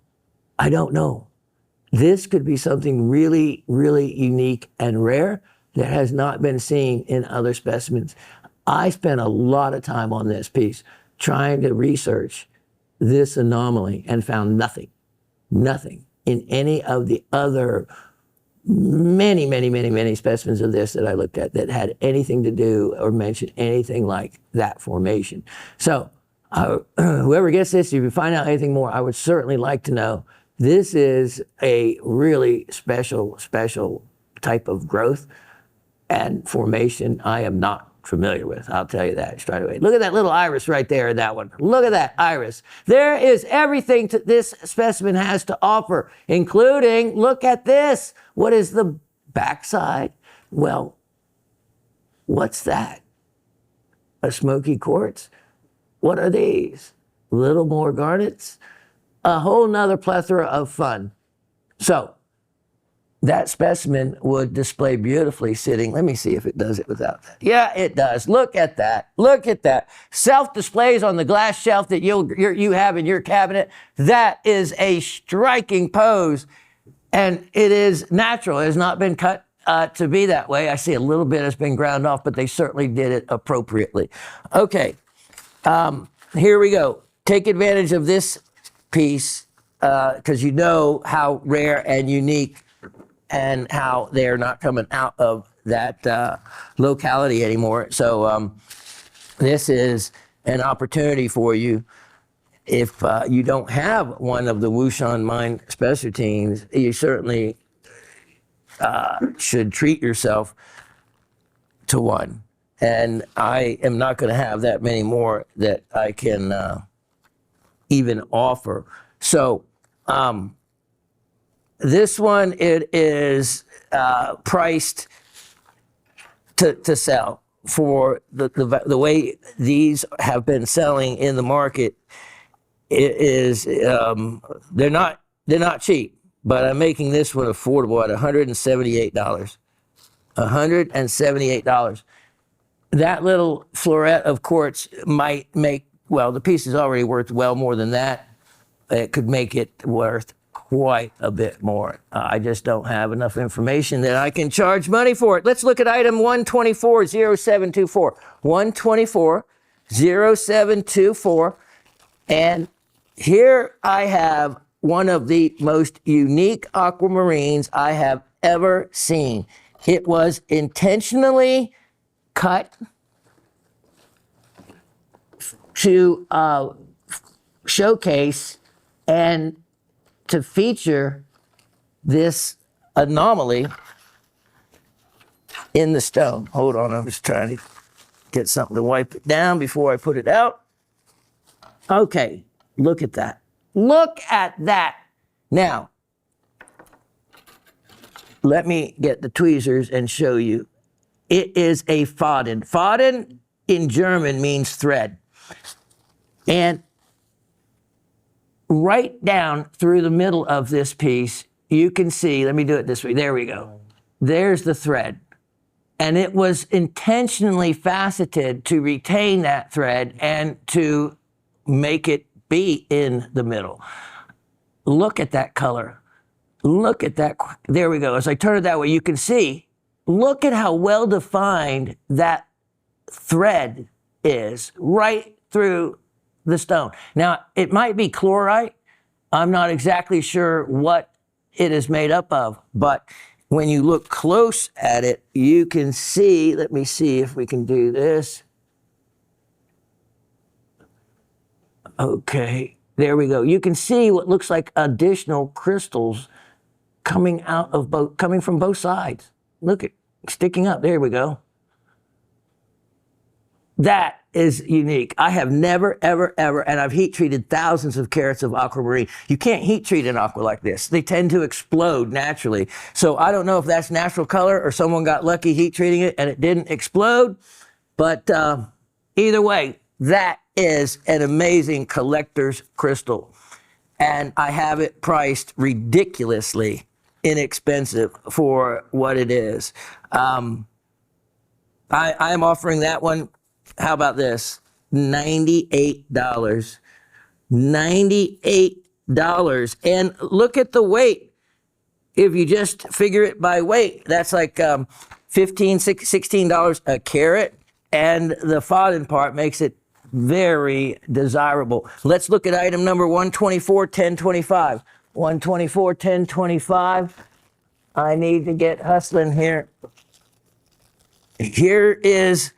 A: This could be something really, really unique and rare that has not been seen in other specimens. I spent a lot of time on this piece trying to research this anomaly and found nothing in any of the other many specimens of this that I looked at that had anything to do or mention anything like that formation. So whoever gets this, if you find out anything more, I would certainly like to know. This is a really special type of growth and formation. I am not familiar with. I'll tell you that straight away. Look at that little iris right there in that one. Look at that iris. There is everything this specimen has to offer, including, look at this. What is the backside? Well, what's that? A smoky quartz? What are these? A little more garnets? A whole nother plethora of fun. So, that specimen would display beautifully sitting. Let me see if it does it without that. Yeah, it does. Look at that. Look at that. Self-displays on the glass shelf that you have in your cabinet. That is a striking pose. And it is natural. It has not been cut to be that way. I see a little bit has been ground off, but they certainly did it appropriately. Okay, here we go. Take advantage of this piece because you know how rare and unique and how they're not coming out of that locality anymore. So this is an opportunity for you. If you don't have one of the Wushan mine specialties, you certainly should treat yourself to one. And I am not going to have that many more that I can even offer. So this one, it is priced to sell for the way these have been selling in the market. It is they're not cheap, but I'm making this one affordable at $178. $178. That little floret of quartz might make, well, the piece is already worth well more than that. It could make it worth quite a bit more. I just don't have enough information that I can charge money for it. Let's look at item 124-0724. 124-0724. And here I have one of the most unique aquamarines I have ever seen. It was intentionally cut to showcase and to feature this anomaly in the stone. Hold on, I'm just trying to get something to wipe it down before I put it out. Okay, look at that. Look at that. Now, let me get the tweezers and show you. It is a Faden. Faden in German means thread. And right down through the middle of this piece, you can see, let me do it this way. There we go. There's the thread. And it was intentionally faceted to retain that thread and to make it be in the middle. Look at that color. Look at that. There we go. As I turn it that way, you can see, look at how well defined that thread is right through the stone. Now, it might be chlorite. I'm not exactly sure what it is made up of, but when you look close at it, you can see, let me see if we can do this. Okay, there we go. You can see what looks like additional crystals coming out of coming from both sides. Look at sticking up. There we go. That is unique. I have never, ever, ever, and I've heat treated thousands of carats of aquamarine. You can't heat treat an aqua like this. They tend to explode naturally. So I don't know if that's natural color or someone got lucky heat treating it and it didn't explode. But either way, that is an amazing collector's crystal. And I have it priced ridiculously inexpensive for what it is. I am offering that one. How about this? $98. $98. And look at the weight. If you just figure it by weight, that's like $15, $16 a carat. And the Faden part makes it very desirable. Let's look at item number 124-1025. 124-1025. I need to get hustling here. Here is,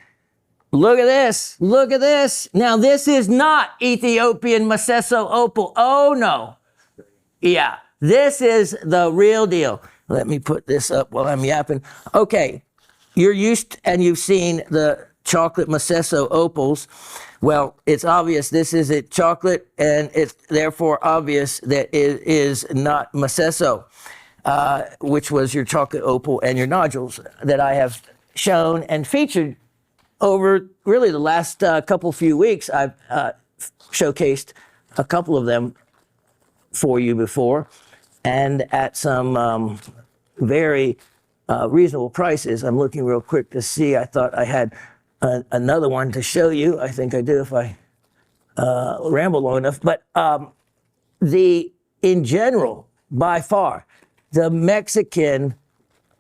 A: look at this. Look at this. Now, this is not Ethiopian Maseso opal. Oh, no. Yeah, this is the real deal. Let me put this up while I'm yapping. Okay, you're used and you've seen the chocolate Macesso opals. Well, it's obvious this isn't chocolate, and it's therefore obvious that it is not Macesso, which was your chocolate opal and your nodules that I have shown and featured over really the last few weeks. I've showcased a couple of them for you before, and at some very reasonable prices. I'm looking real quick to see. I thought I had another one to show you. I think I do if I ramble long enough. But in general, by far, the Mexican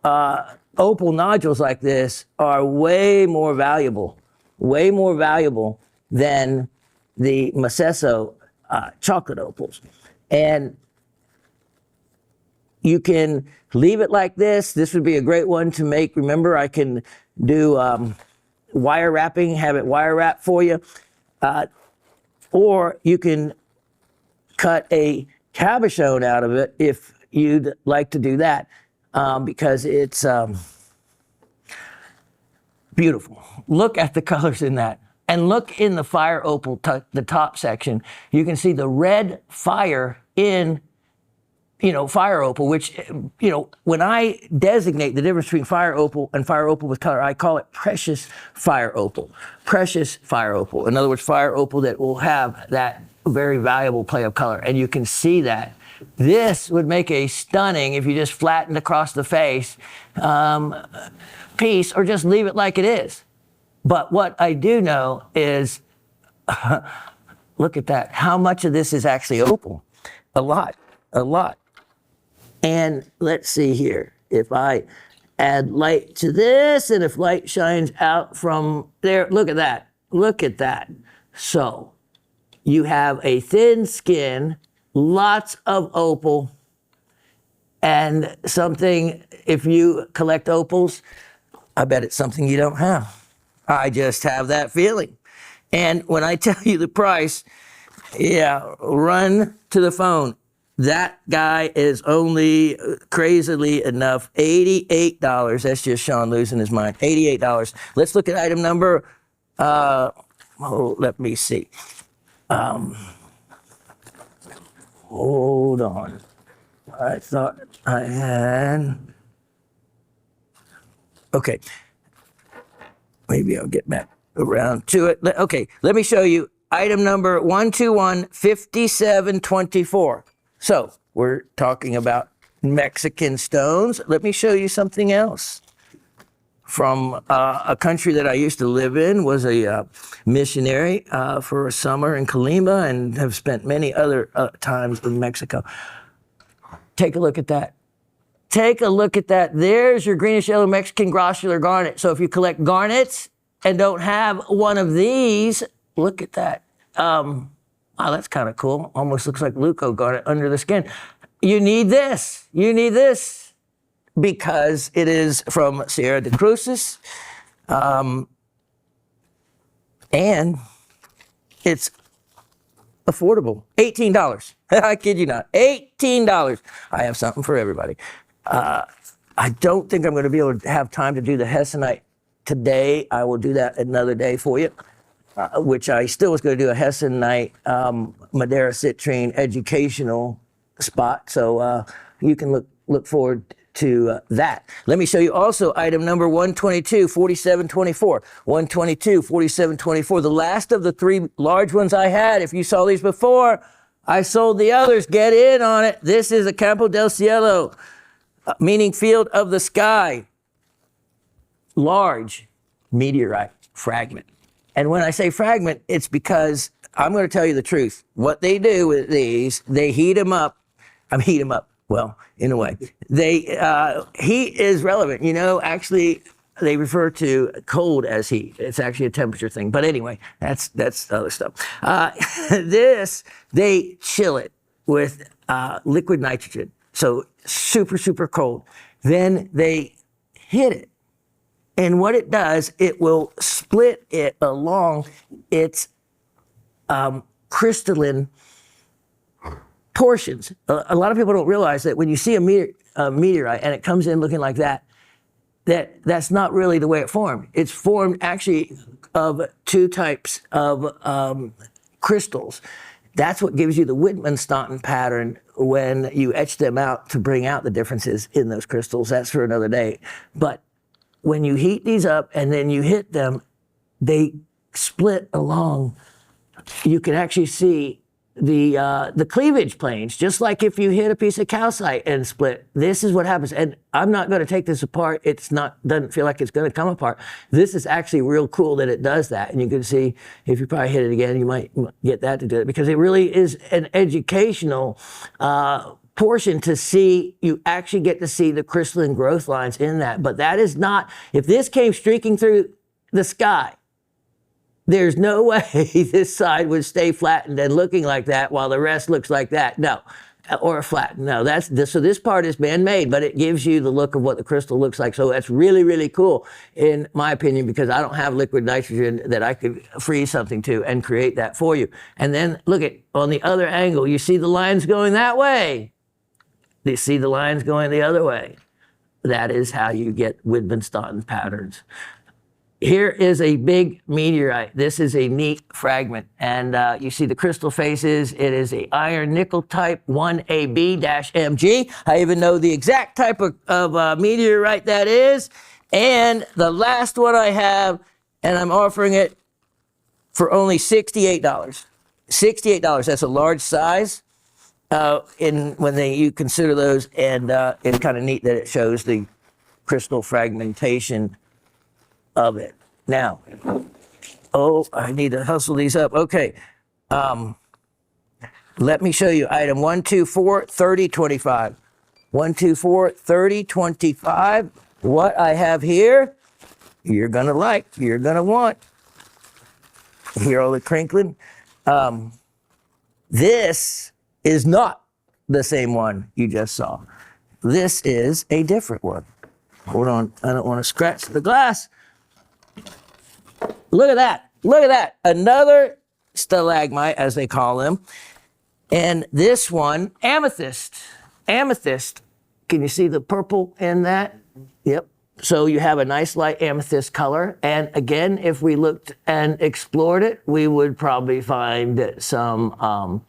A: opal nodules like this are way more valuable than the Macesso chocolate opals. And you can leave it like this. This would be a great one to make. Remember, I can do wire wrapping, have it wire wrap for you. Or you can cut a cabochon out of it if you'd like to do that, because it's beautiful. Look at the colors in that. And look in the fire opal, the top section. You can see the red fire in fire opal, which, when I designate the difference between fire opal and fire opal with color, I call it precious fire opal. Precious fire opal. In other words, fire opal that will have that very valuable play of color. And you can see that. This would make a stunning, if you just flattened across the face, piece, or just leave it like it is. But what I do know is, look at that. How much of this is actually opal? A lot. And let's see here. If I add light to this, and if light shines out from there, look at that. So you have a thin skin, lots of opal, and something, if you collect opals, I bet it's something you don't have. I just have that feeling. And when I tell you the price, run to the phone. That guy is only, crazily enough, $88. That's just Shawn losing his mind. $88. Let's look at item number, let me see. Hold on. I thought I had, okay. Maybe I'll get back around to it. Okay, let me show you item number 121-5724. So we're talking about Mexican stones. Let me show you something else from a country that I used to live in, was a missionary for a summer in Colima, and have spent many other times in Mexico. Take a look at that. There's your greenish yellow Mexican grossular garnet. So if you collect garnets and don't have one of these, look at that. Wow, that's kind of cool. Almost looks like Luco garnet under the skin. You need this. Because it is from Sierra de Cruces. And it's affordable. $18. I kid you not. $18. I have something for everybody. I don't think I'm going to be able to have time to do the Hessonite today. I will do that another day for you, which I still was going to do a Hessonite Madeira citrine educational spot. So you can look forward to that. Let me show you also item number 122-4724. 122-4724. The last of the three large ones I had. If you saw these before, I sold the others. Get in on it. This is a Campo del Cielo, meaning field of the sky. Large meteorite fragment. And when I say fragment, it's because I'm going to tell you the truth. What they do with these, they heat them up. Well, in a way. Heat is relevant. Actually, they refer to cold as heat. It's actually a temperature thing. But anyway, that's other stuff. This, they chill it with liquid nitrogen. So super, super cold. Then they hit it. And what it does, it will split it along its crystalline portions. A lot of people don't realize that when you see a meteorite and it comes in looking like that, that's not really the way it formed. It's formed actually of two types of crystals. That's what gives you the Widmanstatten pattern when you etch them out to bring out the differences in those crystals. That's for another day. But when you heat these up and then you hit them, they split along. You can actually see the cleavage planes, just like if you hit a piece of calcite and split. This is what happens. And I'm not going to take this apart. Doesn't feel like it's going to come apart. This is actually real cool that it does that. And you can see, if you probably hit it again, you might get that to do it, because it really is an educational portion to see. You actually get to see the crystalline growth lines in that. But that is not, if this came streaking through the sky, there's no way this side would stay flattened and looking like that while the rest looks like that. No, or flattened. No, so this part is man-made, but it gives you the look of what the crystal looks like. So that's really, really cool, in my opinion, because I don't have liquid nitrogen that I could freeze something to and create that for you. And then look at, on the other angle, you see the lines going that way. You see the lines going the other way. That is how you get Widmanstatten patterns. Here is a big meteorite. This is a neat fragment. And you see the crystal faces. It is a iron nickel type 1AB-MG. I even know the exact type of meteorite that is. And the last one I have, and I'm offering it for only $68. $68, that's a large size. You consider those, and it's kind of neat that it shows the crystal fragmentation of it. Now, I need to hustle these up. Okay. Let me show you item 124 3025. 124 3025. What I have here, you're gonna like, you're gonna want. Hear all the crinkling? This is not the same one you just saw. This is a different one. Hold on, I don't want to scratch the glass. Look at that. Look at that. Another stalagmite, as they call them. And this one, amethyst. Amethyst. Can you see the purple in that? Yep. So you have a nice light amethyst color. And again, if we looked and explored it, we would probably find some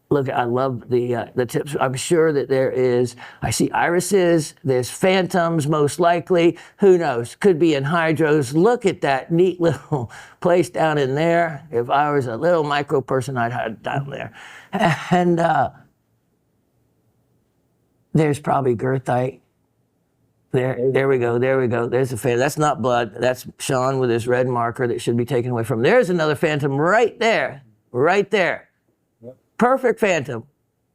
A: look, I love the tips. I'm sure that there is, I see irises, there's phantoms most likely. Who knows? Could be anhydros. Look at that neat little place down in there. If I was a little micro person, I'd have it down there. And there's probably goethite. There we go. There we go. There's a phantom. That's not blood. That's Shawn with his red marker that should be taken away from him. There's another phantom right there. Right there. Perfect phantom.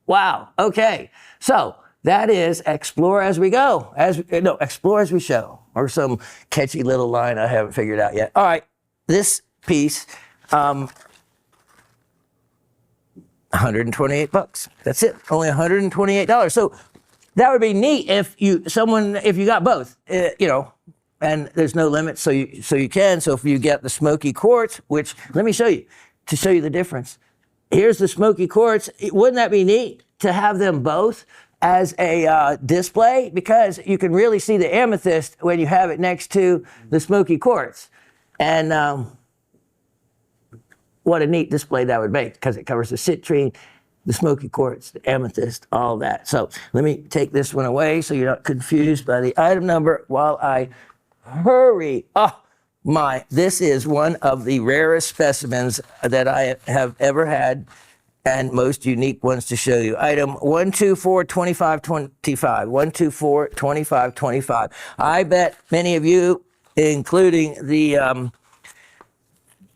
A: Wow. Okay. So that is explore as we go. Explore as we show. Or some catchy little line I haven't figured out yet. All right. This piece, $128. That's it. Only $128. So that would be neat if you got both, and there's no limit. So you can. So if you get the smoky quartz, which let me show you to show you the difference. Here's the smoky quartz. Wouldn't that be neat to have them both as a display? Because you can really see the amethyst when you have it next to the smoky quartz. And what a neat display that would make, because it covers the citrine, the smoky quartz, the amethyst, all that. So let me take this one away so you're not confused by the item number while I hurry. This is one of the rarest specimens that I have ever had, and most unique ones to show you. Item 1242525. 1242525. I bet many of you, including the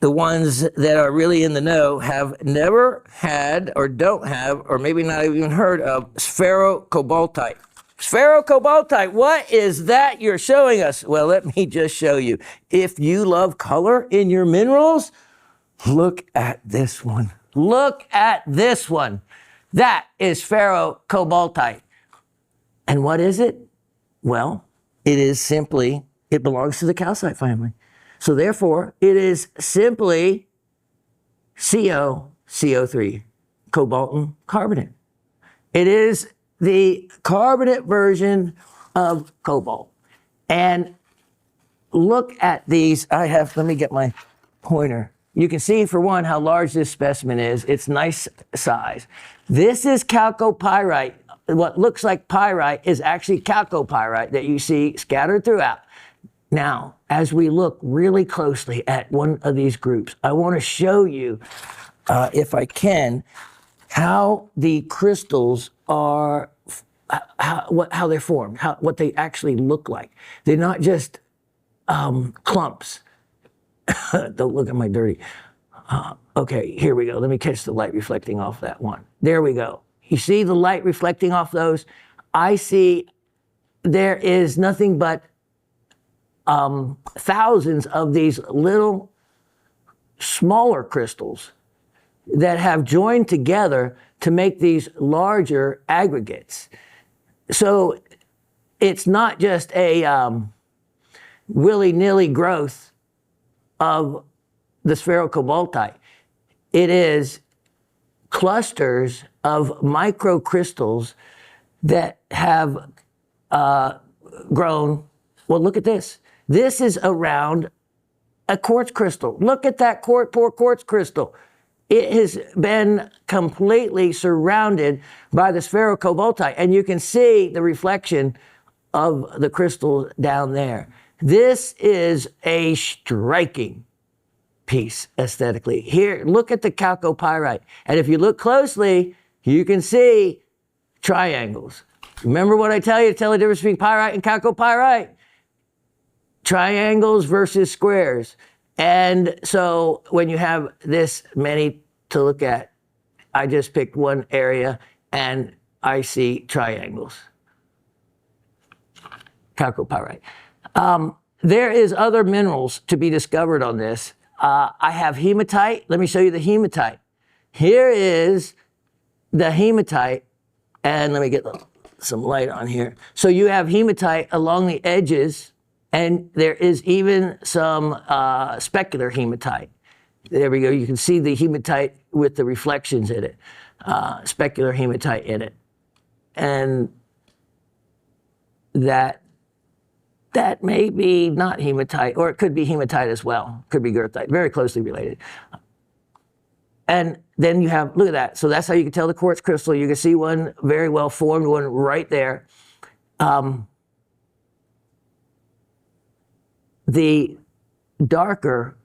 A: ones that are really in the know, have never had or don't have, or maybe not even heard of sphero-cobaltite. Sphero-cobaltite, what is that you're showing us? Well, let me just show you. If you love color in your minerals, look at this one. Look at this one. That is sphero-cobaltite. And what is it? Well, it belongs to the calcite family. So therefore, it is simply CO3, cobaltum carbonate. It is the carbonate version of cobalt. And look at these. Let me get my pointer. You can see, for one, how large this specimen is. It's nice size. This is chalcopyrite. What looks like pyrite is actually chalcopyrite that you see scattered throughout. Now, as we look really closely at one of these groups, I want to show you, if I can, how the crystals are, how they're formed, what they actually look like. They're not just clumps. Don't look at my dirty. Okay, here we go. Let me catch the light reflecting off that one. There we go. You see the light reflecting off those? I see there is nothing but thousands of these little smaller crystals that have joined together to make these larger aggregates. So it's not just a willy-nilly growth of the sphero-cobaltite. It is clusters of microcrystals that have grown. Well, look at this. This is around a quartz crystal. Look at that poor quartz crystal. It has been completely surrounded by the sphero-cobaltite, and you can see the reflection of the crystal down there. This is a striking piece aesthetically. Here, look at the chalcopyrite. And if you look closely, you can see triangles. Remember what I tell you to tell the difference between pyrite and chalcopyrite? Triangles versus squares. And so when you have this many to look at, I just picked one area and I see triangles. Chalcopyrite. There is other minerals to be discovered on this. I have hematite. Let me show you the hematite. Here is the hematite, and let me get some light on here. So you have hematite along the edges, and there is even some specular hematite. There we go. You can see the hematite with the reflections in it, specular hematite in it. And that may be not hematite, or it could be hematite as well. Could be goethite, very closely related. And then you have, look at that. So that's how you can tell the quartz crystal. You can see one very well formed, one right there. The darker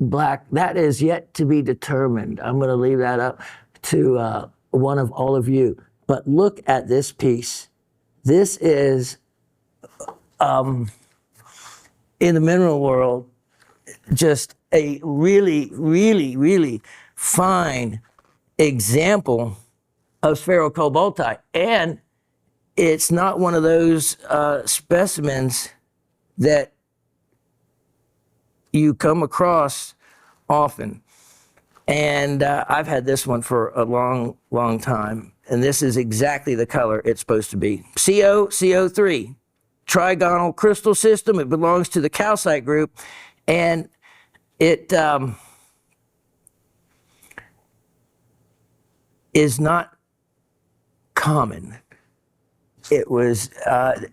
A: black, that is yet to be determined. I'm going to leave that up to one of all of you. But look at this piece. This is, in the mineral world, just a really, really, really fine example of sphero-cobaltite. And it's not one of those specimens that you come across often. And I've had this one for a long, long time. And this is exactly the color it's supposed to be. CO3, trigonal crystal system. It belongs to the calcite group. And it is not common. It was,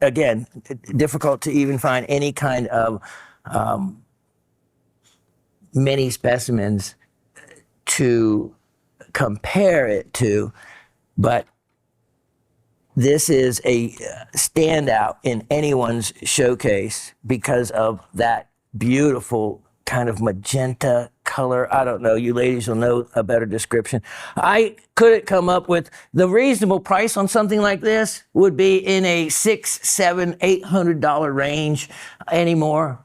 A: again, difficult to even find any kind of many specimens to compare it to, but this is a standout in anyone's showcase because of that beautiful kind of magenta color. I don't know, you ladies will know a better description. I couldn't come up with the reasonable price on something like this would be in a $600, $700, $800 range anymore.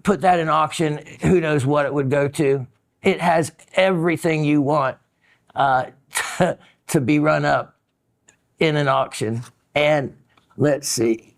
A: Put that in auction, who knows what it would go to. It has everything you want to be run up in an auction. And let's see.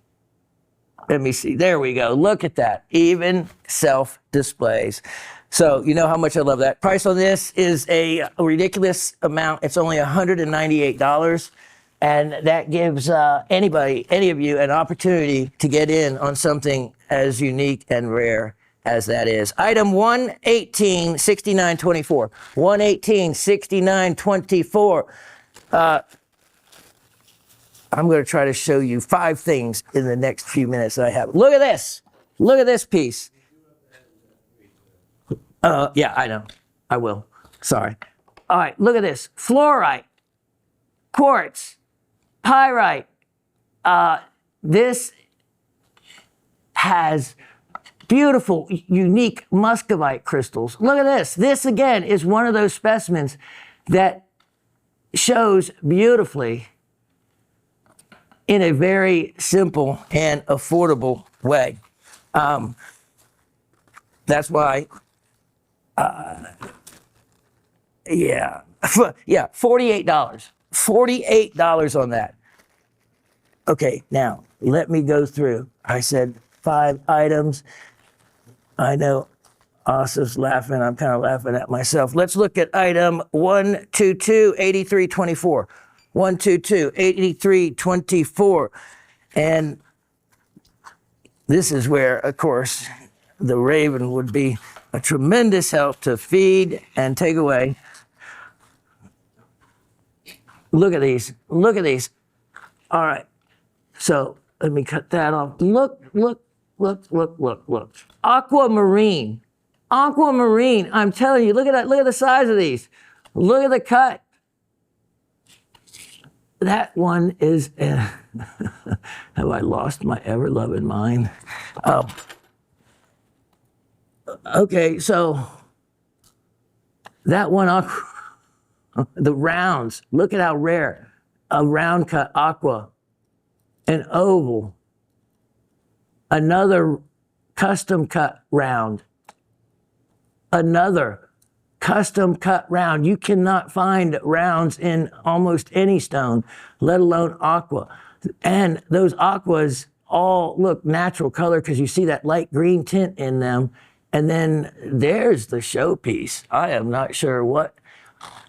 A: Let me see. There we go. Look at that. Even self-displays. So you know how much I love that. Price on this is a ridiculous amount. It's only $198. And that gives anybody, any of you, an opportunity to get in on something as unique and rare as that is. Item 1186924. 1186924. I'm going to try to show you 5 things in the next few minutes that I have. Look at this. Look at this piece. Yeah, I know. I will. Sorry. All right, look at this. Fluorite, quartz, pyrite. This has beautiful, unique muscovite crystals. Look at this. This, again, is one of those specimens that shows beautifully in a very simple and affordable way. That's why, yeah, $48. $48 on that. Okay, now let me go through. I said 5 items. I know Asa's laughing. I'm kind of laughing at myself. Let's look at item 122, 8324. 122, 8324. And this is where, of course, the raven would be a tremendous help to feed and take away. Look at these. Look at these. All right. So let me cut that off. Look. Aquamarine. Aquamarine. I'm telling you, look at that. Look at the size of these. Look at the cut. That one is, have I lost my ever-loving mind? Okay, so that one, the rounds, look at how rare. A round cut aqua, an oval, another custom cut round, another custom cut round. You cannot find rounds in almost any stone, let alone aqua. And those aquas all look natural color because you see that light green tint in them. And then there's the showpiece. I am not sure what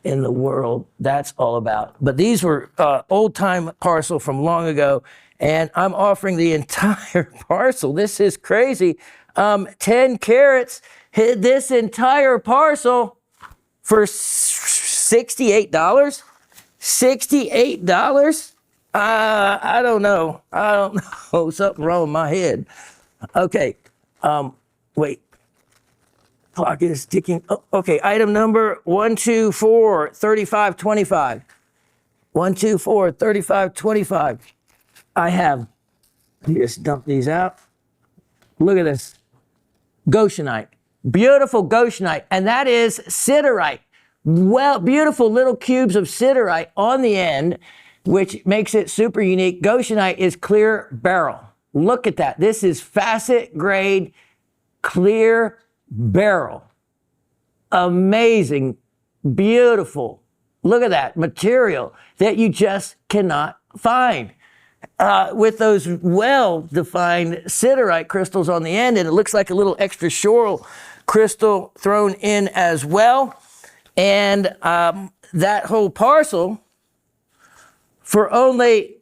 A: in the world that's all about. But these were old time parcel from long ago. And I'm offering the entire parcel. This is crazy. 10 carats hit this entire parcel for $68. $68? I don't know. I don't know. Something wrong with my head. Okay. Wait. Clock is ticking. Oh, okay. Item number 124 3525. 124 3525. I have. Just dump these out. Look at this. Goshenite. Beautiful goshenite. And that is siderite. Well, beautiful little cubes of siderite on the end, which makes it super unique. Goshenite is clear beryl. Look at that. This is facet grade clear beryl. Amazing, beautiful. Look at that material that you just cannot find. With those well-defined siderite crystals on the end, and it looks like a little extra shoral crystal thrown in as well. And that whole parcel for only,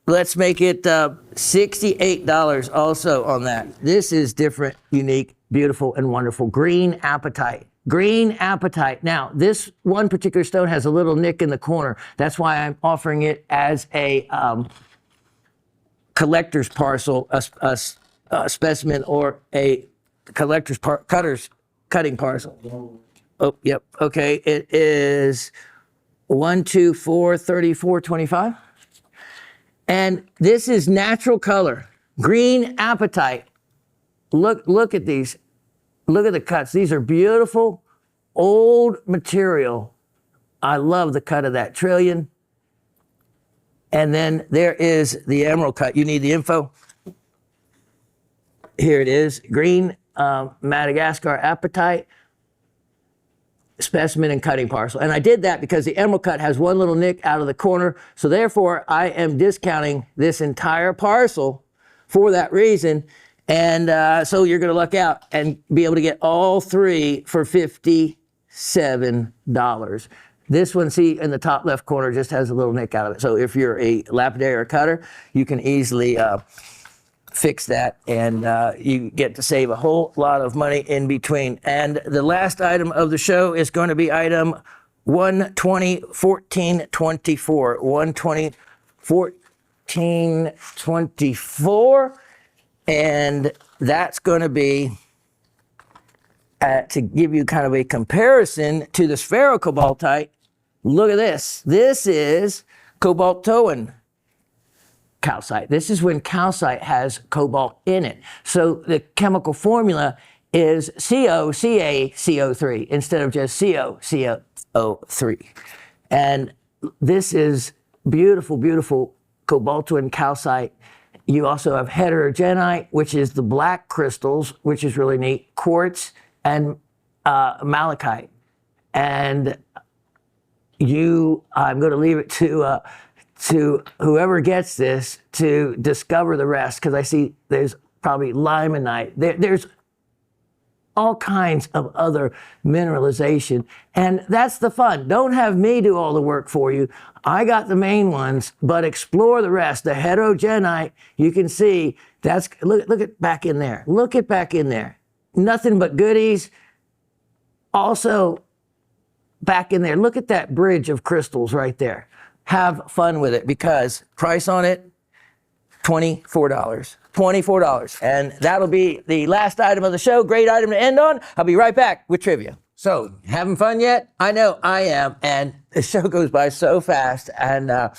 A: let's make it $68 also on that. This is different, unique, beautiful, and wonderful. Green apatite. Green apatite. Now, this one particular stone has a little nick in the corner. That's why I'm offering it as a collector's parcel, a specimen, or a collector's cutting parcel. Oh, yep. Okay. It is 124 3425. And this is natural color. Green apatite. Look at these. Look at the cuts. These are beautiful, old material. I love the cut of that trillion. And then there is the emerald cut. You need the info. Here it is. Green Madagascar apatite, specimen and cutting parcel. And I did that because the emerald cut has one little nick out of the corner. So therefore, I am discounting this entire parcel for that reason. And so you're going to luck out and be able to get all 3 for $57. This one, see, in the top left corner just has a little nick out of it. So if you're a lapidary or cutter, you can easily fix that, and you get to save a whole lot of money in between. And the last item of the show is going to be item 120 1424. 120 1424. And that's going to be, to give you kind of a comparison to the sphero-cobaltite, look at this. This is cobaltoin calcite. This is when calcite has cobalt in it. So the chemical formula is CoCaCO3 instead of just CoCO3. And this is beautiful, beautiful cobaltoin calcite. You also have heterogenite, which is the black crystals, which is really neat, quartz, and malachite. And I'm going to leave it to whoever gets this to discover the rest, because I see there's probably limonite. There's all kinds of other mineralization, and that's the fun. Don't have me do all the work for you. I got the main ones, but explore the rest. The heterogenite, you can see that's, look at back in there. Look at back in there. Nothing but goodies. Also, back in there, look at that bridge of crystals right there. Have fun with it, because price on it, $24. $24. And that'll be the last item of the show. Great item to end on. I'll be right back with trivia. So, having fun yet? I know I am. And the show goes by so fast. And I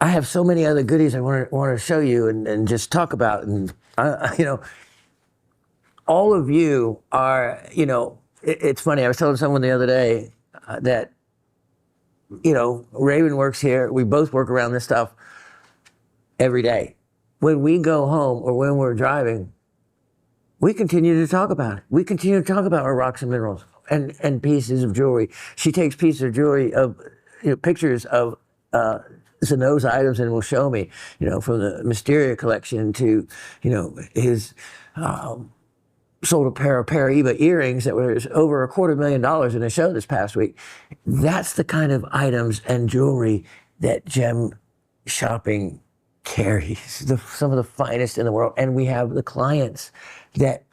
A: have so many other goodies I want to show you and just talk about. And, all of you are, it's funny. I was telling someone the other day that, Raven works here. We both work around this stuff every day. When we go home or when we're driving, we continue to talk about it. We continue to talk about our rocks and minerals and pieces of jewelry. She takes pieces of jewelry of, pictures of Sano's items and will show me, from the Mysteria collection to, his sold a pair of Paraíba earrings that was over $250,000 in a show this past week. That's the kind of items and jewelry that Gem Shopping carries, some of the finest in the world. And we have the clients that,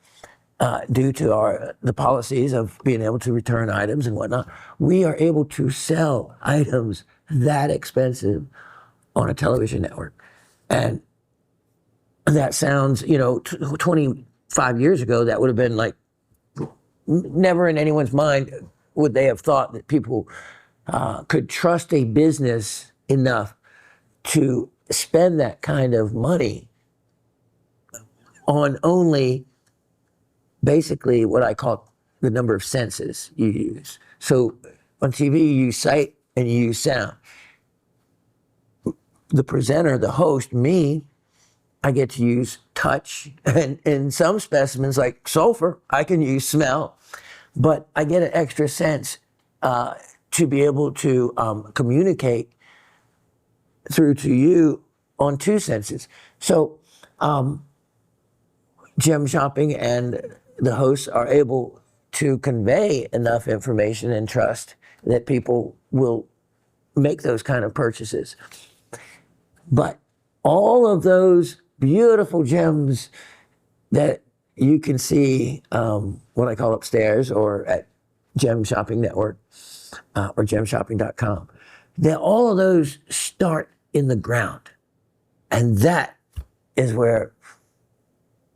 A: due to the policies of being able to return items and whatnot, we are able to sell items that expensive on a television network. And that sounds, 25 years ago, that would have been like, never in anyone's mind would they have thought that people could trust a business enough to spend that kind of money on only basically what I call the number of senses you use. So on TV, you use sight and you use sound. The presenter, the host, me, I get to use touch, and in some specimens like sulfur, I can use smell, but I get an extra sense to be able to communicate through to you on two senses. So Gem Shopping and the hosts are able to convey enough information and trust that people will make those kind of purchases. But all of those beautiful gems that you can see, what I call upstairs or at Gem Shopping Network or gemshopping.com, all of those start in the ground. And that is where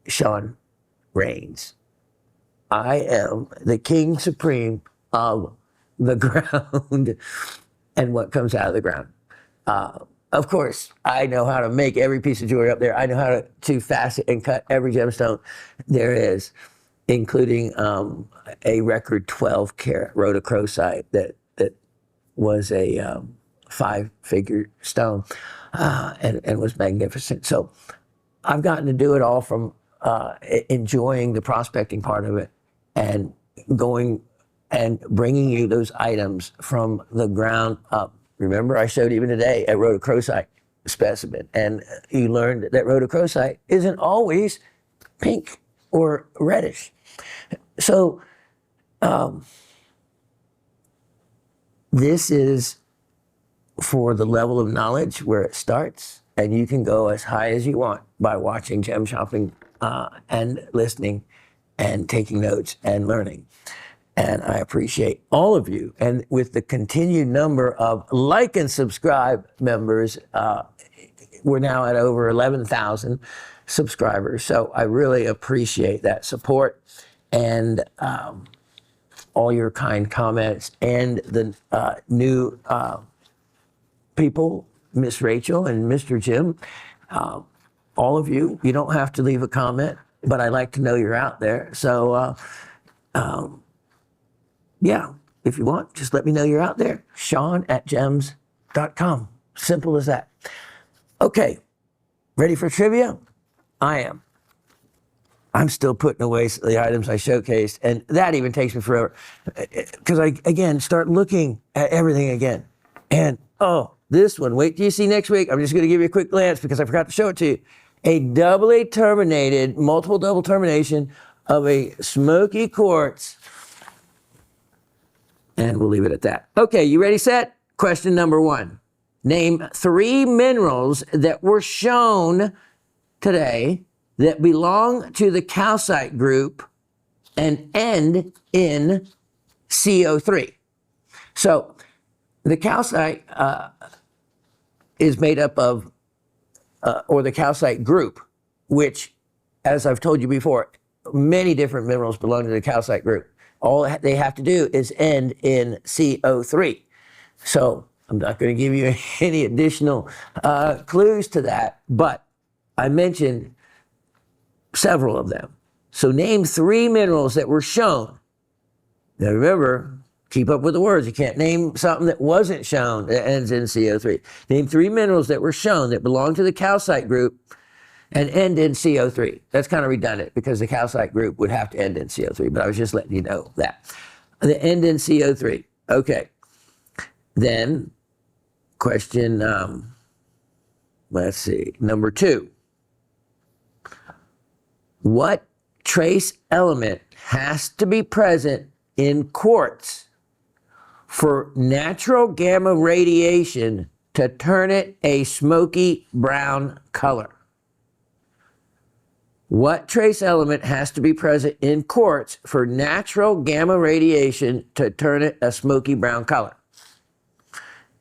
A: Shawn reigns. I am the king supreme of the ground and what comes out of the ground. Of course, I know how to make every piece of jewelry up there. I know how to facet and cut every gemstone there is, including a record 12-carat rhodochrosite that was a 5-figure stone and was magnificent. So I've gotten to do it all from enjoying the prospecting part of it and going and bringing you those items from the ground up. Remember, I showed even today a rhodochrosite specimen, and you learned that rhodochrosite isn't always pink or reddish. So this is for the level of knowledge where it starts, and you can go as high as you want by watching Gem Shopping and listening and taking notes and learning. And I appreciate all of you. And with the continued number of like and subscribe members, we're now at over 11,000. subscribers. So I really appreciate that support and all your kind comments and the new people, Miss Rachel and Mr. Jim. All of you, you don't have to leave a comment, but I like to know you're out there. So, yeah, if you want, just let me know you're out there. Shawn@gems.com. Simple as that. Okay, ready for trivia? I am. I'm still putting away the items I showcased, and that even takes me forever. Because I, again, start looking at everything again. And, oh, this one, wait till you see next week. I'm just going to give you a quick glance because I forgot to show it to you. A doubly terminated, multiple double termination of a smoky quartz. And we'll leave it at that. Okay, you ready, set? Question number 1. Name 3 minerals that were shown today that belong to the calcite group and end in CO3. So the calcite is made up of, or the calcite group, which, as I've told you before, many different minerals belong to the calcite group. All they have to do is end in CO3. So I'm not going to give you any additional clues to that, but I mentioned several of them. So name 3 minerals that were shown. Now remember, keep up with the words. You can't name something that wasn't shown that ends in CO3. Name 3 minerals that were shown that belong to the calcite group and end in CO3. That's kind of redundant because the calcite group would have to end in CO3, but I was just letting you know that. The end in CO3. Okay. Then question, let's see, number 2. What trace element has to be present in quartz for natural gamma radiation to turn it a smoky brown color? What trace element has to be present in quartz for natural gamma radiation to turn it a smoky brown color?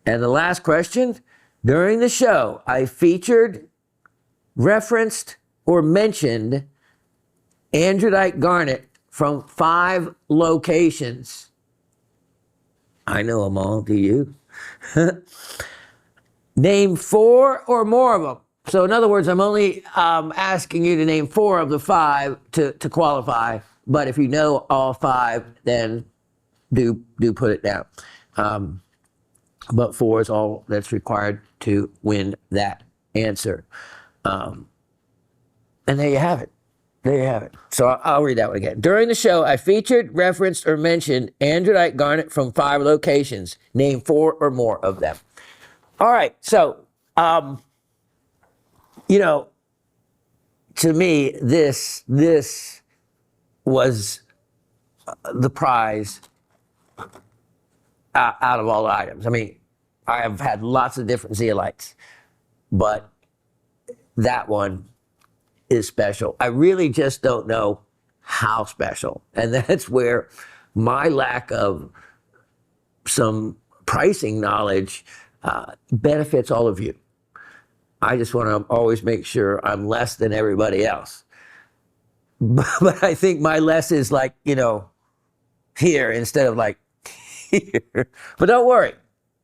A: And the last question, during the show, I featured, referenced, or mentioned andradite garnet from 5 locations. I know them all, do you? Name 4 or more of them. So in other words, I'm only asking you to name 4 of the 5 to qualify. But if you know all 5, then do put it down. But 4 is all that's required to win that answer. And there you have it. There you have it. So I'll read that one again. During the show, I featured, referenced, or mentioned andradite garnet from 5 locations. Name 4 or more of them. All right. So, you know, to me, this was the prize out of all the items. I mean, I have had lots of different zeolites, but that one is special. I really just don't know how special. And that's where my lack of some pricing knowledge benefits all of you. I just want to always make sure I'm less than everybody else. But I think my less is like, you know, here instead of like here. But don't worry.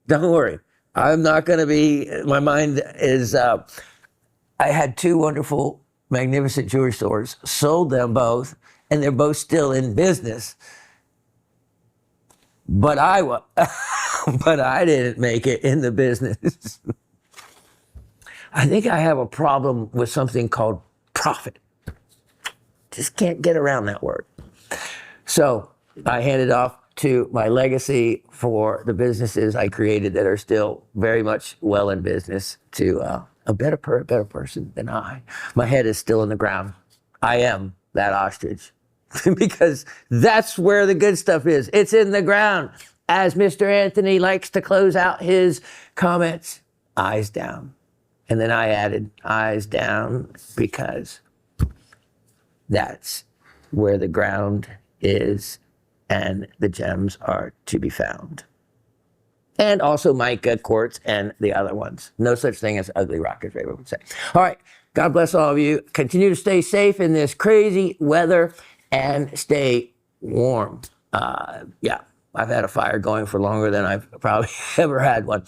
A: Don't worry. I'm not going to be, my mind is, I had 2 wonderful, magnificent jewelry stores, sold them both, and they're both still in business. But but I didn't make it in the business. I think I have a problem with something called profit. Just can't get around that word. So I handed off to my legacy for the businesses I created that are still very much well in business to a better person than I. My head is still in the ground. I am that ostrich because that's where the good stuff is. It's in the ground. As Mr. Anthony likes to close out his comments, eyes down. And then I added eyes down because that's where the ground is and the gems are to be found. And also mica, quartz, and the other ones. No such thing as ugly rock, as Raven would say. All right, God bless all of you. Continue to stay safe in this crazy weather and stay warm. Yeah, I've had a fire going for longer than I've probably ever had one.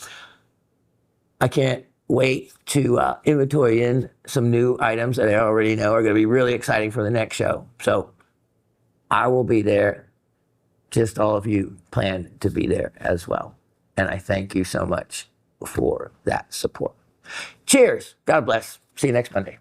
A: I can't wait to inventory in some new items that I already know are going to be really exciting for the next show. So I will be there. Just all of you plan to be there as well. And I thank you so much for that support. Cheers. God bless. See you next Monday.